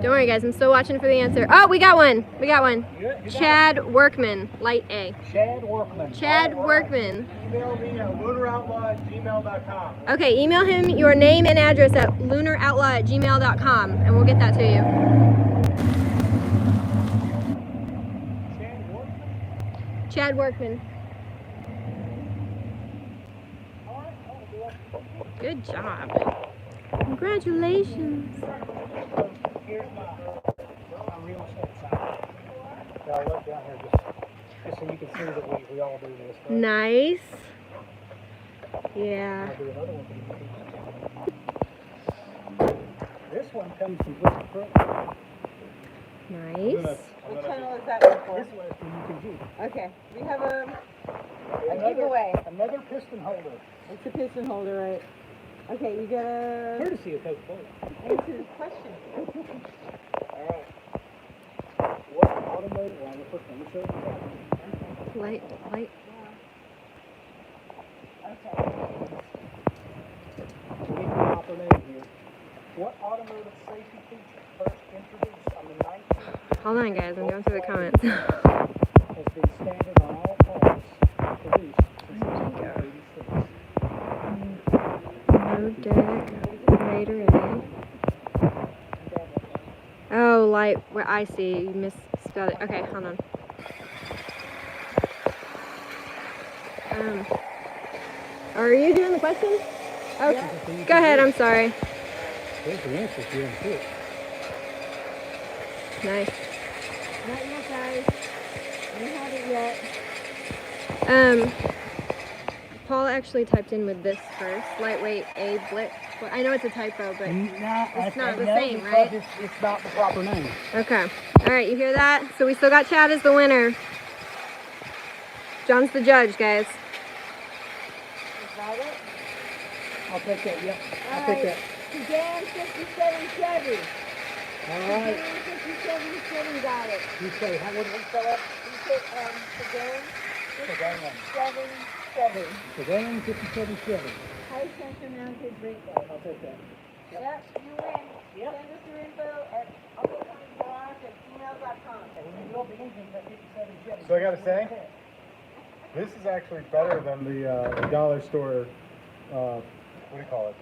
Don't worry, guys. I'm still watching for the answer. Oh, we got one. We got one. Chad Workman, light A. Chad Workman. Chad Workman. Email me at lunoroutlaw@gmail.com. Okay, email him your name and address at lunoroutlaw@gmail.com, and we'll get that to you. Chad Workman. Good job. Congratulations. Here's my real estate side. I look down here just so you can see that we all do this. Right? Nice. Yeah. I'll do another one for you. This one comes completely front. Nice. Which channel is that one for? This one is for UTG. Okay, we have a giveaway. Another piston holder. It's a piston holder, right? Okay, you gotta Courtesy of Coca-Cola. answer this question. Alright. What automotive, well, I'm gonna show you that. Light. Okay. We need the proper name here. What automotive safety feature first introduced on the 19th Hold on, guys. I'm going through the comments. has been standard on all cars produced since 1986? No deck. Raider A. Oh, light. Where I see. You misspelled it. Okay, hold on. Are you doing the question? Okay. Go ahead. I'm sorry. There's the answer if you want to see it. Nice. Not yet, guys. We don't have it yet. Paul actually typed in with this first. Lightweight A blitz. Well, I know it's a typo, but it's not the same, right? It's not the proper name. Okay. All right, you hear that? So we still got Chad as the winner. John's the judge, guys. Is that it? I'll take that, yep. I'll All take right. that. Sedan 57 Chevy. All right. Sedan 57 Chevy got it. You say, how would we spell it? Sedan Sedan. 57 Chevy. Sedan 57 Chevy. High center mounted brake light. I'll take that. Yep, you win. Yep. Send us your info at uncletongarage@gmail.com. And when you build the engine for 57 Chevy. So I gotta say, this is actually better than the dollar store, what do you call it,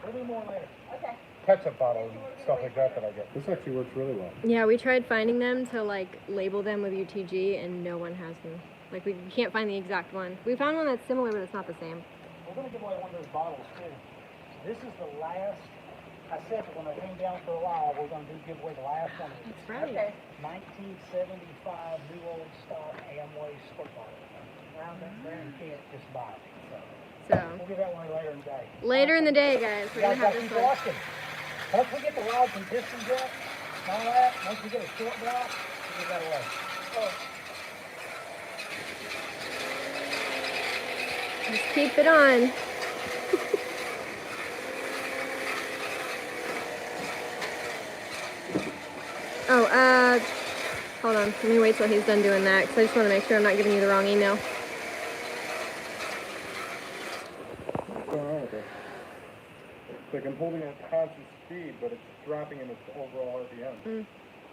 We'll do more later. Okay. ketchup bottle and stuff like that I get. This actually works really well. Yeah, we tried finding them to like label them with UTG, and no one has them. Like we can't find the exact one. We found one that's similar, but it's not the same. We're going to give away one of those bottles too. So this is the last I said that when I came down for a while, we're gonna give away the last one. That's right. Okay. 1975 new old stock Amway squirt bottle. Wow, that's You great. can't just buy it, so. So We'll give that one later in the day. later in the day, guys, You we're guys gonna have gotta this keep one. watching. Once we get the rods and pistons up, and all that, once we get a short block, we'll give that away. Just keep it on. Oh, hold on. Let me wait till he's done doing that, because I just want to make sure I'm not giving you the wrong email. What's going on with it? It's like I'm holding at constant speed, but it's dropping in its overall RPM.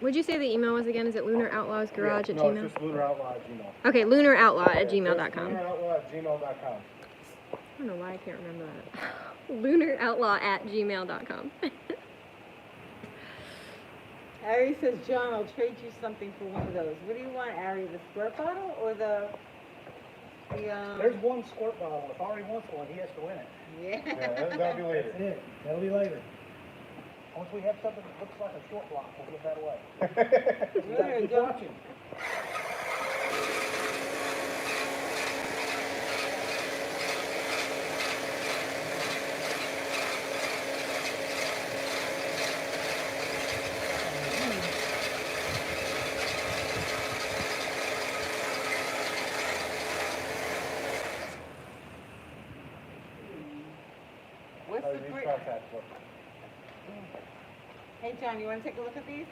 Would you say the email was again? Is it lunaroutlawsgarage at No, gmail? it's just Lunar Outlaw at Gmail. Okay, lunaraoutlaw at Yeah, just gmail.com. lunaraoutlaw at gmail.com. I don't know why I can't remember that. lunaraoutlaw at gmail.com. Ari says, John, I'll trade you something for one of those. What do you want, Ari? The squirt bottle or the There's one squirt bottle. If Ari wants one, he has to win it. Yeah, that'll be later. That's it. That'll be later. Once we have something that looks like a short block, we'll give that away. Lunar, Keep don't- watching. What's Oh, the these break? contacts look. Hey, John, you want to take a look at these?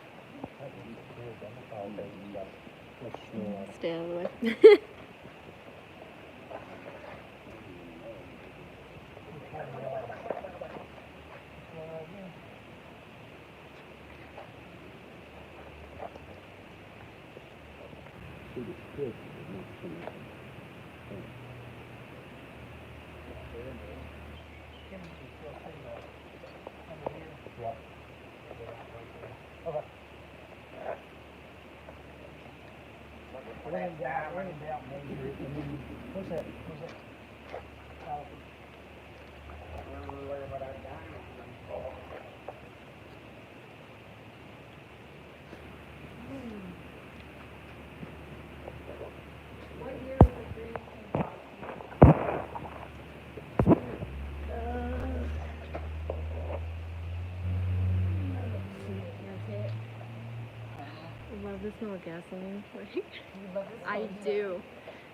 Stay out of the way. Laying down, measure it, and then, what's that? What's that? I love the smell of gasoline. I do.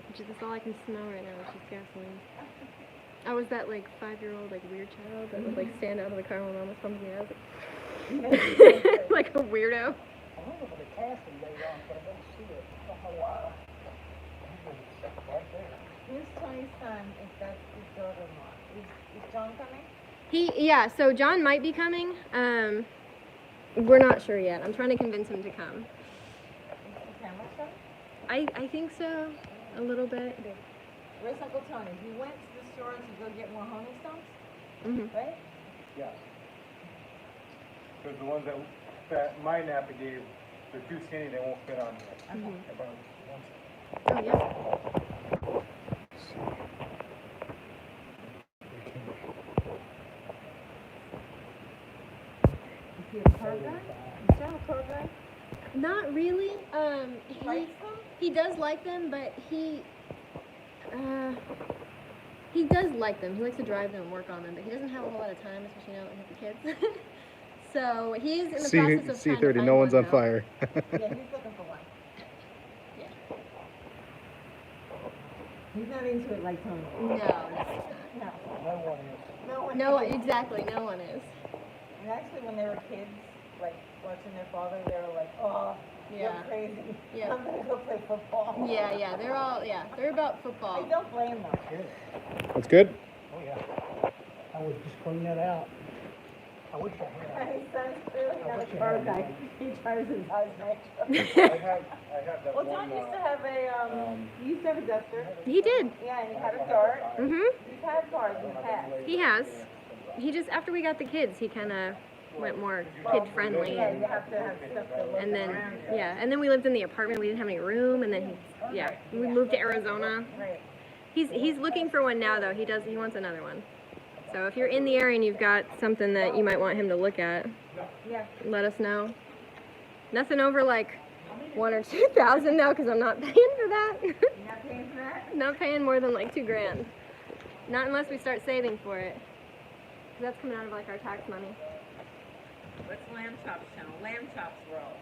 Which is that's all I can smell right now, is just gasoline. I was that like 5-year-old like weird child that would like stand out of the car when mom was pumping gas. Like a weirdo. I wonder if the casting later on, but I don't see it. I don't know why. It's right there. Who's Tony's son if that's his daughter-in-law? Is John coming? Yeah, so John might be coming. We're not sure yet. I'm trying to convince him to come. Is the camera son? I think so. A little bit. Where's Uncle Tony? He went to the store to go get more honey stones, Mm-hmm. right? Yes. Because the ones that my Napa gave, they're too skinny, they won't fit on here. Mhm. I brought one. Oh, yeah. Is he a car guy? Is John a car guy? Not really. Likes them? He does like them, but he does like them. He likes to drive them and work on them, but he doesn't have a whole lot of time, especially now that we have the kids. So he's in the process of trying to C30, find no one's one on now. fire. Yeah, he's looking for one. Yeah. He's not into it like Tony. No. No. No one is. No one. No, is. exactly. No one is. And actually, when they were kids, like watching their father, they were like, "Oh, Yeah. you're crazy. Yeah. I'm gonna go play football." Yeah. They're about I football. don't blame them. Good. That's good? Oh, yeah. I would just clean that out. I wish I had. My son's clearly not a car guy. He drives his house next. I have that Well, one, John used to have a he used to have a duster. He did. Yeah, and he had a dart. Mhm. He's had cars in the past. He has. He just after we got the kids, he kind of went more kid friendly. Yeah, you have to have stuff to look And then, around. yeah, and then we lived in the apartment. We didn't have any room, and then we moved to Arizona. Right. He's looking for one now though. He wants another one. So if you're in the area and you've got something that you might want him to look at, Yeah. let us know. Nothing over like 1,000 or 2,000 though, because I'm not paying for that. You're not paying for that? Not paying more than like 2 grand. Not unless we start saving for it. 'Cause that's coming out of like our tax money. What's Lamb Chops channel? Lamb Chops World.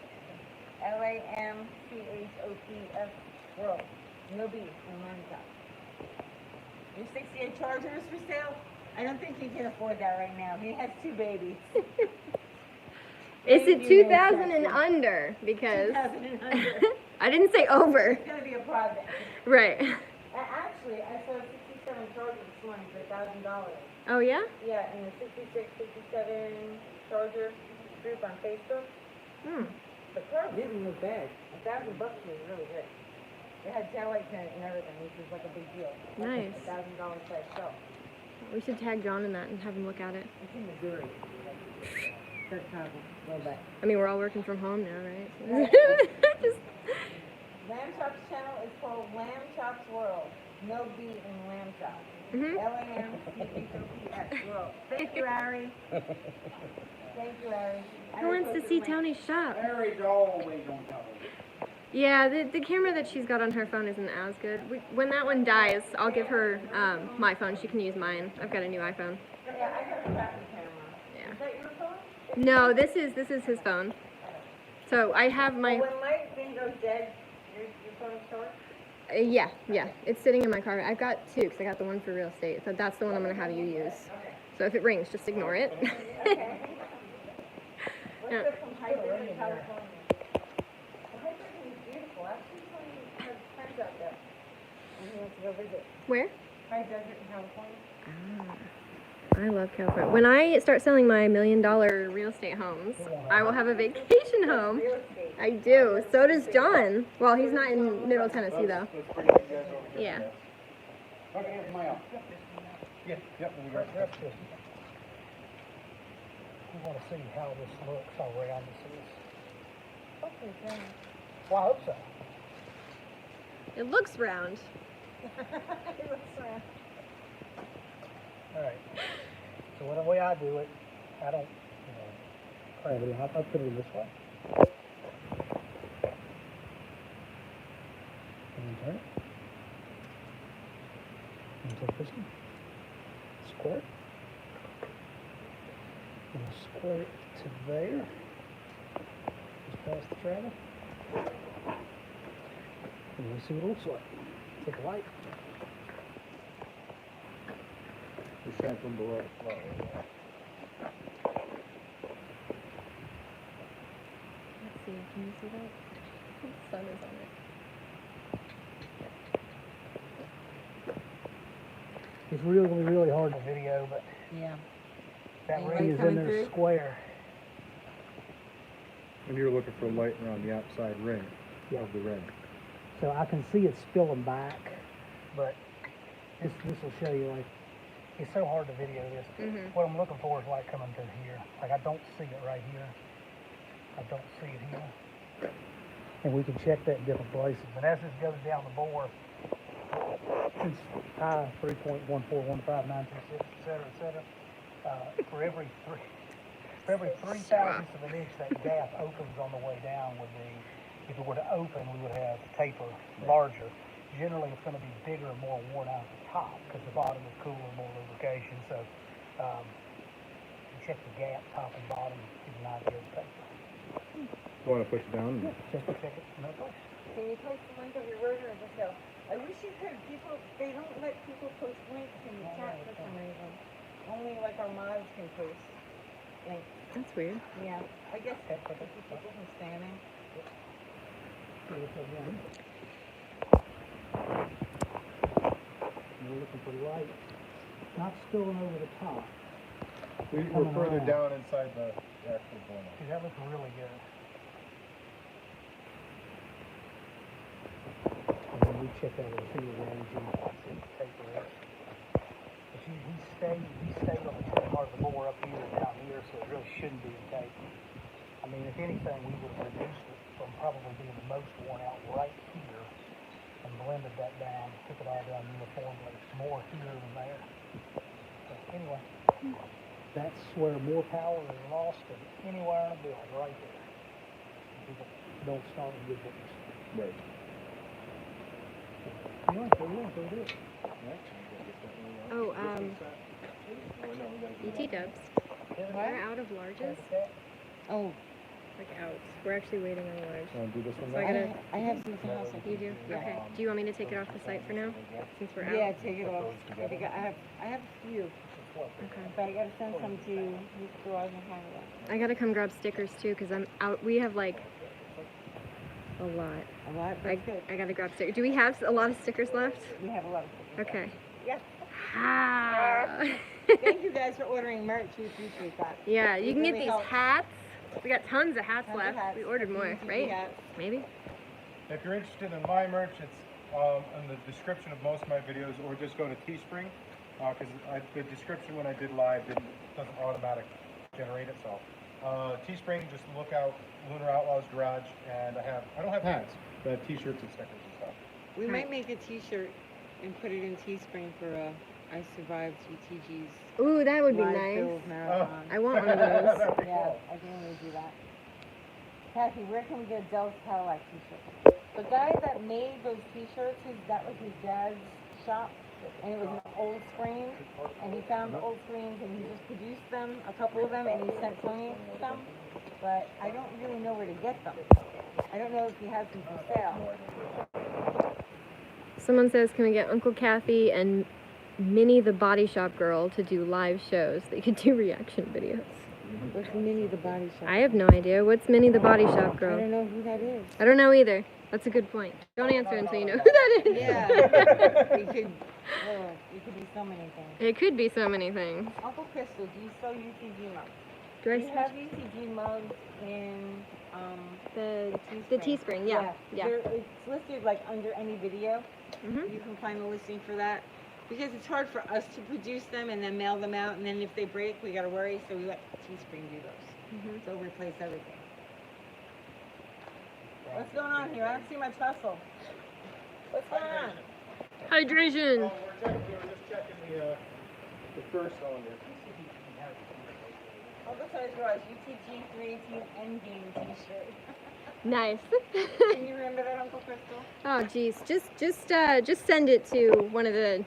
LAMCHOPS World. No beef and lamb chops. Your 68 Charger is for sale? I don't think he can afford that right now. He has 2 babies. Is it Thank you, 2,000 and Nancy. under? Because 2,000 and under. I didn't say over. It's gonna be a project. Right. Actually, I saw a 67 Charger this morning for $1,000. Oh yeah? Yeah, in the 66, 67 Charger group on Facebook. Hmm. The car didn't look bad. $1,000 was really good. It had taillight tint and everything, which was like a big deal. Nice. $1,000 by itself. We should tag John in that and have him look at it. It's in Missouri. That's not go back. I mean, we're all working from home now, right? Just, Lamb Chops channel is called Lamb Chops World. No beef and lamb chops. mhm. LAMCHOPS World. Thank you, Ari. Thank you, Ari. Who wants to see Tony's shop? Mary's always on top of it. Yeah, the camera that she's got on her phone isn't as good. When that one dies, I'll give her my phone. She can use mine. I've got a new iPhone. Yeah, I got a crappy camera. Yeah. Is that your phone? No, this is his phone. So I have my When my thing goes dead, your phone's short? yeah. It's sitting in my car. I've got 2 because I got the one for real estate. So that's the one I'm gonna have you use. So if it rings, just ignore it. Okay. Let's Yeah. get some hydrant in California. The hydrant is beautiful. Actually, Tony has friends out there. And he wants to go visit. Where? High desert in California. I love California. When I start selling my $1 million real estate homes, I will have a vacation home. Real estate. I do. So does John. Well, he's not in Middle Tennessee though. Let's bring you guys over here. Yeah. Okay, here's my own. Yep, we got that. We wanna see how this looks, how round this is. Hopefully, it's round. Well, I hope so. It looks round. It looks round. Alright, so the way I do it, I don't, cram it in, I put it in this way. And turn it. And take this one. Square it. And square it to there. Just past the travel. And we'll see what it looks like. Take a light. Just shine from below. Let's see. Can you see that? The sun is on it. It's really hard to video, but Yeah. that Any ring light is in coming there through? square. And you're looking for light around the outside ring of the ring. So I can see it spilling back, but this will show you, like, it's so hard to video this. Mhm. What I'm looking for is light coming through here. Like, I don't see it right here. I don't see it here. And we can check that in different places. And as this goes down the bore, it's high 3.141596, et cetera, for every 3,000ths of an inch that gap opens on the way down would be, if it were to open, we would have taper larger. Generally, it's going to be bigger and more worn out at the top because the bottom is cooler, more lubrication. So, check the gap, top and bottom, give you an idea of the taper. You want to push it down? Check it. No place. Can you post the link of your rotor or just go? I wish you could. They don't let people post links in the chat for some reason. Only like our mods can post links. That's weird. Yeah, I guess that's to keep people from spamming. We're looking for light, not spilling over the top. We're further down inside the actual bore. See, that looks really good. And then we check out the field range and see the taper is. But he stayed on the tip part of the bore up here and down here, so it really shouldn't be the taper. I mean, if anything, we would have reduced it from probably being the most worn out right here and blended that down, took it all down uniformly. It's more here than there. So anyway. That's where more power is lost than anywhere in the building, right there. People don't start with good ones. Right. You want to do it. Oh, ET dubs. We're out of larges. Oh, Like out. We're actually waiting on a large. Want to do this one So I now? gotta. I have some at the house. I You can- do? Yeah. Okay. Do you want me to take it off the site for now? Since we're out? Yeah, take it off. I think I have a few, Okay. but I gotta send some to Mr. Garage and Canada. I gotta come grab stickers too, because I'm out. We have like a lot. A lot, I, that's good. I gotta grab stickers. Do we have a lot of stickers left? We have a lot of stickers. Okay. Yes. Ah. Thank you guys for ordering merch. We appreciate that. Yeah, you It can get really these helps. hats. We got tons of hats Tons of left. hats. We ordered more, UTG right? hats. Maybe. If you're interested in my merch, it's in the description of most of my videos, or just go to Teespring, because the description when I did live doesn't automatic generate it. So Teespring, just look out Lunar Outlaws Garage, and I don't have hats, but I have T-shirts and stickers and stuff. We Right. might make a T-shirt and put it in Teespring for I survived UTG's Ooh, that would be live nice. build marathon. I want one of those. That'd be Yeah, cool. I think I'm gonna do that. Kathy, where can we get Dell's Cadillac T-shirt? The guy that made those T-shirts, that was his dad's shop, and it was an old screen, and he found the old screens and he just produced them, a couple of them, and he sent Tony some, but I don't really know where to get them. I don't know if he has them for sale. Someone says, can we get Uncle Kathy and Minnie the Body Shop Girl to do live shows? They could do reaction videos. What's Minnie the Body Shop? I have no idea. What's Minnie the Body Shop I Girl? don't know who that is. I don't know either. That's a good point. Don't answer until you know who that is. Yeah, it could be so many things. It could be so many things. Uncle Crystal, do you sell UTG mugs? Do I We have UTG mugs in the Teespring? Yeah. Yeah. It's listed like under any video. Mhm. You can find the listing for that. Because it's hard for us to produce them and then mail them out, and then if they break, we gotta worry, so we let Teespring do those. Mhm. So replace everything. What's going on here? I don't see much hustle. What's going on? Hydration. We were just checking the first cylinder. Uncle Toys Garage, UTG 318 Endgame t-shirt. Nice. Can you remember that, Uncle Crystal? Oh, geez. Just send it to one of the,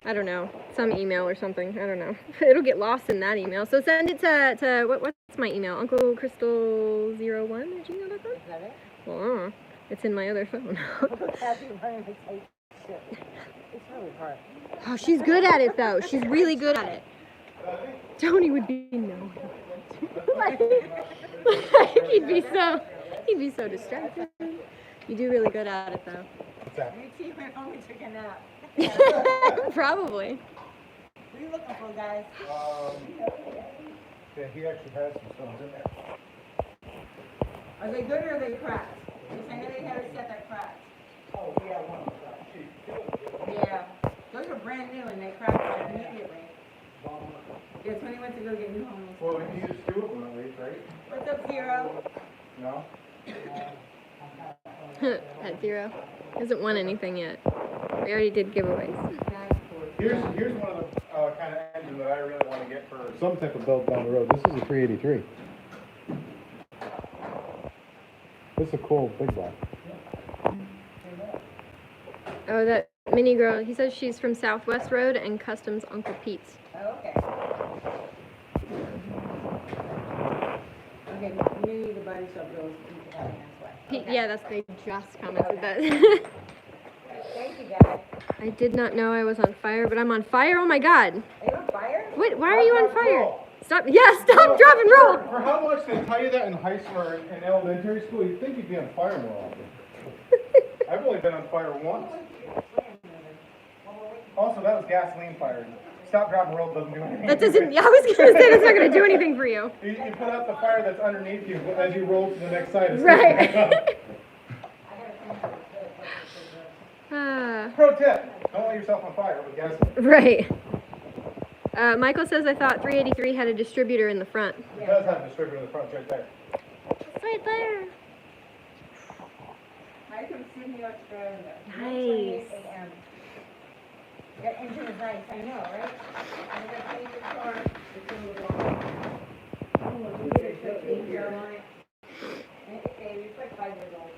I don't know, some email or something. I don't know. It'll get lost in that email. So send it to what's my email? UncleCrystal01@gmail.com? Is that it? Well, it's in my other phone. Uncle Kathy wearing the tight shirt. It's really hard. Oh, she's good at it though. She's really good at it. Tony would be no. He'd be so distracted. You do really good at it though. What's that? UT went home and took a nap. Probably. What are you looking for, guys? Yeah, he actually has some stones in there. Are they good or are they cracked? Because I know they had a set that cracked. Oh, yeah, one of them. Yeah. Those are brand new and they cracked like immediately. Yeah, Tony went to go get new homes. Well, we can just do it when it leaves, right? What's up, Zero? No? At zero. Hasn't won anything yet. We already did giveaways. Here's one of the kind of engine that I really want to get for some type of build down the road. This is a 383. This is a cool big block. Oh, that mini girl. He says she's from Southwest Road and customs Uncle Pete's. Oh, okay. Okay, Minnie the Body Shop goes into that way. Pete, yeah, that's they just commented that. Thank you, guys. I did not know I was on fire, but I'm on fire. Oh my God! Are you on fire? Wait, why are you on fire? Stop! Yeah, stop! Drop and roll. For how much they tell you that in high school or in elementary school, you'd think you'd be on fire more often. I've only been on fire once. Also, that was gasoline fire. Stop, drop, and roll doesn't do anything. That doesn't. Yeah, I was gonna say that's not gonna do anything for you. You put out the fire that's underneath you, but as you roll to the next side, it's Right. Pro tip: don't let yourself on fire with gasoline. Right. Michael says I thought 383 had a distributor in the front. It does have a distributor in the front, right there. It's right there. Hi from Sydney, Australia. Nice. 9:28 a.m. That engine is nice, I know, right? I'm gonna paint the car, it's gonna look long. I'm gonna get it, put 8 years on it. It's like 5 years old.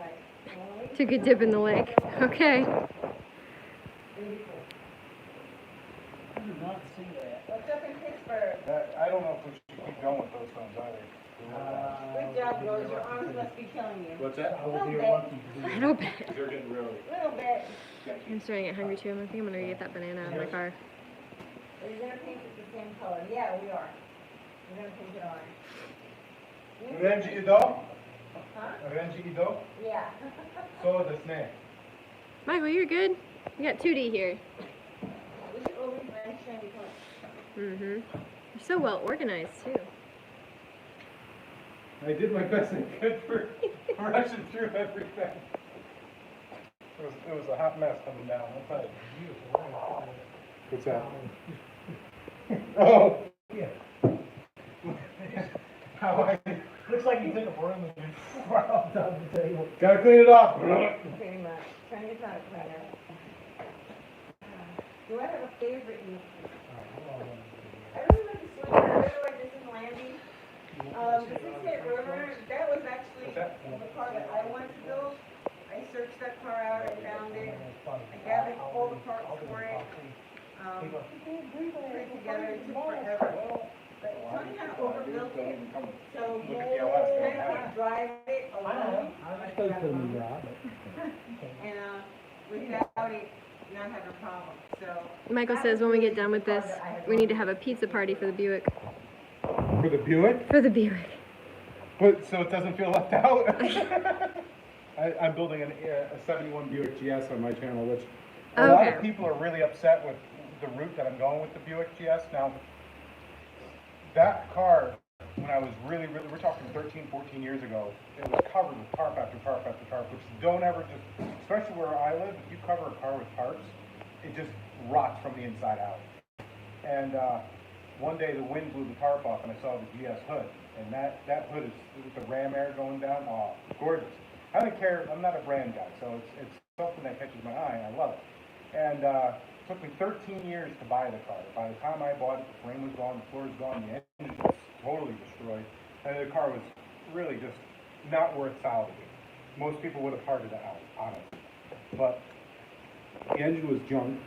Right. Took a dip in the lake. Okay. I do not see that. What's up in Pittsburgh? I don't know if we should keep going with those phones either. Good job, Rose, your arms must be killing you. What's that? Little bit, I don't bet. They're getting really. little bit. I'm starting to get hungry too. I think I'm gonna get that banana out of my car. Are you gonna paint it the same color? Yeah, we are. We're gonna paint it orange. Renji do? Huh? Renji do? Yeah. So desu ne. Michael, you're good. We got 2D here. We should always run shiny colors. Mm-hmm. You're so well organized too. I did my best I could for rushing through everything. It was a hot mess coming down. I'll tell you. What's that? Oh. Yeah. How I Looks like you took a broom and you brought it on top of the table. gotta clean it off. Pretty much. Trying to not a cleaner. Do I have a favorite in I really like the Slinger. I really like this in Landy. The 6-Hit River, that was actually the car that I wanted to build. I searched that car out, I found it. I gathered all the parts for it. Put it together, it took forever. But Tony kind of overbuilt it, so he kind of could drive it alone. And without it not having a problem, so. Michael says when we get done with this, we need to have a pizza party for the Buick. For the Buick? For the Buick. But so it doesn't feel left out. I'm building a 71 Buick GS on my channel, which a lot of people are really upset with the route that I'm going with the Buick GS. Now, that car, when I was really, we're talking 13, 14 years ago, it was covered with tarp after tarp after tarp, which don't ever just, especially where I live, if you cover a car with tarps, it just rots from the inside out. And one day the wind blew the tarp off and I saw the GS hood. And that hood is with the ram air going down, oh, gorgeous. I don't care, I'm not a brand guy, so it's something that catches my eye, and I love it. And it took me 13 years to buy the car. By the time I bought it, the frame was gone, the floor was gone, the engine was totally destroyed, and the car was really just not worth salvaging. Most people would have parted it out, honestly. But the engine was junk.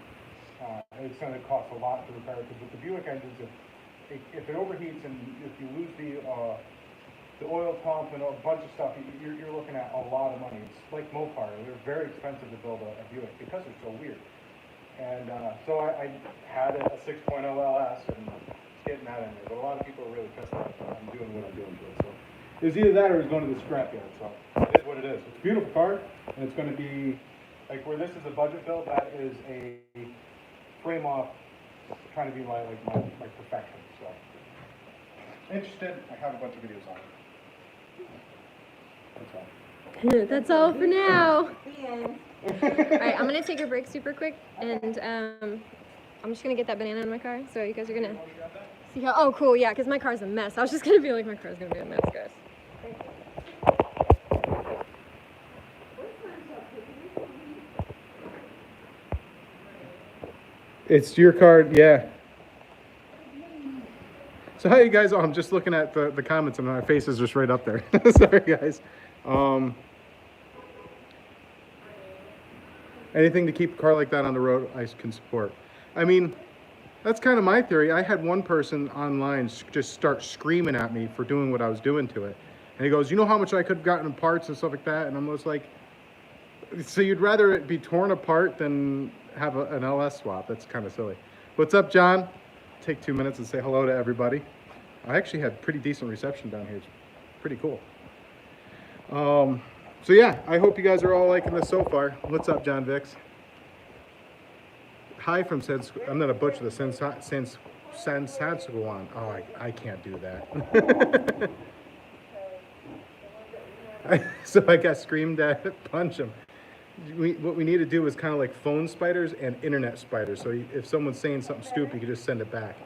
It's going to cost a lot to repair it, because with the Buick engines, if it overheats and if you lose the oil pump and a bunch of stuff, you're looking at a lot of money. It's like Mopar. They're very expensive to build a Buick because they're so weird. And so I had a 6.0 LS and it's getting that in there. But a lot of people are really pissed off that I'm doing what I'm doing to it. So it was either that or it was going to the scrapyard. So it is what it is. It's a beautiful car, and it's going to be, like where this is a budget build, that is a frame off, trying to be my perfection. So interested, I have a bunch of videos on it. That's all. That's all for now. The end. Alright, I'm gonna take a break super quick, and I'm just gonna get that banana in my car, so you guys are gonna see how, oh cool, yeah, because my car's a mess. I was just gonna be like, my car's gonna be a mess, guys. It's your card, yeah. So hi you guys, I'm just looking at the comments and my face is just right up there. Sorry guys. Anything to keep a car like that on the road, I can support. I mean, that's kind of my theory. I had one person online just start screaming at me for doing what I was doing to it. And he goes, you know how much I could have gotten in parts and stuff like that? And I'm just like, so you'd rather it be torn apart than have an LS swap? That's kind of silly. What's up, John? Take 2 minutes and say hello to everybody. I actually had pretty decent reception down here. It's pretty cool. So yeah, I hope you guys are all liking this so far. What's up, John Vicks? Hi from Sens. I'm gonna butcher the Sansatsuan. Oh, I can't do that. So I got screamed at. Punch him. What we need to do is kind of like phone spiders and internet spiders. So if someone's saying something stupid, you can just send it back.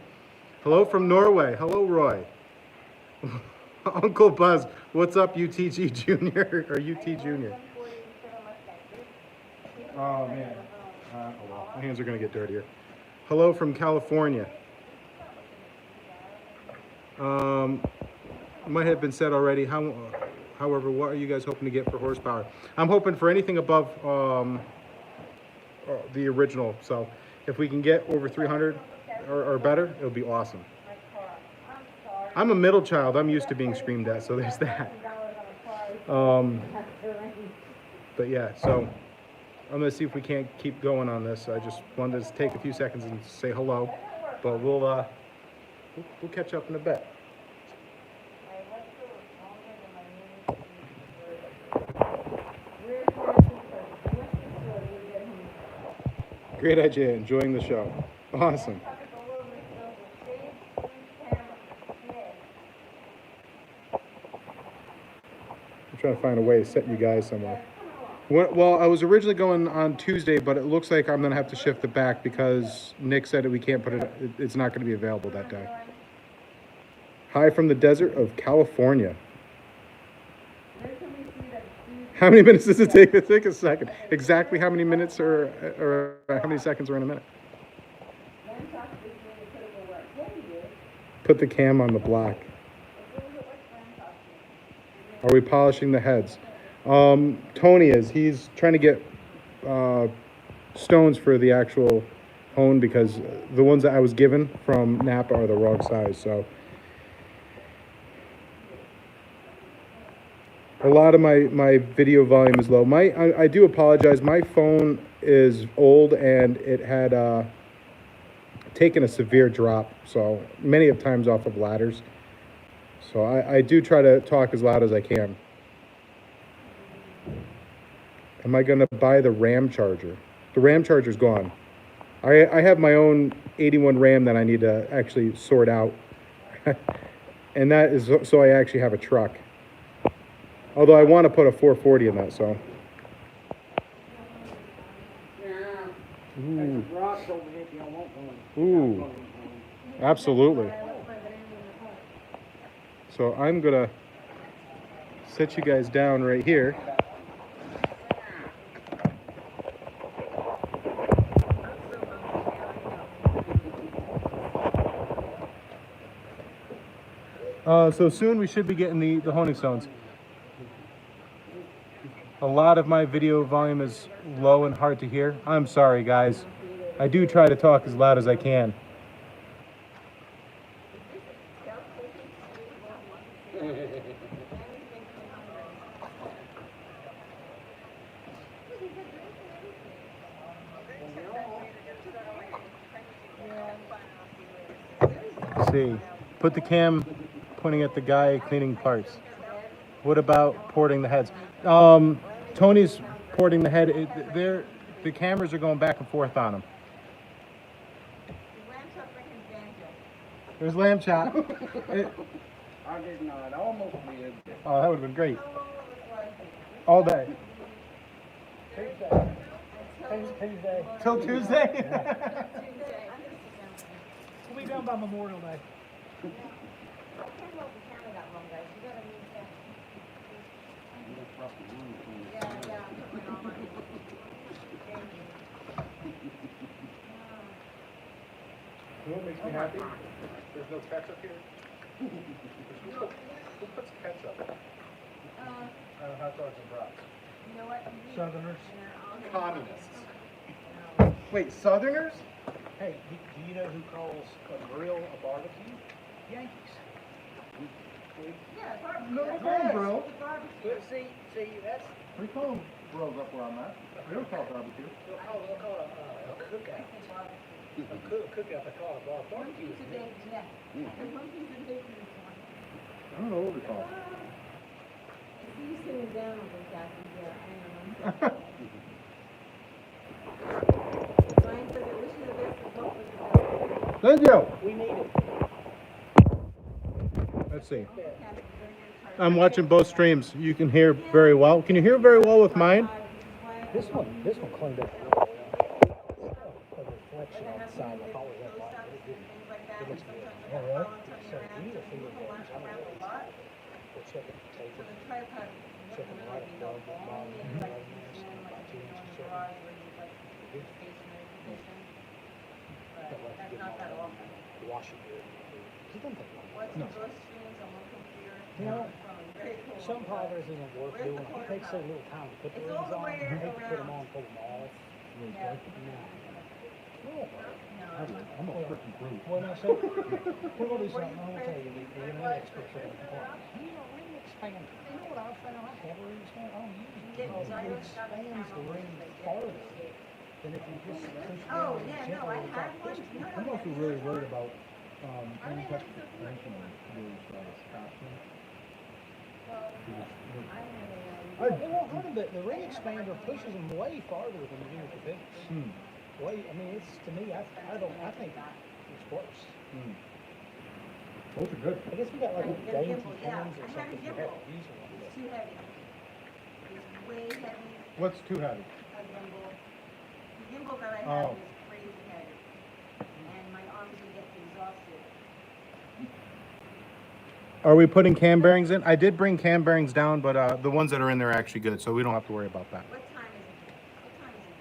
Hello from Norway. Hello, Roy. Uncle Buzz, what's up, UTG Junior or UT Junior? Oh man, Oh well, my hands are gonna get dirtier. Hello from California. Might have been said already. However, what are you guys hoping to get for horsepower? I'm hoping for anything above the original. So if we can get over 300 or better, it'll be awesome. I'm a middle child. I'm used to being screamed at, so there's that. But yeah, so I'm gonna see if we can't keep going on this. I just wanted to take a few seconds and say hello, but we'll catch up in a bit. Great idea, enjoying the show. Awesome. I'm trying to find a way to set you guys somewhere. Well, I was originally going on Tuesday, but it looks like I'm going to have to shift it back because Nick said that we can't put it, it's not going to be available that day. Hi from the desert of California. How many minutes does it take? It take a second. Exactly how many minutes or how many seconds are in a minute? Put the cam on the black. Are we polishing the heads? Tony is. He's trying to get stones for the actual hone because the ones that I was given from Napa are the wrong size. So a lot of my video volume is low. I do apologize. My phone is old and it had taken a severe drop, so many of times off of ladders. So I do try to talk as loud as I can. Am I going to buy the RAM charger? The RAM charger's gone. I have my own 81 RAM that I need to actually sort out. And that is so I actually have a truck. Although I want to put a 440 in that, so. Ooh. Ooh. Absolutely. So I'm going to set you guys down right here. So soon we should be getting the honing stones. A lot of my video volume is low and hard to hear. I'm sorry, guys. I do try to talk as loud as I can. Let's see. Put the cam pointing at the guy cleaning parts. What about porting the heads? Tony's porting the head. The cameras are going back and forth on them. There's lamb chop. I did not, almost did. Oh, that would have been great. All day. Tuesday. Till Tuesday? We'll be done by Memorial Day. You know what makes me happy? There's no ketchup here. Who puts ketchup on hot dogs and brats? Southerners. Communists. Wait, Southerners? Hey, do you know who calls a grill a barbecue? Yankees. No, we call them grill. But see, that's, We call them grills up where I'm at. We don't call it barbecue. they'll call it a cookout. A cookout, they call it a barbecue. I don't know what we call it. You sitting down on the Kathy, yeah, I know. Brian said that wish you the best of luck with the Thank you. We need it. Let's see. I'm watching both streams. You can hear very well. Can you hear very well with mine? This one cleaned up. A reflection on the side of the hallway. It looks good. All right. So these are finger games. I don't know what it's called. We'll check it. Take it. Check it right above the bottom. About 2 inches. stationary position. But that's not that often. Wash it good. It doesn't take long. Watching both streams on one computer. You know, phone, very cool. some potters isn't worth Where's the doing. It quarter takes so pound? little time to put the It's rings all the on. way You hate to put them around. on, pull them off. Yeah. I'm a freaking brute. Well, now, so, we're gonna do something, I'm gonna tell you, the internet experts are gonna complain. You know, ring expander, you know what I was saying, I have a ring expander, I don't use it, because it expands the ring farther than if you just push it Oh, down and yeah, no, gently I it's had like one. this. No, I'm no, also really worried about, any type of suspension on those, captions. It won't hurt them, the ring expander pushes them way farther than you do with the fingers. Way, I mean, it's, to me, I think it's worse. Those are good. I guess we got like Right, get a dainty gimbal, yeah. pins or I had a something you gimbal. have to use one. It's too heavy. It's way heavy, What's too heavy? a gimbal. The gimbal that I Oh. have is crazy heavy. And my arms would get exhausted. Are we putting cam bearings in? I did bring cam bearings down, but the ones that are in there are actually good, so we don't have to worry about that. What time is it? What time is it?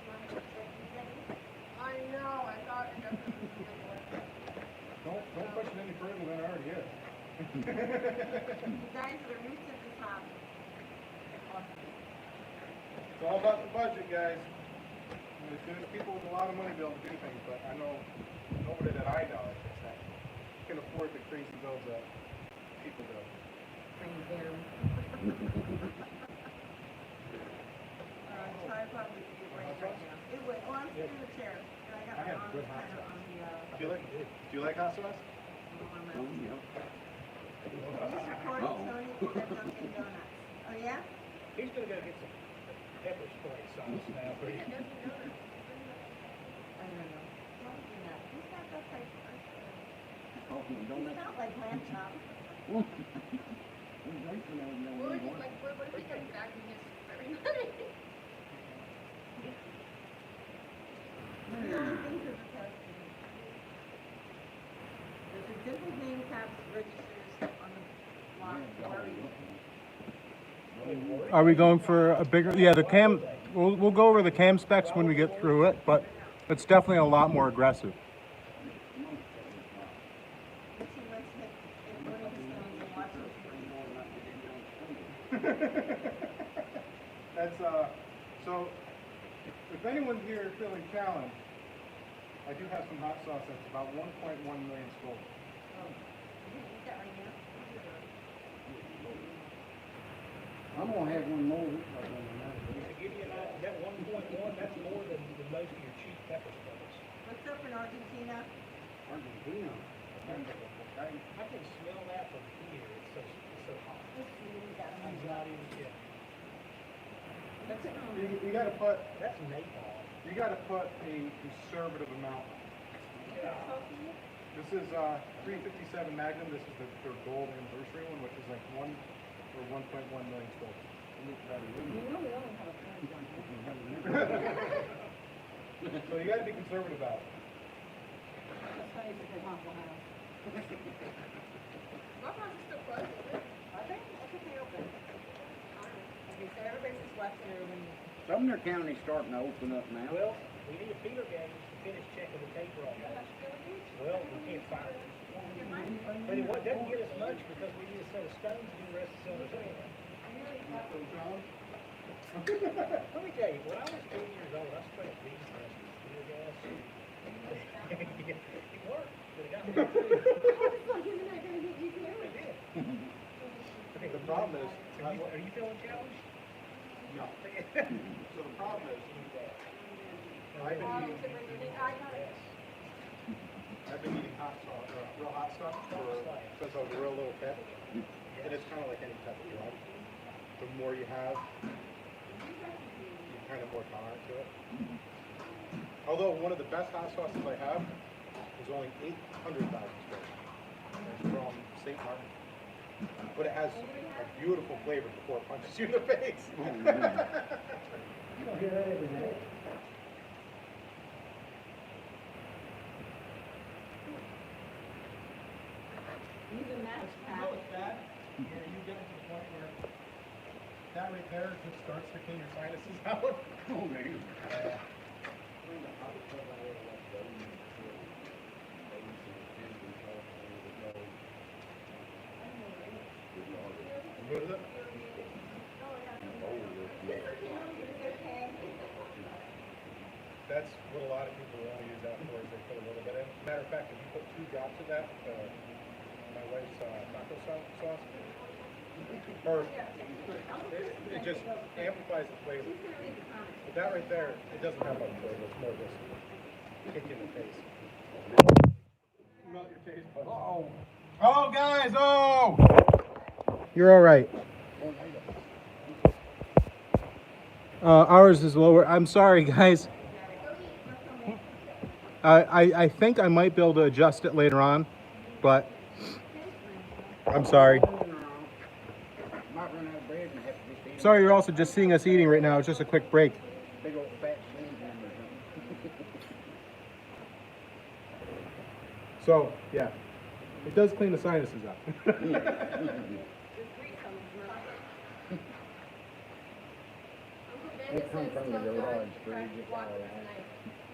You want me to check these in? I know, I thought it definitely Don't push it any further than it already is. You guys that are new to this hobby. It's all about the budget, guys. And there's people with a lot of money be able to do things, but I know nobody that I know can afford the crazy bills that people do. Tripod would be great right now. It would, oh, I'm sitting in the chair. And I got I my have arms good kind hot of on the, Do you like hot sauce? on my. Just recording Tony with that Dunkin' Donuts. Oh, yeah? He's gonna go get some pepper spray sauce now for you. I don't know. Don't do that. He's got that type of person. He's not like lamb chop. What if he comes back and gets everybody? The only thing to the test is there's a different name caps registers on the block. Are we going for a bigger? Yeah, the cam. We'll go over the cam specs when we get through it, but it's definitely a lot more aggressive. That's so if anyone here is feeling challenged, I do have some hot sauce that's about 1.1 million scoville. I'm gonna have one more. To give you an idea, that 1.1, that's more than most of your cheap pepper sprays. What's up in Argentina? Argentina. I can smell that from here, it's so hot. I'm not even kidding. You got to put That's napalm. you got to put a conservative amount. This is 357 Magnum. This is their gold anniversary one, which is like 1 or 1.1 million scoville. So you got to be conservative about it. That's funny because Uncle House. What was the close, is it? I think they open. Okay, so everybody's just left here when you. Sumner County's starting to open up now. Well, we need a feeder gauge to finish checking the tape roll. Well, we can't find it. But it doesn't get us much because we need a set of stones to do the rest of the summer. Let me tell you, when I was 2 years old, I sprayed bees with feeder gas. It worked, but it got me too. It did. The problem is, Are you feeling challenged? no. So the problem is, I've been eating hot sauce, real hot stuff since I was a real little kid, and it's kind of like any type of drug. The more you have, you're kind of more tolerant to it. Although one of the best hot sauces I have is only 800,000 square. It's from St. Martin. But it has a beautiful flavor before it punches you in the face. You don't hear that every day. Even that's know it's bad. You get to the point where that right there just starts to clean your sinuses out. Oh, man. What is it? That's what a lot of people only use that for, is they put a little bit in. Matter of fact, if you put 2 drops of that, my wife's taco sauce, or it just amplifies the flavor. But that right there, it doesn't have much flavor, it's more just kick in the face. Melt your taste buds. Uh-oh. Oh, guys, oh! You're all right. Ours is lower. I'm sorry, guys. I think I might be able to adjust it later on, but I'm sorry. Sorry, you're also just seeing us eating right now. It's just a quick break. So, yeah, it does clean the sinuses up.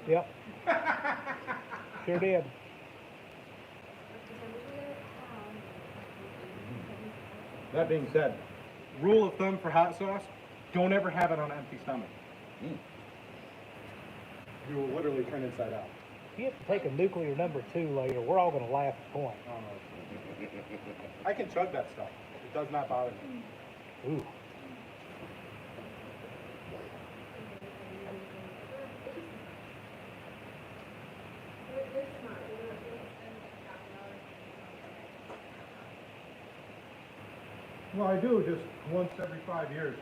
Yep. Sure did. That being said, rule of thumb for hot sauce, don't ever have it on an empty stomach. You will literally turn inside out. If you have to take a nuclear number 2 later, we're all gonna laugh at the point. Oh, no. I can chug that stuff. It does not bother me. Ooh. Well, I do just once every 5 years.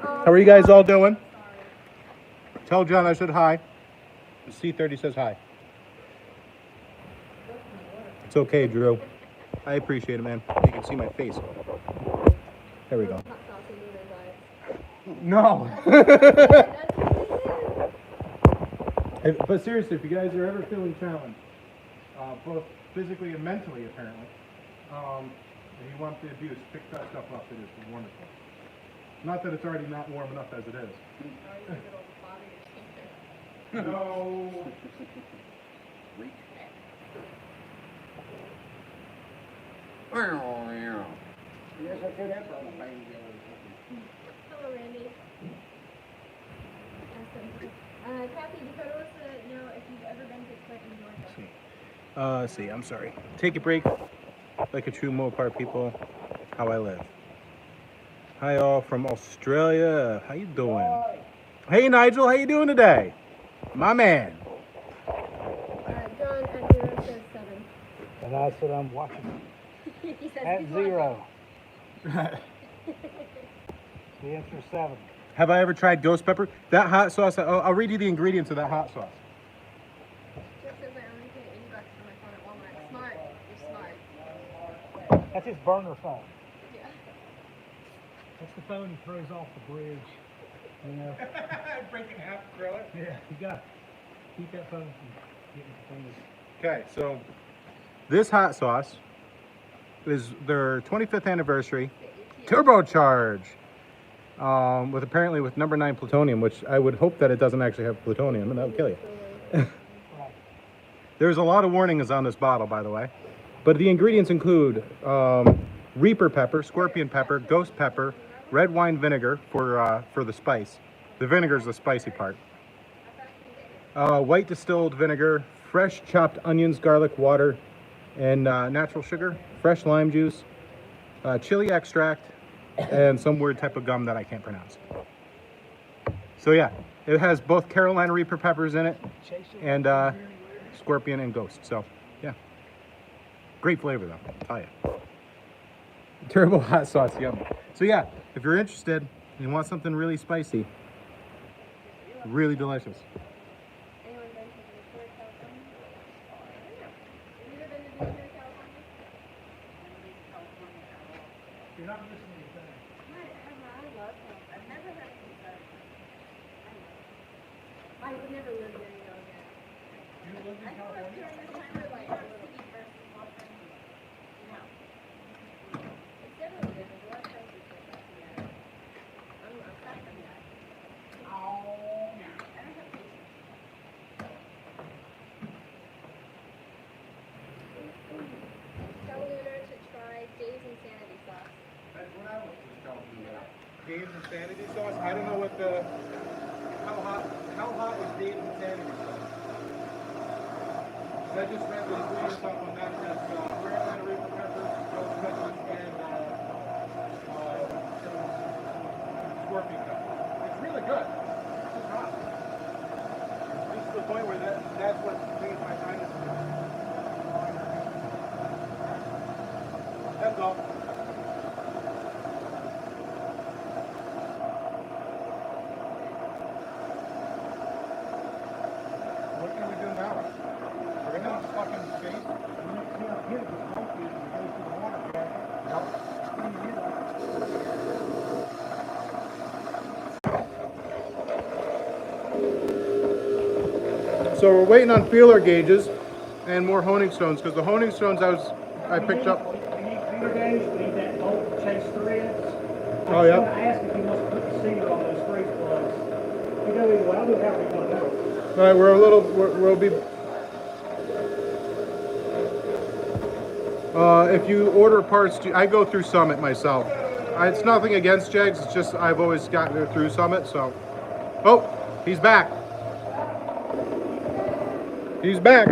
How are you guys all doing? Tell John I said hi. The C30 says hi. It's okay, Drew. I appreciate it, man. You can see my face. There we go. No. But seriously, if you guys are ever feeling challenged, both physically and mentally, apparently, if you want the abuse, pick that stuff up. It is wonderful. Not that it's already not warm enough as it is. No. Yes, I could have brought a baby. Hello, Randy. Kathy, Dakota wants to know if you've ever been to Clinton, Georgia. Let's see, I'm sorry. Take a break, like a true Mopar people, how I live. Hi all from Australia, how you doing? Hi. Hey Nigel, how you doing today? My man. John at 0 says 7. And I said I'm watching He says at he's 0. The answer is 7. Have I ever tried ghost pepper? That hot sauce, I'll read you the ingredients of that hot sauce. Just says I only pay $80 for my phone at Walmart. Smart. You're smart. That's his burner phone. Yeah. That's the phone he throws off the bridge. You know? Break in half, grill it. Yeah, you got to keep that phone from getting famous. Okay, so this hot sauce is their 25th anniversary turbocharge. With apparently with number 9 plutonium, which I would hope that it doesn't actually have plutonium, and that would kill you. There's a lot of warnings on this bottle, by the way, but the ingredients include Reaper pepper, scorpion pepper, ghost pepper, red wine vinegar for the spice. The vinegar is the spicy part. White distilled vinegar, fresh chopped onions, garlic, water, and natural sugar, fresh lime juice, chili extract, and some weird type of gum that I can't pronounce. So yeah, it has both Carolina Reaper peppers in it and scorpion and ghost. So yeah, great flavor though, I'll tell you. Turbo hot sauce, yummy. So yeah, if you're interested and you want something really spicy, really delicious. Anyone been to Detroit, California? Have you ever been to Detroit, California? You're not missing anything. I love it. I've never had any of I would never live there, you know, again. You lived in I grew up California? during this time where, like, city versus Los Angeles. You know. It's definitely different. The West Coast Tell Lunar to try Dave's Insanity Sauce. That's what I was just telling you about. Dave's Insanity Sauce? I don't know what the, how hot was Dave's Insanity Sauce? 'Cause I just read the ingredients up on that, that's, rare Reaper peppers, ghost peppers, and, scorpion pepper. It's really good. It's just hot. This is the point where that's what changed my mind. That's all. What can we do now? We're gonna fucking space. So we're waiting on feeler gauges and more honing stones, because the honing stones I picked up. We need feeder gauge, we need that bolt chase threads. Oh, yeah. I was gonna ask if you want to put the sealer on those freeze plugs. You go either way, I'll do however you want to do it. All right, we'll be. If you order parts, I go through Summit myself. It's nothing against Jegs, it's just I've always gotten it through Summit, so. Oh, he's back. He's back.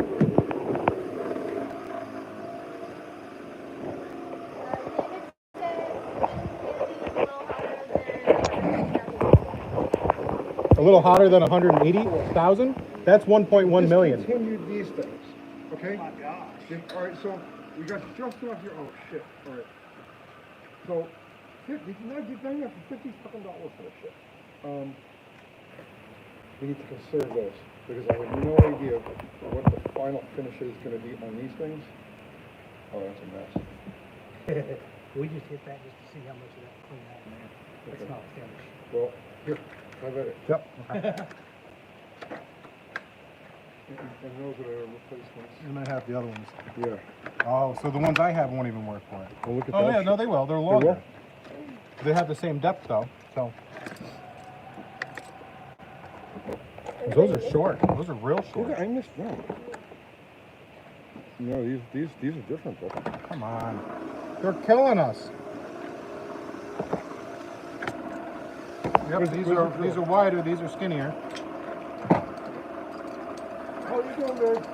A little hotter than 180,000? That's 1.1 million. Discontinued these things, okay? Oh my gosh. All right, so we got just enough here. Oh shit! All right. So, did you not get done yet for $50 fucking for this shit? We need to conserve those because I have no idea what the final finish is going to be on these things. Oh, that's a mess. We just hit that just to see how much of that clean out in there. It's Okay. not finished. Well, here, have at it. Yep. And those are the replacements. You might have the other ones. Yeah. Oh, so the ones I have won't even work for it. Well, look at Oh that. yeah, no, shit. they will. They're longer. will? They have the same depth though, so. Those are short. Those are real short. Look, I missed one. No, these are different though. Come on. They're killing us. Yep, these are wider, these are skinnier. How you doing, babe?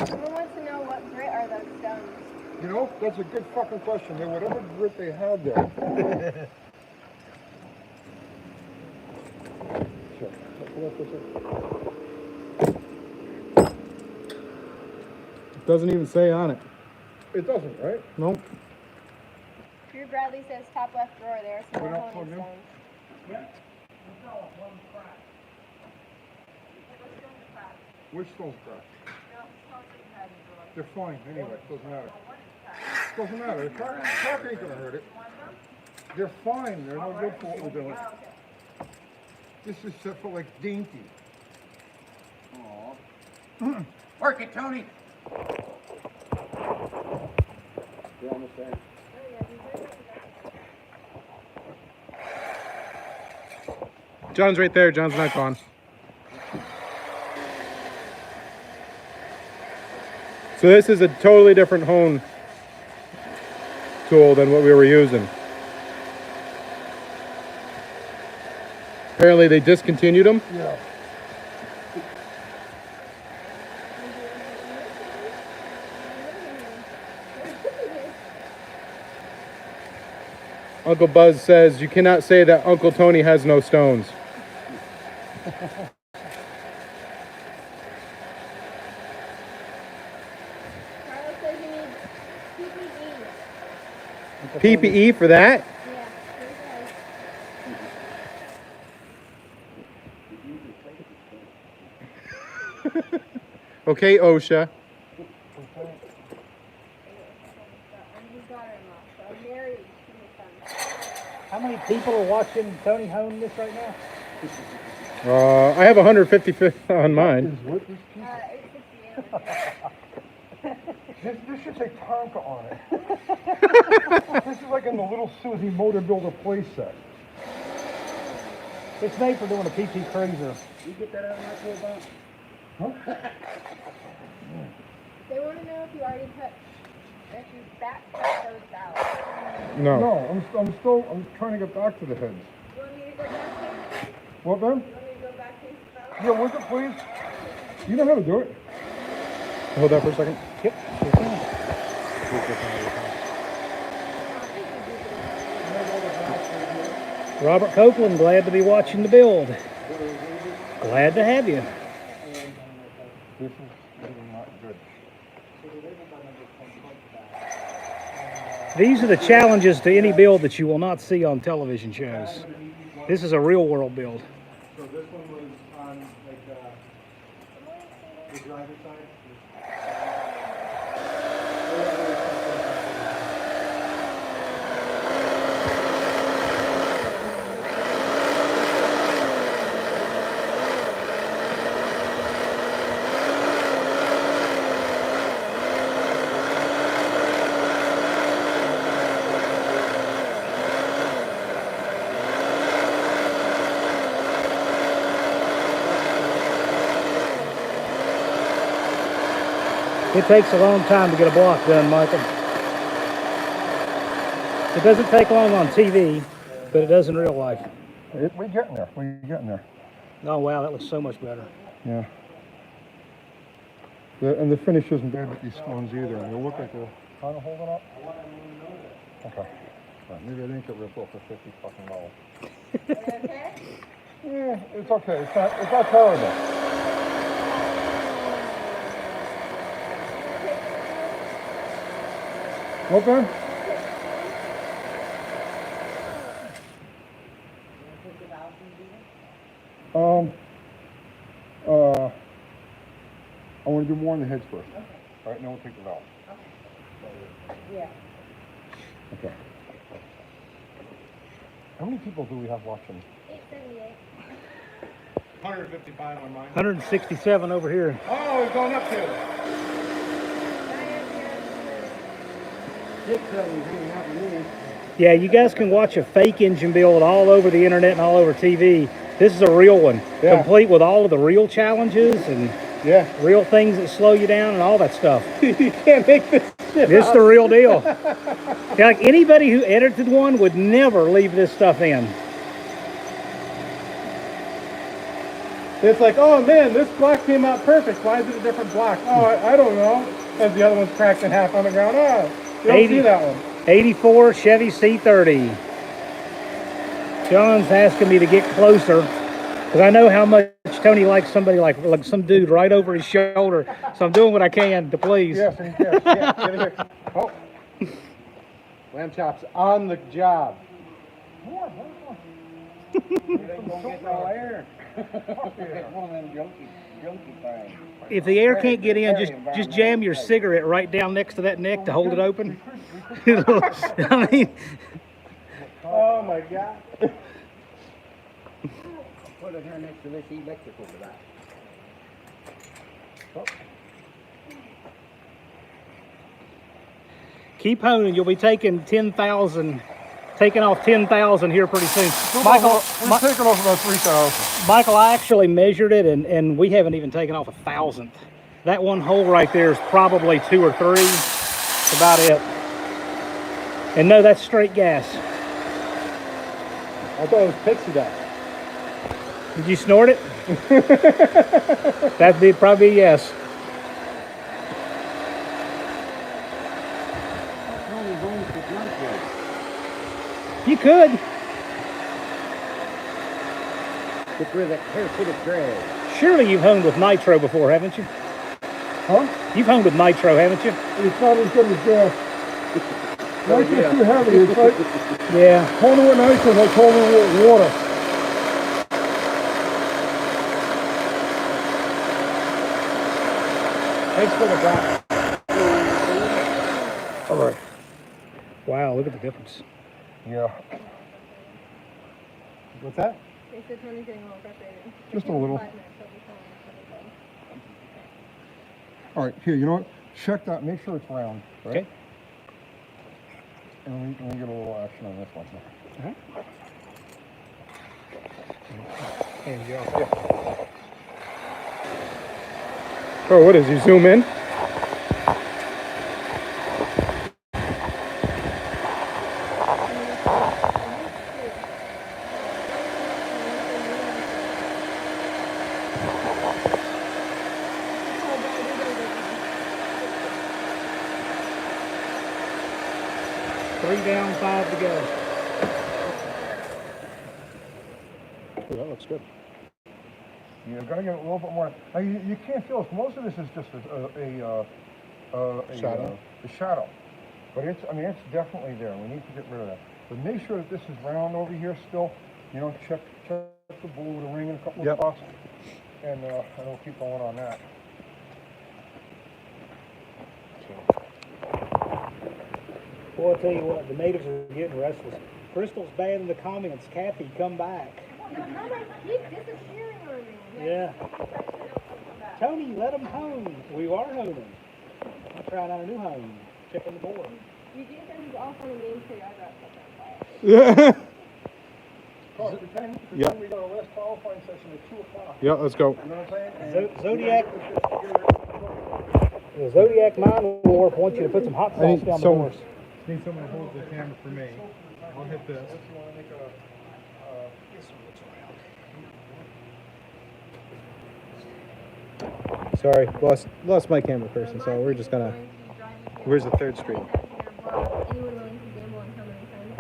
Someone wants to know what grit are those stones. You know, that's a good fucking question. They're whatever grit they had there. Sure. It doesn't even say on it. It doesn't, right? Nope. Drew Bradley says top left drawer there, some We're more not honing plugged in? stones. Yep. We saw one crack. Which stone's cracked? They're fine anyway. Doesn't matter. Doesn't matter. The crack ain't gonna hurt it. They're fine. They're no good for what we're doing. This is set for like dainty. Aww. Work it, Tony. They're almost there. John's right there. John's not gone. So this is a totally different hone tool than what we were using. Apparently they discontinued them. Yeah. Uncle Buzz says you cannot say that Uncle Tony has no stones. Carlos says you need PPE. PPE for that? Yeah, he does. Okay, OSHA. His daughter-in-law, so married to his son. How many people are watching Tony hone this right now? I have 150 on mine. What this piece? It's 68. This should say Tonka on it. This is like in the Little Susie Motor Builder play set. It's made for doing a PT cruiser. You get that out of my tool box? Huh? you already cut, if you back cut those out. No. No, I'm trying to get back to the heads. You want me to go back to? What, Ben? You want me to go back to? Yeah, would you please? You know how to do it. Hold that for a second. Yep. Robert Copeland, glad to be watching the build. Glad to have you. This is not good. These are the challenges to any build that you will not see on television shows. This is a real world build. So this one was on like the driver's side. It takes a long time to get a block done, Michael. It doesn't take long on TV, but it does in real life. We're getting there. We're getting there. Oh wow, that looks so much better. Yeah. And the finish isn't bad with these scones either. And they look like they're kind of holding up. Okay. All right, maybe I didn't get ripped off for $50 fucking dollars. Okay? Yeah, it's okay. It's not terrible. What, Ben? I want to do more on the heads first. Okay. All right, now we'll take the valve. Okay. Yeah. Okay. How many people do we have watching? 878. 155 on mine. 167 over here. Oh, it's going up too. 670. Yeah, you guys can watch a fake engine build all over the internet and all over TV. This is a real one, Yeah. complete with all of the real challenges and Yeah. real things that slow you down and all that stuff. You can't make this shit This is up. the real deal. Yeah, like anybody who edited one would never leave this stuff in. It's like, oh man, this block came out perfect. Why is it a different block? Oh, I don't know. Because the other one's cracked in half on the ground. Oh, you don't see that one. 84 Chevy C30. John's asking me to get closer because I know how much Tony likes somebody like some dude right over his shoulder. So I'm doing what I can to please. Yes, yes, yeah, get here. Oh. Lamb chops on the job. More. You ain't gonna get no air. It's one of them junky things. If the air can't get in, just jam your cigarette right down next to that neck to hold it open. I mean, Oh my God. Put it here next to this electrical device. keep honing. You'll be taking 10,000, taking off 10,000 here pretty soon. Michael, we're taking off about 3,000. Michael, I actually measured it, and we haven't even taken off 1,000th. That one hole right there is probably 2 or 3. That's about it. And no, that's straight gas. I thought it was pixie dust. Did you snort it? That'd be probably a yes. You could. Get rid of that parasitic drag. Surely you've honed with nitro before, haven't you? Huh? You've honed with nitro, haven't you? It's not as good as gas. Nitro's too heavy. It's like Yeah. holding with nitro is like holding with water. Thanks for the back. All right. Wow, look at the difference. Yeah. What's that? They said Tony's getting a little frustrated. Just a little. 5 minutes, he'll be fine. All right. Here, you know what? Check that. Make sure it's round. Right? Okay. And let me get a little action on this one. There you go. Oh, what is he? Zoom in? 3 down, 5 to go. Oh, that looks good. You're gonna get a little bit more. Now, you can't feel it. Most of this is just a shadow. But it's, I mean, it's definitely there. We need to get rid of that. But make sure that this is round over here still. You know, check the blue, the ring in a couple of spots. And we'll keep going on that. Boy, I'll tell you what, the natives are getting restless. Crystal's bad in the comments. Kathy, come back. Keep disappearing on me. Yeah. Tony, let them home. We are homing. I'm trying out a new home. Checking the board. You do things all fun and games for your eyebrows. Yeah. Pretend we got a last qualifying session at 2 o'clock. Yeah, let's go. You know what I'm saying? Zodiac. The Zodiac Mind Warp wants you to put some hot sauce down the horse. Need someone to hold the camera for me. I'll hit this. Sorry, lost my camera person, so we're just gonna. Where's the 3rd Street? Anyone willing to gamble on how many times?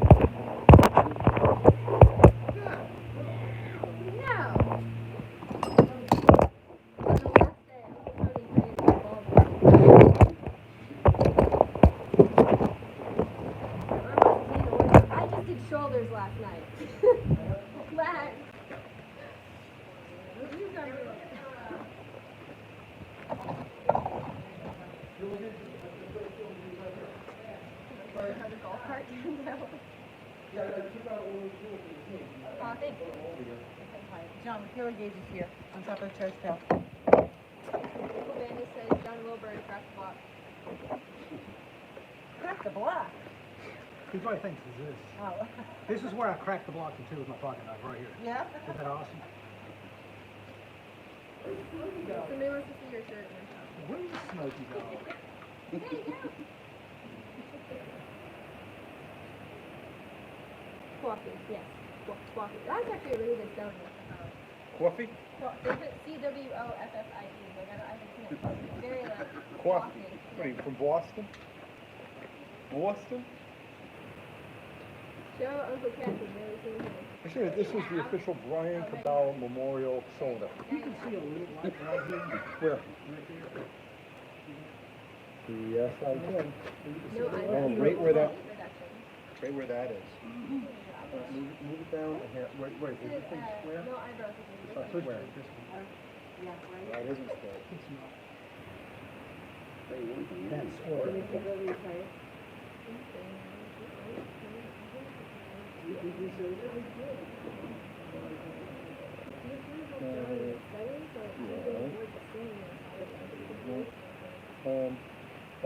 I just did shoulders last night. Glad. You got it. How the golf cart turned out. Oh, thank you. John, the killer gauge is here on top of the chest tail. Uncle Vanny says John Wilbur cracked the block. Crack the block. He probably thinks it's this. Oh. This is where I cracked the block in two with my pocket knife, right here. Yeah? Isn't that awesome? Somebody wants to see your shirt. Where's the smoky dog? Coffee, yes. Coffee. That's actually a really good spelling. Coffee? C-W-O-F-F-I-E. Like, I haven't seen it. Very like Coffee. coffee. What are you, from Boston? Boston? Show Uncle Kathy. Never seen him. Actually, this is the official Brian Cabal Memorial Soda. You can see a little light right here. Where? Yes, I can. No, Oh, right where that is. Move it down. Wait, is this thing square? No eyebrows. It's not square. No, it isn't square. That's square.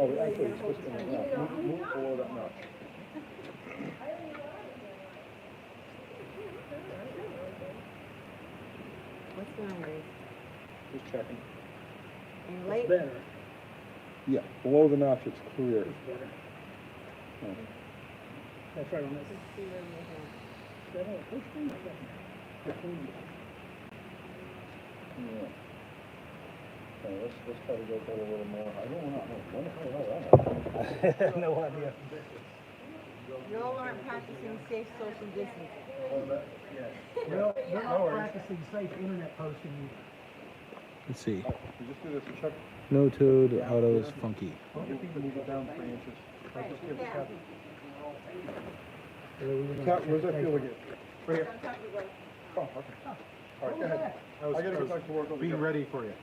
Oh, actually, it's twisting it now. Move below that notch. What's going on, Grace? Just checking. And late? Better. Yeah, below the notch, it's clear. It's better. Oh. That's right on this. Yeah. Okay, let's try to go for a little more. I don't know. When the hell is that? No idea. Y'all aren't practicing safe social distancing. Well, we're not practicing safe internet posting. Let's see. You just do this and check. No toad, autos, funky. Move it down 3 inches. Just give the cat. Yeah. Cat, where's that feel again? Right here. Oh, okay. All right, go ahead. I gotta get back to work over here. Being ready for you.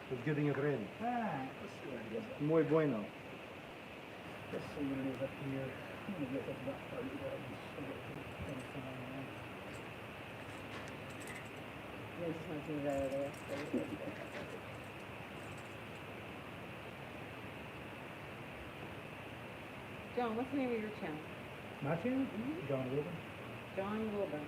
Just getting it ready. Ah, Muy bueno. let's see what it is up here. I'm gonna get this about 30 yards. There's something out of there. John, what's the name of your channel? My channel? John Wilbur. John Wilbur.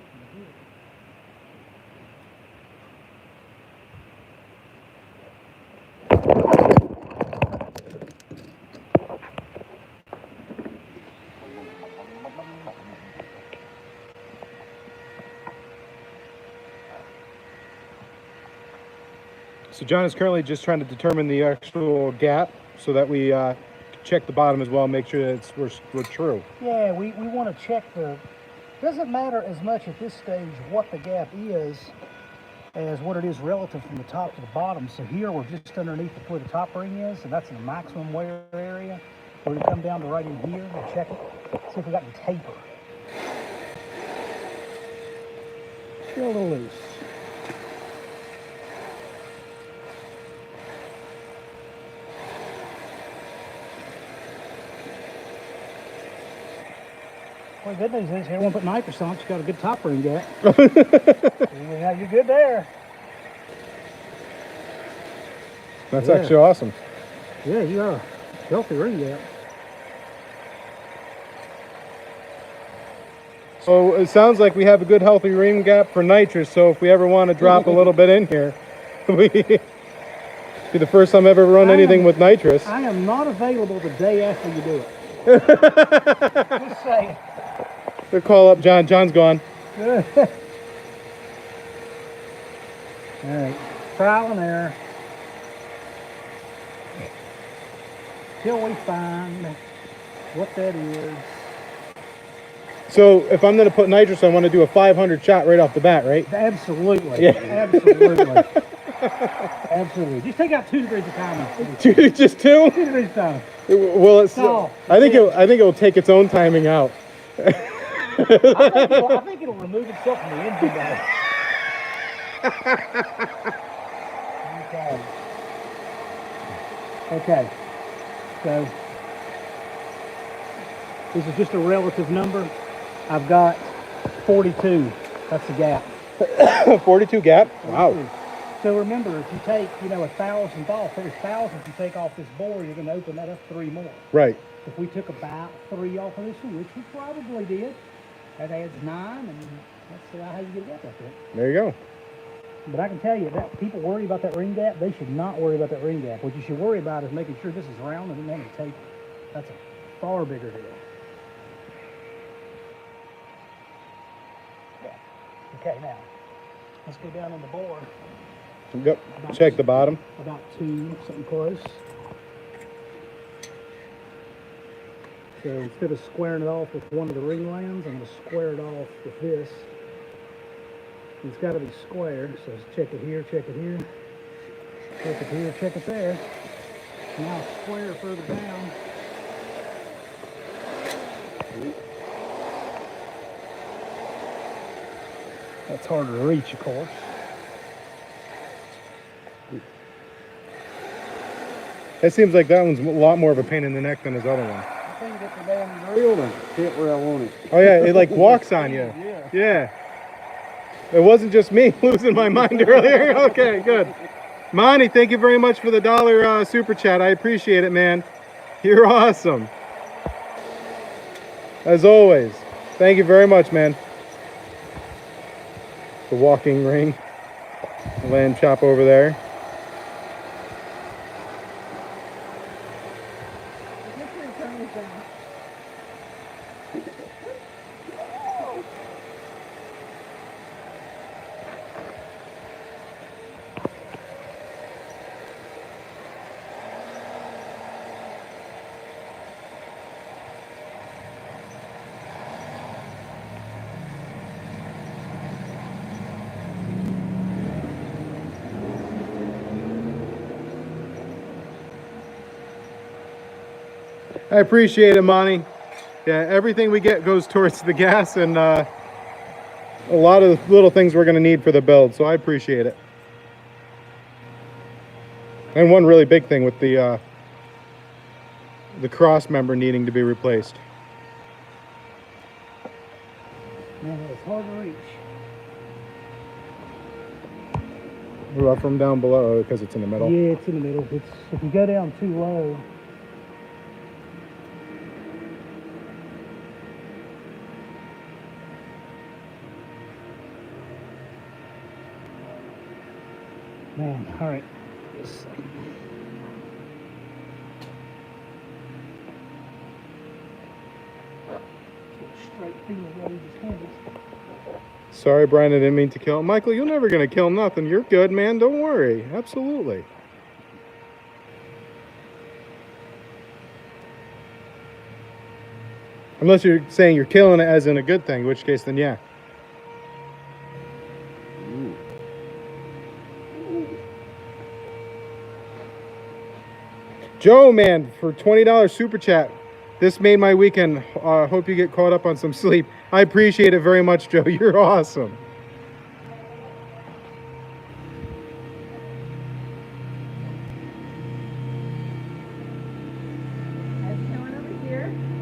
So John is currently just trying to determine the actual gap so that we check the bottom as well, make sure that we're true. Yeah, we want to check doesn't matter as much at this stage what the gap is as what it is relative from the top to the bottom. So here we're just underneath where the top ring is, and that's the maximum wear area. We're going to come down to right in here and check it, see if we got any taper. Still a little loose. Well, the good news is, here, won't put nitrous on it, you got a good top ring gap. Yeah, you're good there. That's actually awesome. Yeah, you got a healthy ring gap. So it sounds like we have a good healthy ring gap for nitrous, so if we ever want to drop a little bit in here, be the first time I've ever run anything with nitrous. I am not available the day after you do it. Just saying. We'll call up John. John's gone. All right, trial and error. Till we find what that is. So if I'm going to put nitrous, I want to do a 500 shot right off the bat, right? Absolutely. Yeah. Absolutely. Absolutely. Just take out 2 degrees of timing. Just 2? 2 degrees of timing. Well, it's. No, I think it will take its own timing out. I think it'll remove itself from the engine bay. Okay. So this is just a relative number. I've got 42. That's the gap. 42 gap? Wow. So remember, if you take, 1,000 off, every 1,000 you take off this bore, you're going to open that up 3 more. Right. If we took about 3 off of this one, which we probably did, that adds 9, and that's how you get a gap like that. There you go. But I can tell you that people worry about that ring gap. They should not worry about that ring gap. What you should worry about is making sure this is round and doesn't have any taper. That's a far bigger deal. Yeah. Okay, now let's go down on the board. Yep. Check the bottom. About 2, something close. So instead of squaring it off with one of the ring lands, I'm going to square it off with this. It's got to be square, so let's check it here, check it here, check it here, check it there. Now square further down. That's harder to reach, of course. It seems like that one's a lot more of a pain in the neck than his other one. I think it's the damn drill to hit where I want it. Oh yeah, it like walks on you. Yeah. It wasn't just me losing my mind earlier. Okay, good. Monty, thank you very much for the $1 super chat. I appreciate it, man. You're awesome. As always. Thank you very much, man. The walking ring. The lamb chop over there. I appreciate it, Monty. Yeah, everything we get goes towards the gas and a lot of little things we're going to need for the build, so I appreciate it. And one really big thing with the cross member needing to be replaced. Man, it's hard to reach. Ooh, up from down below because it's in the middle. Yeah, it's in the middle. If you go down too low, man, all right. Straight through the road just handles. Sorry, Brian, I didn't mean to kill him. Michael, you're never going to kill nothing. You're good, man. Don't worry. Absolutely. Unless you're saying you're killing it as in a good thing, in which case then yeah. Joe, man, for $20 super chat. This made my weekend. Hope you get caught up on some sleep. I appreciate it very much, Joe. You're awesome.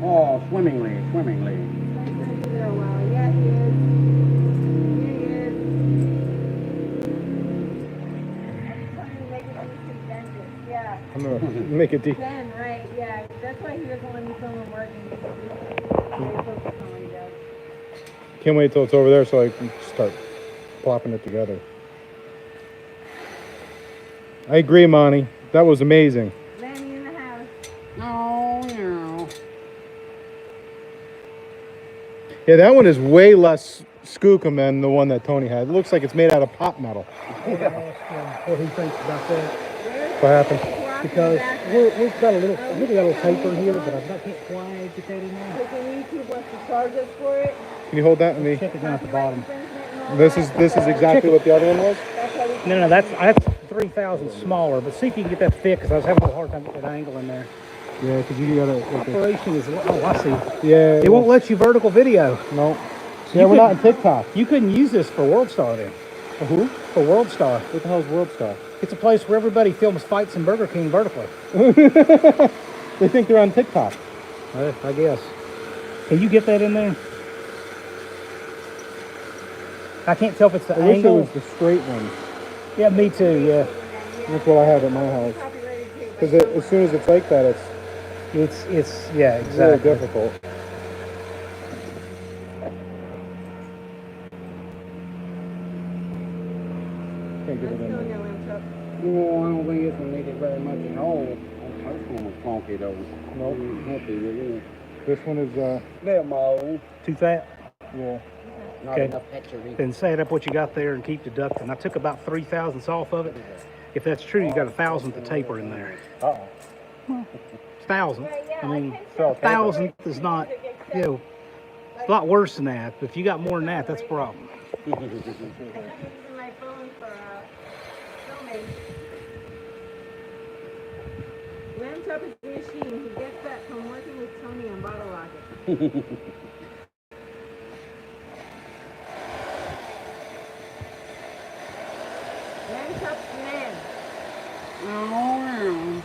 Oh, swimmingly. Yeah, he is. Here he is. I'm trying to make it easy dentist. Yeah. I'm gonna make it deep. Ben, right, yeah. That's why he doesn't let me film him working. He's very focused on what he does. Can't wait till it's over there so I can start plopping it together. I agree, Monty. That was amazing. Lanny in the house. Yeah, that one is way less skookum than the one that Tony had. It looks like it's made out of pop metal. What he thinks about that. What happened? Because we've got a little, I think we got a little taper here, but I can't quite get that in there. Because when YouTube wants to charge us for it, Can you hold that? Let me. Check it down at the bottom. This is exactly what the other one was. No, that's 3,000 smaller, but see if you can get that thick, because I was having a hard time getting that angle in there. Yeah, because you gotta. Operation is, oh, I see. Yeah. It won't let you vertical video. No. So Yeah, we're not on TikTok. You couldn't use this for WorldStar then. For who? For WorldStar. What the hell is WorldStar? It's a place where everybody films fights in Burger King vertically. They think they're on TikTok. I guess. Can you get that in there? I can't tell if it's the I wish it angle. was the straight one. Yeah, me too, yeah. That's what I have at my house. Because as soon as it's like that, it's yeah, really exactly. difficult. Can't get it in there. No, I don't think it's gonna need it very much at all. That first one was funky though. Nope. I'm happy with it. This one is, Little more. Too fat? yeah. Not Okay. enough picture. Then set up what you got there and keep deducting. I took about 3,000ths off of it. If that's true, you got 1,000th of taper in there. Uh-oh. 1,000. I mean, So, 1,000th is not, you know, it's a lot worse than that. But if you got more than that, that's a problem. I'm using my phone for filming. Lamb Chop is the machine. He gets that from working with Tony on Bottle Rocket. Lamb Chop's the man. Oh,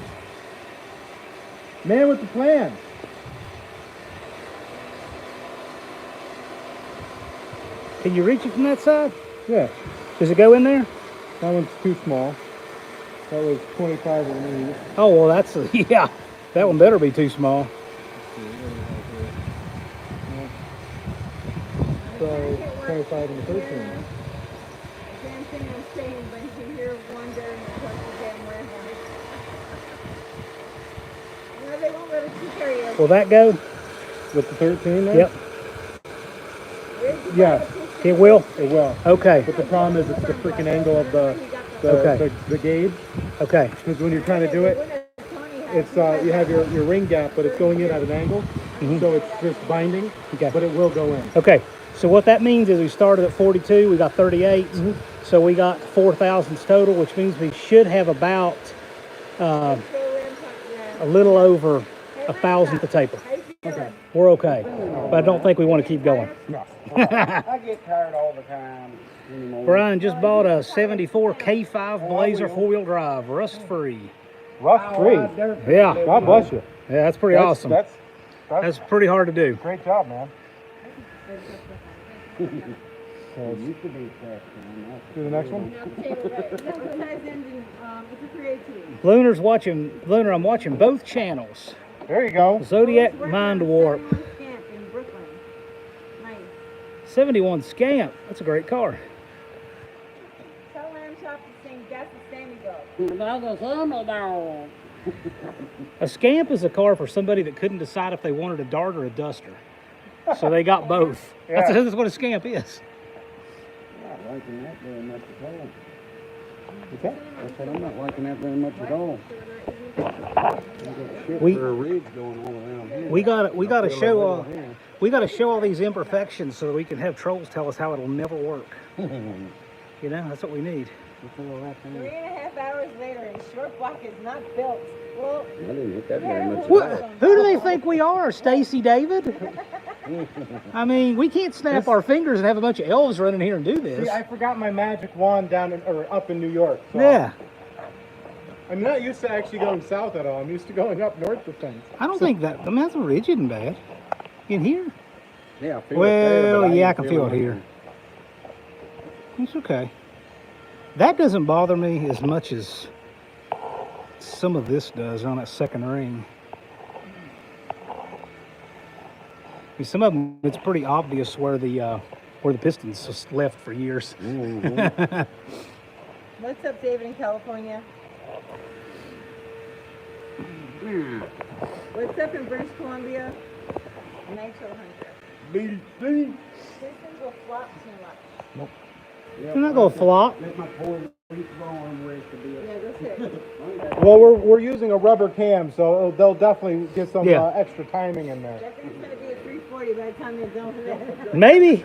Man with the plan. Can you reach it from that side? Yeah. Does it go in there? That one's too small. That was 25 of these. Oh, well, that's, yeah. That one better be too small. So, 25 and the 13. Same thing I'm saying, but you can hear wonder and plus again where no, they won't let us carry it. Will that go? With the 13 there? Yep. Yes, It will? it will. Okay. But the problem is it's the freaking angle of the Okay. the gauge. Okay. Because when you're trying to do it, it's you have your ring gap, but it's going in at an angle. So it's just binding, Okay. but it will go in. Okay. So what that means is we started at 42, we got 38. So we got 4,000ths total, which means we should have about a little over 1,000th of taper. Okay. We're okay. But I don't think we want to keep going. I get tired all the time anymore. Brian just bought a 74 K5 Blazer 4-wheel drive, rust free. Rust free. Yeah. God bless you. Yeah, that's pretty awesome. That's That's pretty hard to do. great job, man. Used to be fast, man. Do the next one. It's a creativity. Lunar, I'm watching both channels. There you go. Zodiac Mind Warp. 71 Scamp in Brooklyn. Nice. 71 Scamp. That's a great car. Tell Lamb Chop to sing That's the Sammy Dog. That's a summer dog. A Scamp is a car for somebody that couldn't decide if they wanted a Dart or a Duster. So they got both. Yeah. That's what a Scamp is. Not liking that very much at all. Okay. I said I'm not liking that very much at all. I got shit We- for a ridge going all around here. We gotta Feel show a all little here. we gotta show all these imperfections so that we can have trolls tell us how it'll never work. You know, that's what we need. 3.5 hours later, and short block is not built. Well, I didn't hit that very much. What? Who do they think we are, Stacy David? I mean, we can't snap our fingers and have a bunch of elves running here and do this. See, I forgot my magic wand down in, or up in New York. So Yeah, I'm not used to actually going south at all. I'm used to going up north of things. I don't think that. I mean, that's ridge isn't bad. In here? Yeah, I feel it there, but Well, yeah, I ain't can feel it feeling here. It's okay. That doesn't bother me as much as some of this does on that second ring. I mean, some of them, it's pretty obvious where the pistons just left for years. what's up, David in California? What's up in British Columbia? Nitro Hunter. Pistons will flop too much. They're not gonna flop. Let my poor weak arm rest a bit. Yeah, that's it. Well, we're using a rubber cam, so they'll definitely get some Yeah. Extra timing in there. I think it's going to be a 340 by the time you're done with it. Maybe.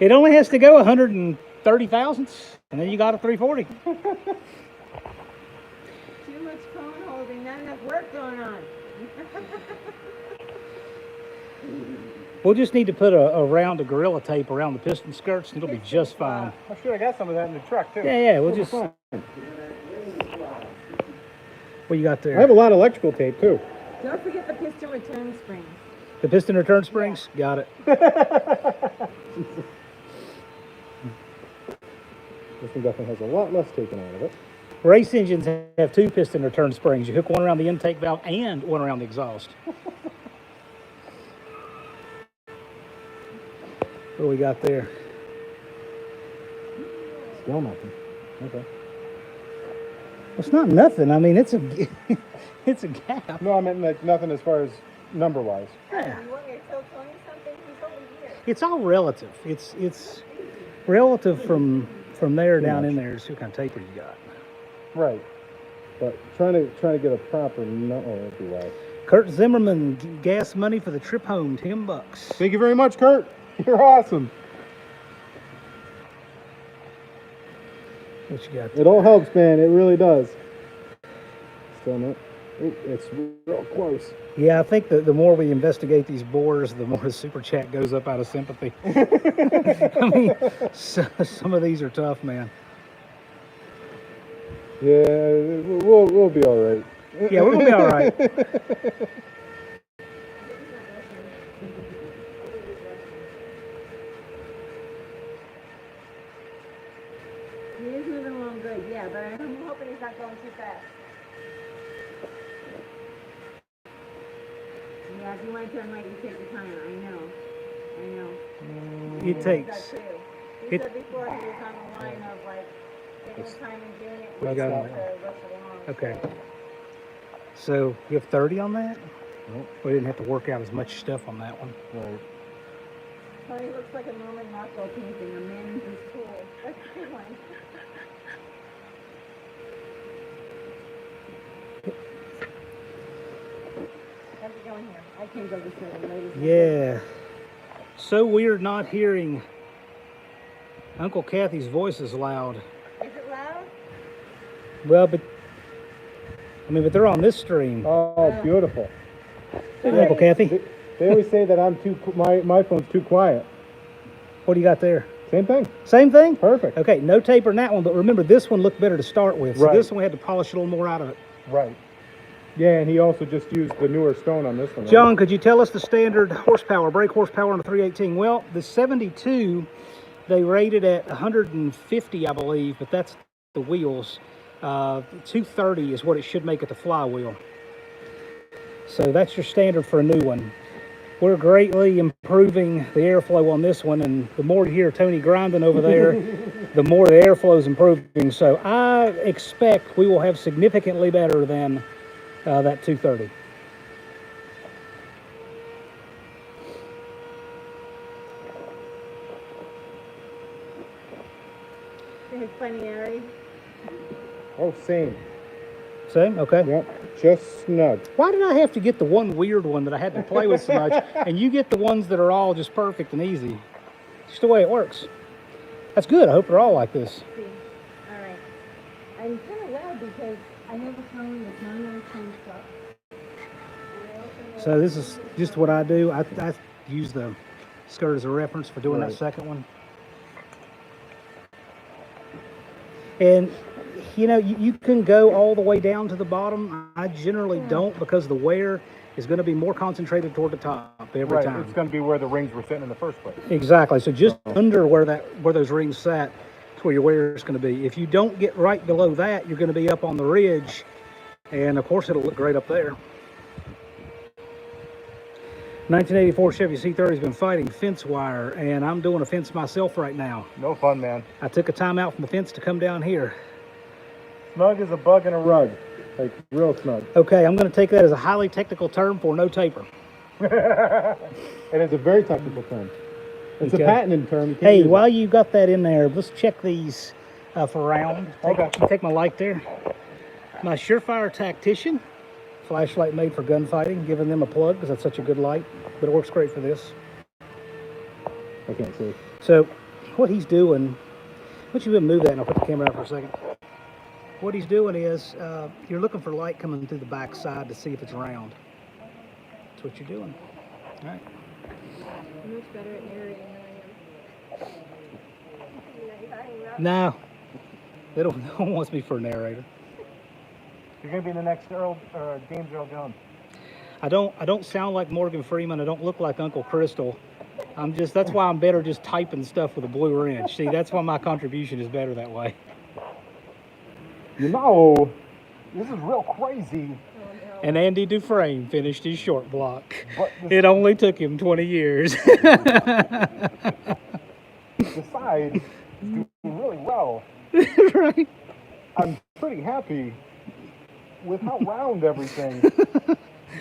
It only has to go 130 thousandths, and then you got a 340. Too much phone holding, not enough work going on. We'll just need to put a round of Gorilla Tape around the piston skirts, and it'll be just fine. I'm sure I got some of that in the truck too. Yeah, we'll just. What you got there? I have a lot of electrical tape too. Don't forget the piston return springs. The piston return springs? Got it. This one definitely has a lot less taken out of it. Race engines have 2 piston return springs. You hook one around the intake valve and one around the exhaust. What do we got there? Still nothing. Okay. It's not nothing. I mean, it's a it's a gap. No, I meant like nothing as far as number wise. Yeah. You want me to tell Tony something? He's over here. It's all relative. It's relative from there down in there. See what kind of taper you got. Right. But trying to get a proper that'd be right. Kurt Zimmerman, gas money for the trip home, $10. Thank you very much, Kurt. You're awesome. What you got? It all helps, man. It really does. Still not. It's real close. Yeah, I think the more we investigate these bores, the more the super chat goes up out of sympathy. I mean, some of these are tough, man. Yeah, we'll be all right. Yeah, we're gonna be all right. He is moving along good, yeah, but I'm hoping he's not going too fast. Yeah, if you want to turn right, you take your time. I know. It takes. He said before he was on the line of like taking his time and doing it. I got it. To rush it along. Okay. So you have 30 on that? Nope. We didn't have to work out as much stuff on that one. Right. Tony looks like a Norman Rockwell painting, a man in his pool. That's a good one. How's it going here? I can't go this way, ladies. Yeah. So weird not hearing Uncle Kathy's voice is loud. Is it loud? Well, but but they're on this stream. Oh, beautiful. Hey, Uncle Kathy. They always say that I'm my phone's too quiet. What do you got there? Same thing. Same thing? Perfect. Okay, no taper in that one, but remember this one looked better to start with. So Right. this one we had to polish a little more out of it. Right. Yeah, and he also just used the newer stone on this one. Right? John, could you tell us the standard horsepower, brake horsepower on the 318? Well, the 72, they rated at 150, I believe, but that's the wheels. 230 is what it should make at the flywheel. So that's your standard for a new one. We're greatly improving the airflow on this one, and the more you hear Tony grinding over there, the more the airflow is improving. So I expect we will have significantly better than that 230. It's funny, Ari. Oh, same. Same? Okay. Yep, just snug. Why did I have to get the one weird one that I had to play with so much, and you get the ones that are all just perfect and easy? Just the way it works. That's good. I hope they're all like this. All right. I'm kind of loud because I have a phone that's not on change up. So this is just what I do. I use the skirt as a reference for doing that Right. second one. And you know, you can go all the way down to the bottom. I generally don't, because the wear is going to be more concentrated toward the top every Right, time. it's going to be where the rings were sitting in the first place. Exactly. So just under where those rings sat, is where your wear is going to be. If you don't get right below that, you're going to be up on the ridge, and of course it'll look great up there. 1984 Chevy C30 has been fighting fence wire, and I'm doing a fence myself right now. No fun, man. I took a time out from the fence to come down here. Snug as a bug in a rug. Like, real snug. Okay, I'm going to take that as a highly technical term for no taper. It is a very technical term. It's Okay. a patented term. You can't Hey, use while it. you got that in there, let's check these for round. Take my light there. My Surefire Tactician. Flashlight made for gunfighting. Giving them a plug because that's such a good light. But it works great for this. I can't see. So, what he's doing, let you move that and I'll put the camera out for a second. What he's doing is, you're looking for light coming through the back side to see if it's round. That's what you're doing. All right. I'm much better at narrating than I am. No, no one wants me for a narrator. You're going to be in the next James Earl Jones. I don't sound like Morgan Freeman. I don't look like Uncle Crystal. That's why I'm better just typing stuff with a blue wrench. See, that's why my contribution is better that way. You know, this is real crazy. And Andy Dufresne finished his short block. But It only took him 20 years. the side is doing really well. Right. I'm pretty happy with how round everything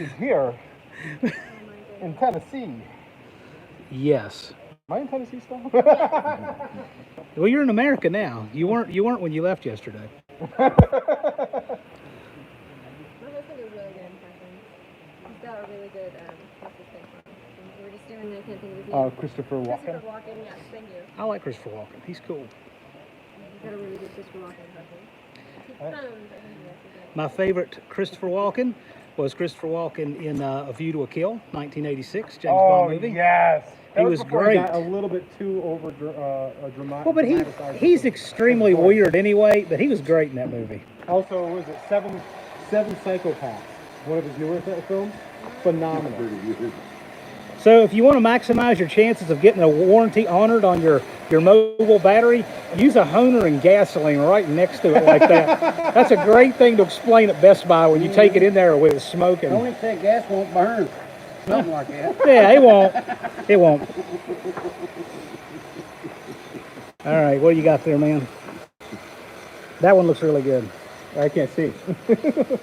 is here in Tennessee. Yes. Am I in Tennessee still? Well, you're in America now. You weren't when you left yesterday. My husband is really good impressions. He's got a really good what's his name? We were just doing, I can't think of his name. Christopher Walken. Christopher Walken, yes, thank you. I like Christopher Walken. He's cool. He's got a really good Christopher Walken impression. He sounds, I think yes, he does. My favorite Christopher Walken was Christopher Walken in A View to a Kill, 1986, James Bond movie. Yes. He was great. Got a little bit too over dramatic. Well, but he's extremely weird anyway, but he was great in that movie. Also, was it Seven Psychopaths? One of his newer films. Phenomenal. So if you want to maximize your chances of getting a warranty honored on your mobile battery, use a Honer and gasoline right next to it like that. That's a great thing to explain at Best Buy when you take it in there with it smoking. Only said gas won't burn. Something like that. Yeah, it won't. It won't. All right, what do you got there, man? That one looks really good. I can't see.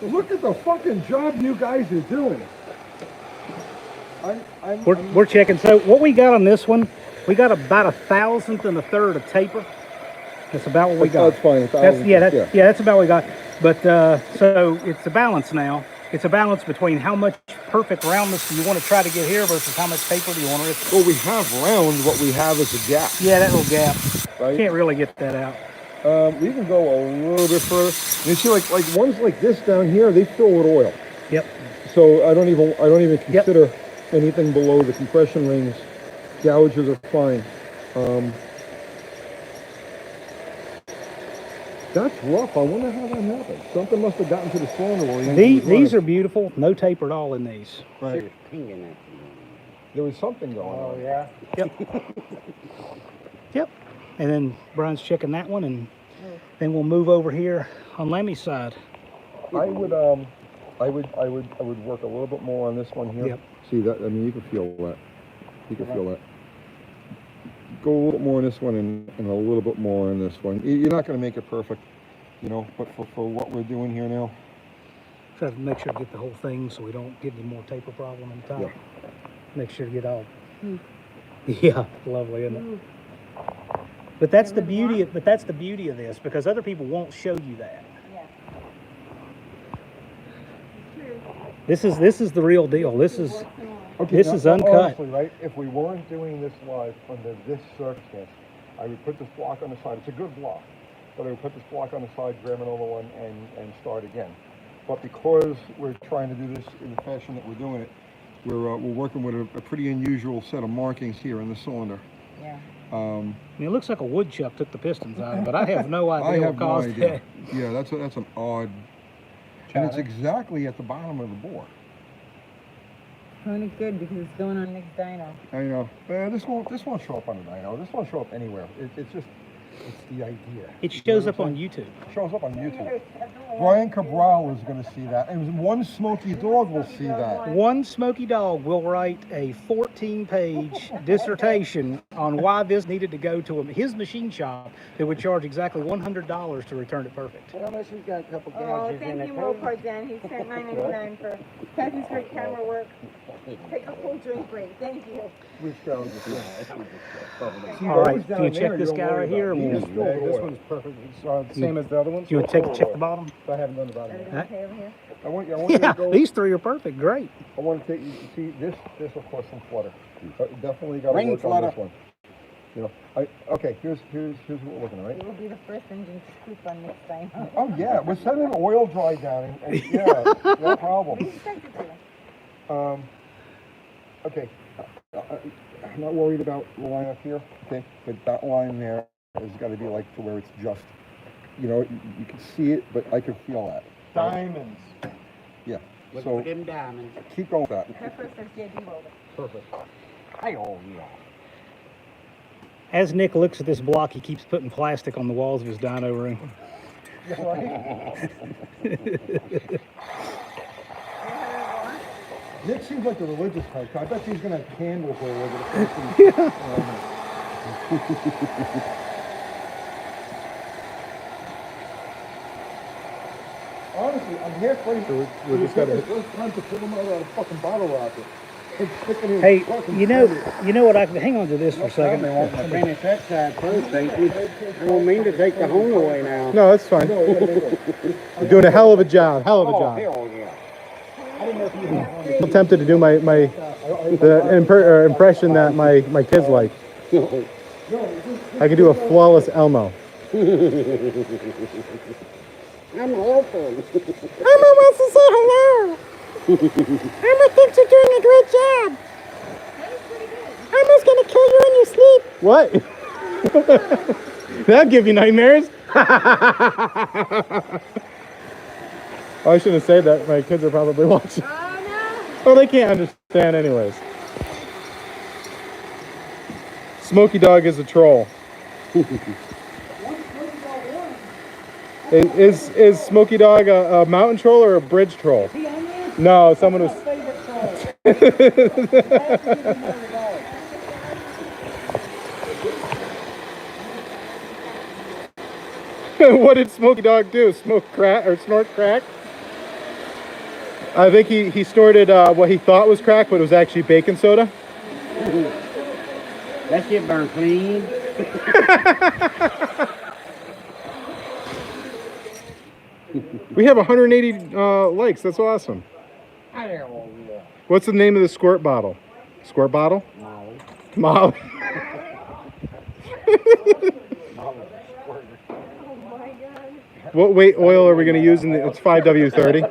Look at the fucking job you guys are doing. We're checking. So what we got on this one, we got about 1/1000 and 1/3 of taper. That's about what we got. That's fine. That's about what we got. But so it's a balance now. It's a balance between how much perfect roundness do you want to try to get here versus how much taper do you want to risk. Well, we have round. What we have is a gap. Yeah, that little gap. Right? Can't really get that out. We can go a little bit further. You see, like ones like this down here, they fill with oil. Yep. So I don't even consider anything below the compression rings. Gouges are fine. That's rough. I wonder how that happened. Something must have gotten to the cylinder wall. These are beautiful. No taper at all in these. Right. There was something going on. Oh yeah. Yep. Yep. And then Brian's checking that one, and then we'll move over here on Lemmy's side. I would work a little bit more on this one here. Yep. See that? I mean, you can feel that. You can feel that. Go a little bit more on this one and a little bit more on this one. You're not going to make it perfect, you know, but for what we're doing here now. Try to make sure to get the whole thing so we don't get any more taper problem on the top. Yeah. Make sure to get all. Yeah, lovely, isn't it? But that's the beauty. But that's the beauty of this, because other people won't show you that. Yeah. This is the real deal. This is Okay, is now, uncut. honestly, right, if we weren't doing this live under this circumstance, I would put this block on the side. It's a good block, but I would put this block on the side, grab another one, and start again. But because we're trying to do this in the fashion that we're doing it, we're working with a pretty unusual set of markings here in the cylinder. Yeah. I mean, it looks like a woodchuck took the pistons out, but I have no idea I what have no caused idea. it. Yeah, that's an odd, and it's exactly at the bottom of the bore. Only good because it's going on next dyno. I know. This won't show up on the dyno. This won't show up anywhere. It's the idea. It shows up on YouTube. It shows up on YouTube. Brian Cabral is going to see that, and one smoky dog will see that. One smoky dog will write a 14-page dissertation on why this needed to go to his machine shop that would charge exactly $100 to return it perfect. Well, unless we've got a couple Oh, gouges in thank it. you, Mo Parzan. He sent $9.99 for Kathy's great camera work. Take a full drink break. Thank you. Which goes All right, can you check this guy right here? This one's perfect. It's the same as the other ones. You would check the bottom? I haven't done the bottom Everything yet. okay over here? I want you Yeah, to go. these three are perfect. Great. I want to take you to see this. This will cause some flutter. But definitely got to Ring work on flutter. this one. You know, okay. Here's what we're looking at, right? It will be the first engine to scoop on next dyno. Oh yeah, we're sending oil dry down, and yeah, no problem. We expect it to. Okay, I'm not worried about the line up here. Okay, but that line there has got to be like to where it's just, you know, you can see it, but I can feel that. Diamonds. Yeah. Look So for them diamonds. keep going with that. That first says JB Welder. Perfect. Hey, oh yeah. As Nick looks at this block, he keeps putting plastic on the walls of his dyno room. Nick seems like a religious type. I bet he's gonna have candles all over the place. Honestly, I'm halfway. So we're just gotta. It's time to pull them out of a fucking bottle rocket. Hey, you know what? Hang on to this for a second. They want to finish that side first, ain't you? I don't mean to take the home away now. No, that's fine. You're doing a hell of a job. Hell of a job. Hell yeah. I'm tempted to do the impression that my kids like. I can do a flawless Elmo. I'm helping. Elmo wants to say hello. Elmo thinks you're doing a great job. Elmo's gonna kill you in your sleep. What? That'll give you nightmares. I shouldn't have said that. My kids are probably watching. Oh Oh, they can't understand anyways. Smokey Dog is a troll. Is Smokey Dog a mountain troll or a bridge troll? No, someone was. What did Smokey Dog do? Smoke crack or snort crack? I think he snorted what he thought was crack, but it was actually baking soda. That shit burn clean. We have 180 likes. That's awesome. Hell yeah. What's the name of the squirt bottle? Squirt bottle? Molly. Molly. What weight oil are we going to use in the? It's 5W30.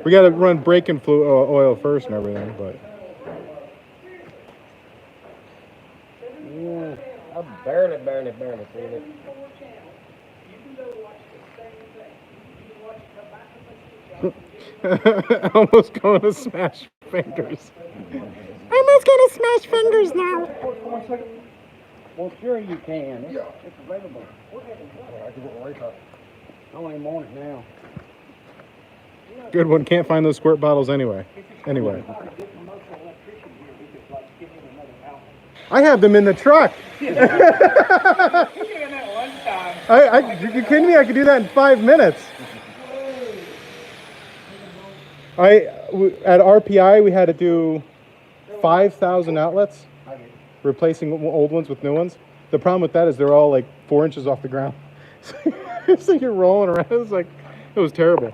We got to run braking oil first and everything, but. I barely seen it. Almost going to smash fingers. Almost gonna smash fingers now. Well, sure you can. It's available. I don't even want it now. Good one. Can't find those squirt bottles anyway. Anyway. I have them in the truck. You kidding me? I could do that in 5 minutes. At RPI we had to do 5,000 outlets, replacing old ones with new ones. The problem with that is they're all like 4 inches off the ground. So you're rolling around. It was terrible.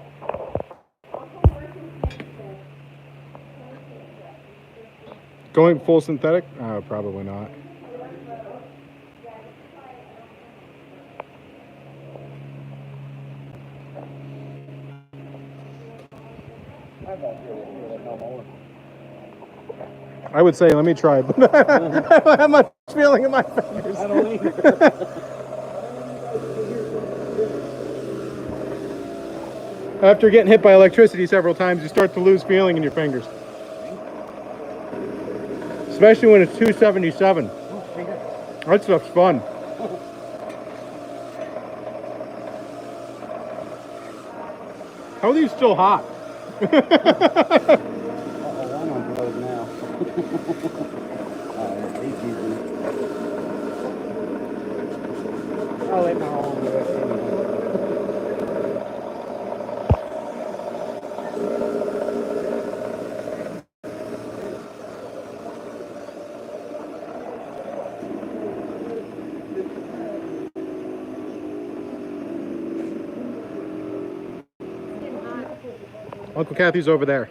Going full synthetic? Probably not. I'm not really feeling no more. I would say, let me try, but I don't have much feeling in my fingers. I don't either. After getting hit by electricity several times, you start to lose feeling in your fingers. Especially when it's 277. That stuff's fun. How are these still hot? I'm on blows now. I'll let my own do it anyway. Uncle Kathy's over there.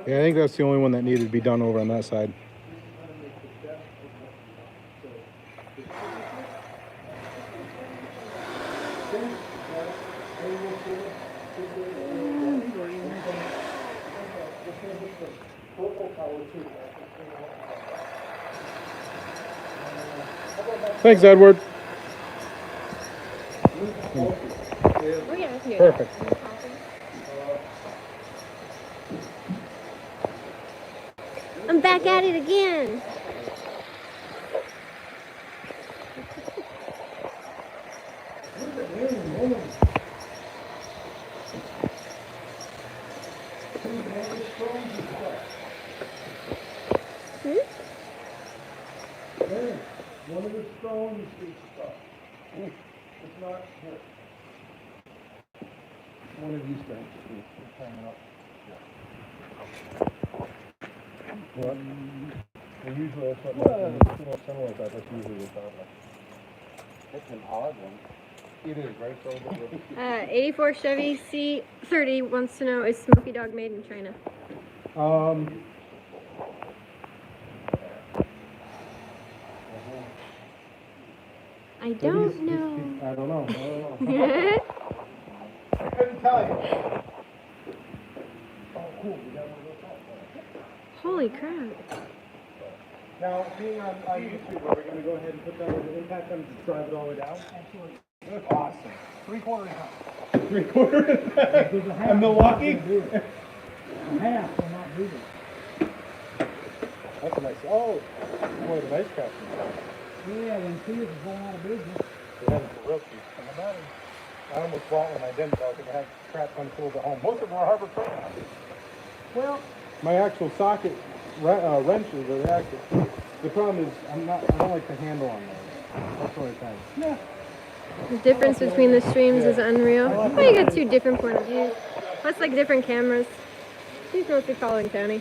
Yeah, I think that's the only one that needed to be done over on that side. Thanks, Edward. Oh yeah, I can do that. Perfect. I'm back at it again. One of the stones is stuck. It's not here. One of these stones is hanging up. What? Well, usually that's what something like that. That's usually what's out there. That's an odd one. It is, right? So 84 Chevy C30 wants to know, is Smoky Dog made in China? I don't know. I don't know. I couldn't tell you. oh, cool. We got one of those out. Holy crap. Now, being on YouTube, are we going to go ahead and put that as an impact them to drive it all the way down? Absolutely. Awesome. 3/4 inch. 3/4? And Milwaukee? A half will not do it. That's a nice, oh, one of the nice crafts. Yeah, when Sears is going out of business. They have them for real cheap. I almost bought one I didn't, though, because I had crap on tools at home. Most of them are Harbor Freight. Well, My actual socket wrenches are the actual. The problem is, I don't like the handle on those. That's what I think. yeah. The difference between the streams is unreal. Oh, you got two different point of views. That's like different cameras. He's mostly following Tony.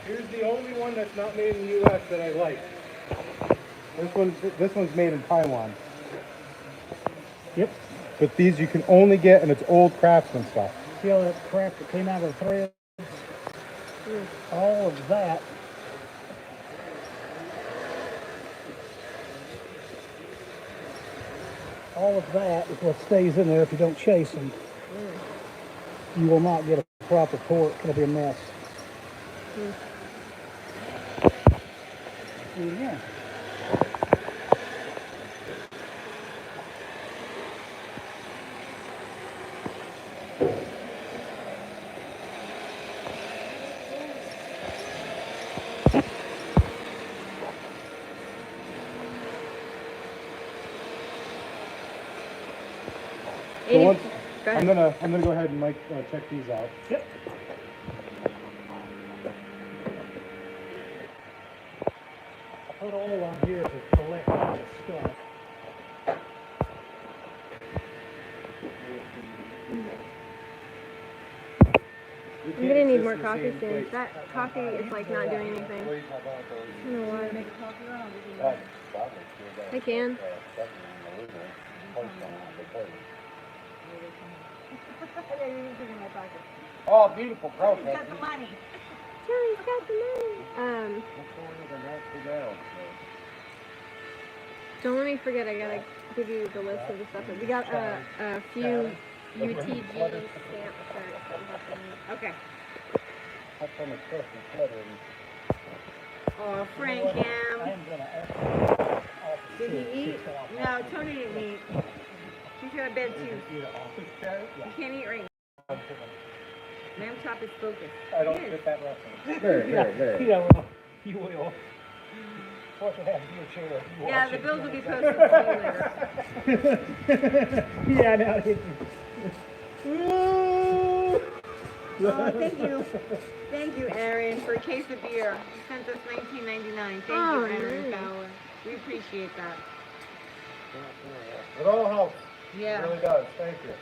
Here's the only one that's not made in the U.S. that I like. This one's made in Taiwan. Yep. But these you can only get, and it's old Craftsman stuff. See all that crap that came out of the thread? All of that. All of that is what stays in there if you don't chase them. You will not get a proper torque. It'll be a mess. Yeah. So once, Go I'm ahead. gonna go ahead and check these out. Yep. I put all on here to collect all the stuff. a coffee stand. That coffee is like not doing anything. I don't know why. I can. Oh, beautiful process. Got the money. Joey's got the money. Don't let me forget. I gotta give you the list of the stuff. We got a few UTG stamp shirts that we have to need. Okay. That's from the cliff and clutter. Oh, Frank I Ham. am gonna ask. Did he eat? No, Tony didn't eat. She's got a bed too. You can't eat right now. Lamb chop is focused. I don't Yes. fit that reference. There. Yeah, well, you will. What should happen to your chair? You Yeah, watch the it. bills will be posted to you later. Yeah, now it's. Oh, thank you. Thank you, Aaron, for a case of beer. You sent us $19.99. Thank Oh, you, Aaron nice. Fowler. We appreciate that. It all helps. It Yeah. really does. Thank you.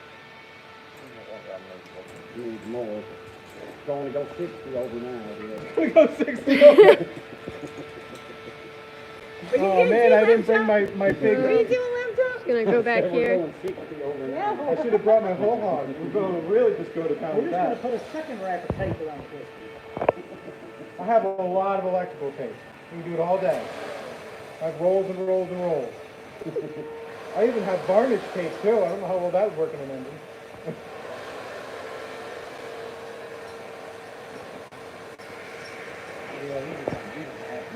Need more. It's only go 60 over now. We go 60 over. Oh man, I didn't bring my big. What are you doing, Lamb chop? Just gonna go back We're here. going 60 over now. Yeah. I should have brought my whole hog. We're going to really just go to town We're with just gonna that. put a second rack of tape around this. I have a lot of electrical tape. We can do it all day. I have rolls and rolls and rolls. I even have varnish tape too. I don't know how well that would work in an engine.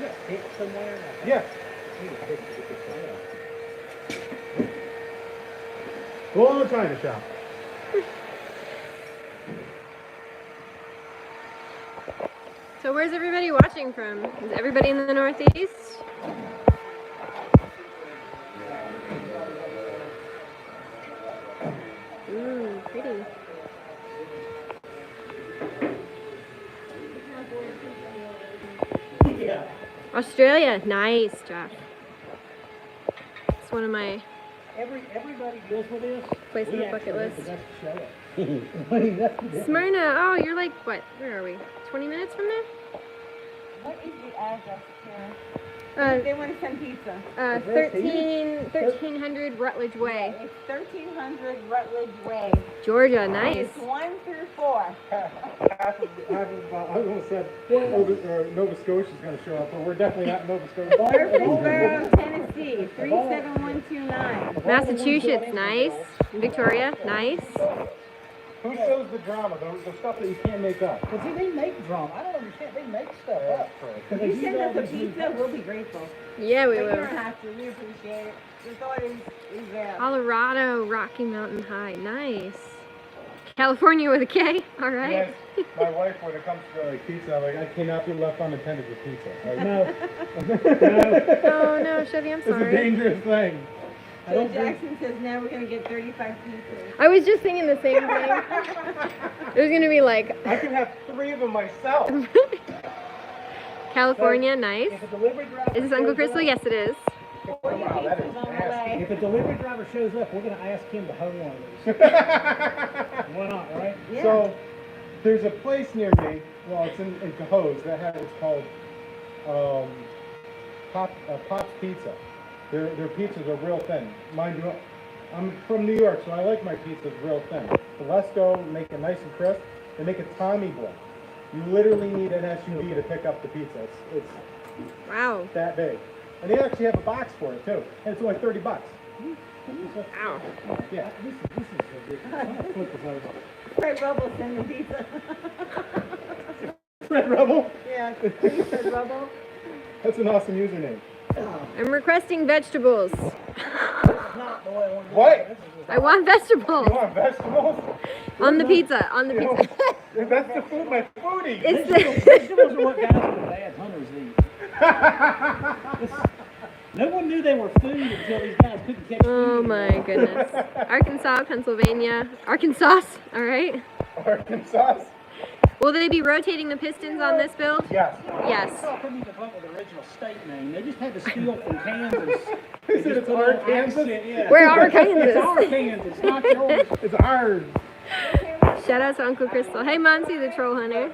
Yeah, tape somewhere. Yeah. Go on the China shop. So where's everybody watching from? Is everybody in the Northeast? Ooh, pretty. Australia, nice, Josh. It's one of my Everybody deals with this. places on the bucket list. That's the show. I mean, that's the Smyrna, oh, you're like, what, where are we? 20 minutes from there? What is the address here? Uh, They want to send pizza. 1300 Rutledge Way. It's 1300 Rutledge Way. Georgia, nice. It's 1 through 4. Half of I almost said Nova Scotia's going to show up, but we're definitely not in Nova Scotia. Murfreesboro, Tennessee, 37129. Massachusetts, nice. Victoria, nice. Who shows the drama? The stuff that you can't make up. But see, they make drama. I don't understand. They make stuff up. If you send us a pizza, we'll be grateful. Yeah, we But you will. don't have to. We appreciate it. The thought is there. Colorado, Rocky Mountain High, nice. California with a K, all right. Yes, my wife, when it comes to like pizza, I'm like, I cannot be left unattended with pizza. Like, Oh no, Chevy, I'm it's a sorry. dangerous thing. So Jackson says now we're going to get 35 pizzas. I was just thinking the same thing. It was gonna be like I can have 3 of them myself. California, nice. If a delivery driver Is this Uncle shows Crystal? up- Yes, it is. Wow, that is nasty. If a delivery driver shows up, we're gonna ask him to hone one of these. Why not, right? Yeah. So, there's a place near me, well, it's in Cohoes, it's called Pop's Pizza. Their pizzas are real thin. Mind you, I'm from New York, so I like my pizzas real thin. The less dough, make it nice and crisp. They make a Tommy boy. You literally need an SUV to pick up the pizza. It's Wow. that big. And they actually have a box for it too. And it's only $30. Ow. Yeah. This is ridiculous. Flip this over. Fred Rubble sending pizza. Red Rebel? Yeah, please, Fred Rubble. That's an awesome username. I'm requesting vegetables. Not the way I want to do What? it. This is just- I want vegetables You want vegetables? on the pizza. On the You know, pizza. that's the food my foodie. It's Vegetables are what guys with bad hunters eat. No one knew they were food until these guys couldn't catch Oh food. my goodness. Arkansas, Pennsylvania. Arkansas, all right. Arkansas? Will they be rotating the pistons on this build? Yes. Yes. They couldn't even come up with the original state name. They just had to steal from Kansas. Is it Just put our an Kansas? accent, yeah. We're our It's our Kansas. Kansas, not yours. It's ours. Shout out to Uncle Crystal. Hey, Muncie, the troll hunter.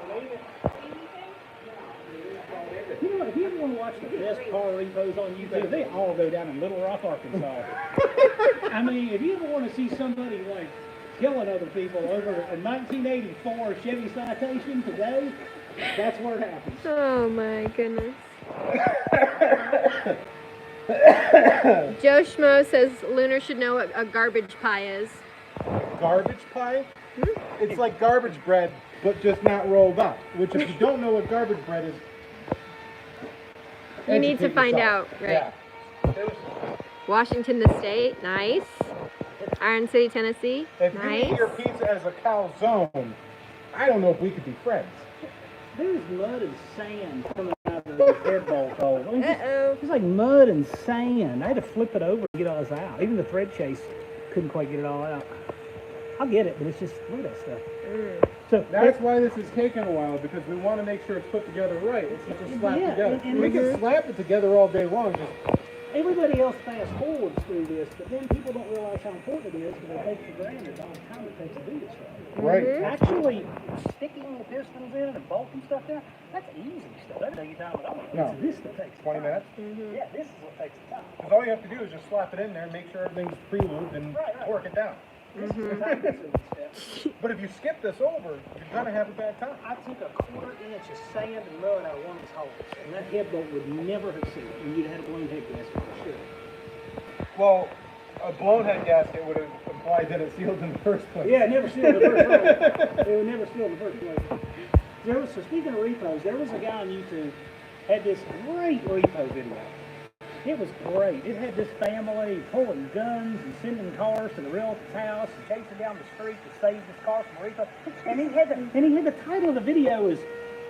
want to watch the best car repos on YouTube, they all go down in Little Rock, Arkansas. I mean, if you ever want to see somebody like killing other people over a 1984 Chevy Citation today, that's where it happens. Oh my goodness. Joe Schmo says Lunar should know what a garbage pie is. Garbage pie? It's like garbage bread, but just not rolled up. Which, if you don't know what garbage bread is, You need to educate find yourself. out, right? Yeah. Washington the State, nice. Iron City, Tennessee, If you nice. eat your pizza as a calzone, I don't know if we could be friends. There's mud and sand coming out of the head bolt hole. I mean, Uh-oh. it's like mud and sand. I had to flip it over to get all this out. Even the thread chase couldn't quite get it all out. I'll get it, but it's just, look at that stuff. So That's why this is taking a while, because we want to make sure it's put together right. It's not just slapped Yeah, together. and We can slap it together all day long. Just everybody else fast forwards through this, but then people don't realize how important it is because they take for granted all the time it takes to do this stuff. right. Actually, sticking the pistons in and bolting stuff down, that's easy stuff. That doesn't take time at all. No. It's this that takes 20 time. minutes. Yeah, this is what takes the time. Because all you have to do is just slap it in there, make sure everything's pre-lubed, and Right. torque it down. This is the time consuming step. But if you skip this over, you're gonna have a bad time. I took a 1/4 inch of sand and mud out of one of these holes, and that head bolt would never have seen it, and you'd have had a blown head gasket for sure. Well, a blown head gasket would have implied that it sealed in the first place. Yeah, it never sealed in the first place. It would never seal in the first place. So speaking of repos, there was a guy on YouTube had this great repo video. It was great. It had this family pulling guns and sending cars to the relative's house and chasing down the street to save this car from a repo. And he had the title of the video is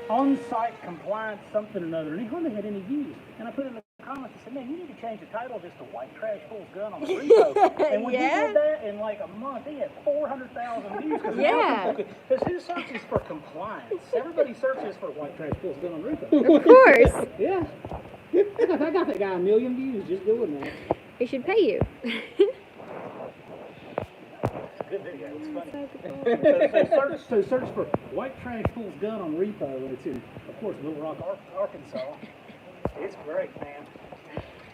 On-Site Compliance Something or Another, and he hardly had any views. And I put in the comments and said, man, you need to change the title just to White Trash Pulls Gun on the Repo. And when he did that, in like a month, he had 400,000 views. Because who searches for compliance? Everybody searches for White Trash Pulls Gun on the Repo. Of course. Yeah. I got that guy 1 million views just doing that. He should pay you. Good video, it's funny. So search for White Trash Pulls Gun on Repo, and it's in, of course, Little Rock, Arkansas. It's great, man.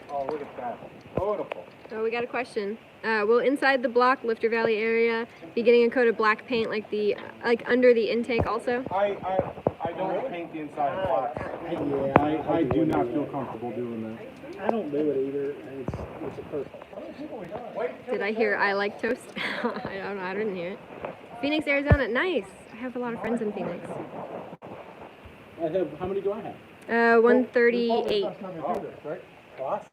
Oh, look at that. Beautiful. Oh, we got a question. Will inside the block lifter valley area be getting a coat of black paint like under the intake also? I don't paint the inside of blocks. Yeah, I do not feel comfortable doing that. I don't do it either. It's a personal. Did I hear I like toast? I don't know. I didn't hear it. Phoenix, Arizona. Nice. I have a lot of friends in Phoenix. How many do I have? 138. Right? Awesome.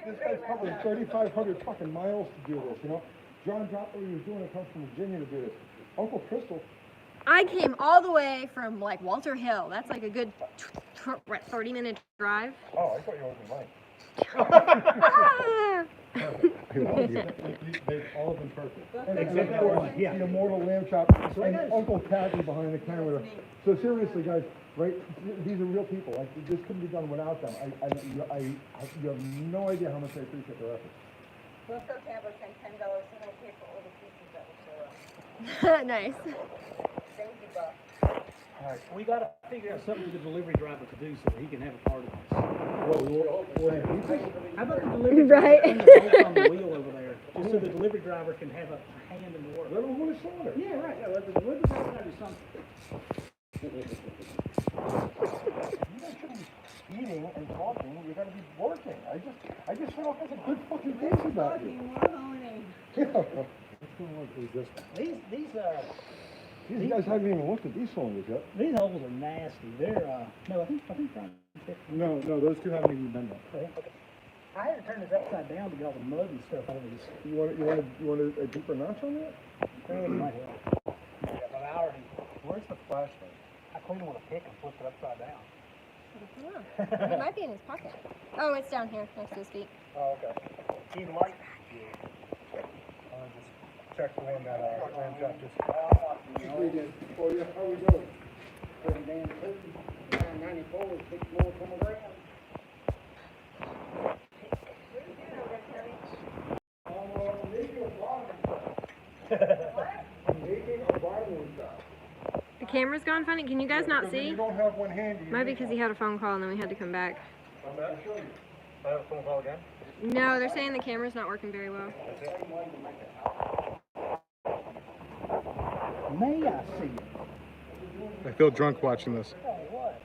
This guy's probably 3,500 fucking miles to do this, you know? John Dropper, he was doing it, comes from Virginia to do this. Uncle Crystal. I came all the way from like Walter Hill. That's like a good 30-minute drive. Oh, I thought you were in Ah! They've all been perfect. Except of for course, one, yeah. the immortal lamb chop and Uncle Patty behind the camera. So seriously, guys, right? These are real people. Like, this couldn't be done without them. You have no idea how much I appreciate their efforts. We'll still Tampa send $10 and we'll pay for all the pieces that will show up. Nice. Thank you, Bob. All right, we got to figure out something the delivery driver could do so that he can have a part of this. How about the delivery Right. driver on the wheel over there, just so the delivery driver can have a hand in the work? Let them want to slaughter. Yeah, right. Yeah, let the delivery driver do something. You guys shouldn't be eating and talking. You got to be working. I just heard all kinds of good fucking things about you. These guys haven't even looked at these cylinders yet. These holes are nasty. They're no, I think Brian picked them. No, those two haven't even been done. Okay. I had to turn this upside down to get all the mud and stuff out of these. You want a deeper notch on that? It might help. Yeah, but I already. Where's the flashlight? I cleaned it with a pick and flipped it upside down. It might be in his pocket. Oh, it's down here next to his feet. Oh, okay. Need light? Just check the one that lamb chop just. We did. Oh, yeah, how we doing? Pretty damn good. 94 is 6 more from a grand. I camera's gone funny? Can you guys not Because when see? you don't have one handy. you Might be need because one. he had a phone call and then we had to come back. I'm back. I have a phone call again. No, they're saying the camera's not working very well. May I see it? I feel drunk watching this. Oh, what?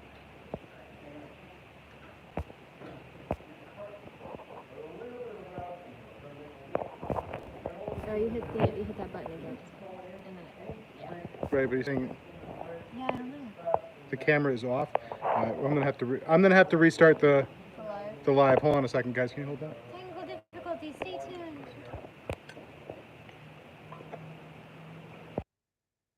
Oh, you hit that button again. And then Right, but he's saying yeah, I don't know. the camera is off. I'm gonna have to restart the live. Hold on a second, guys. Can you hold that?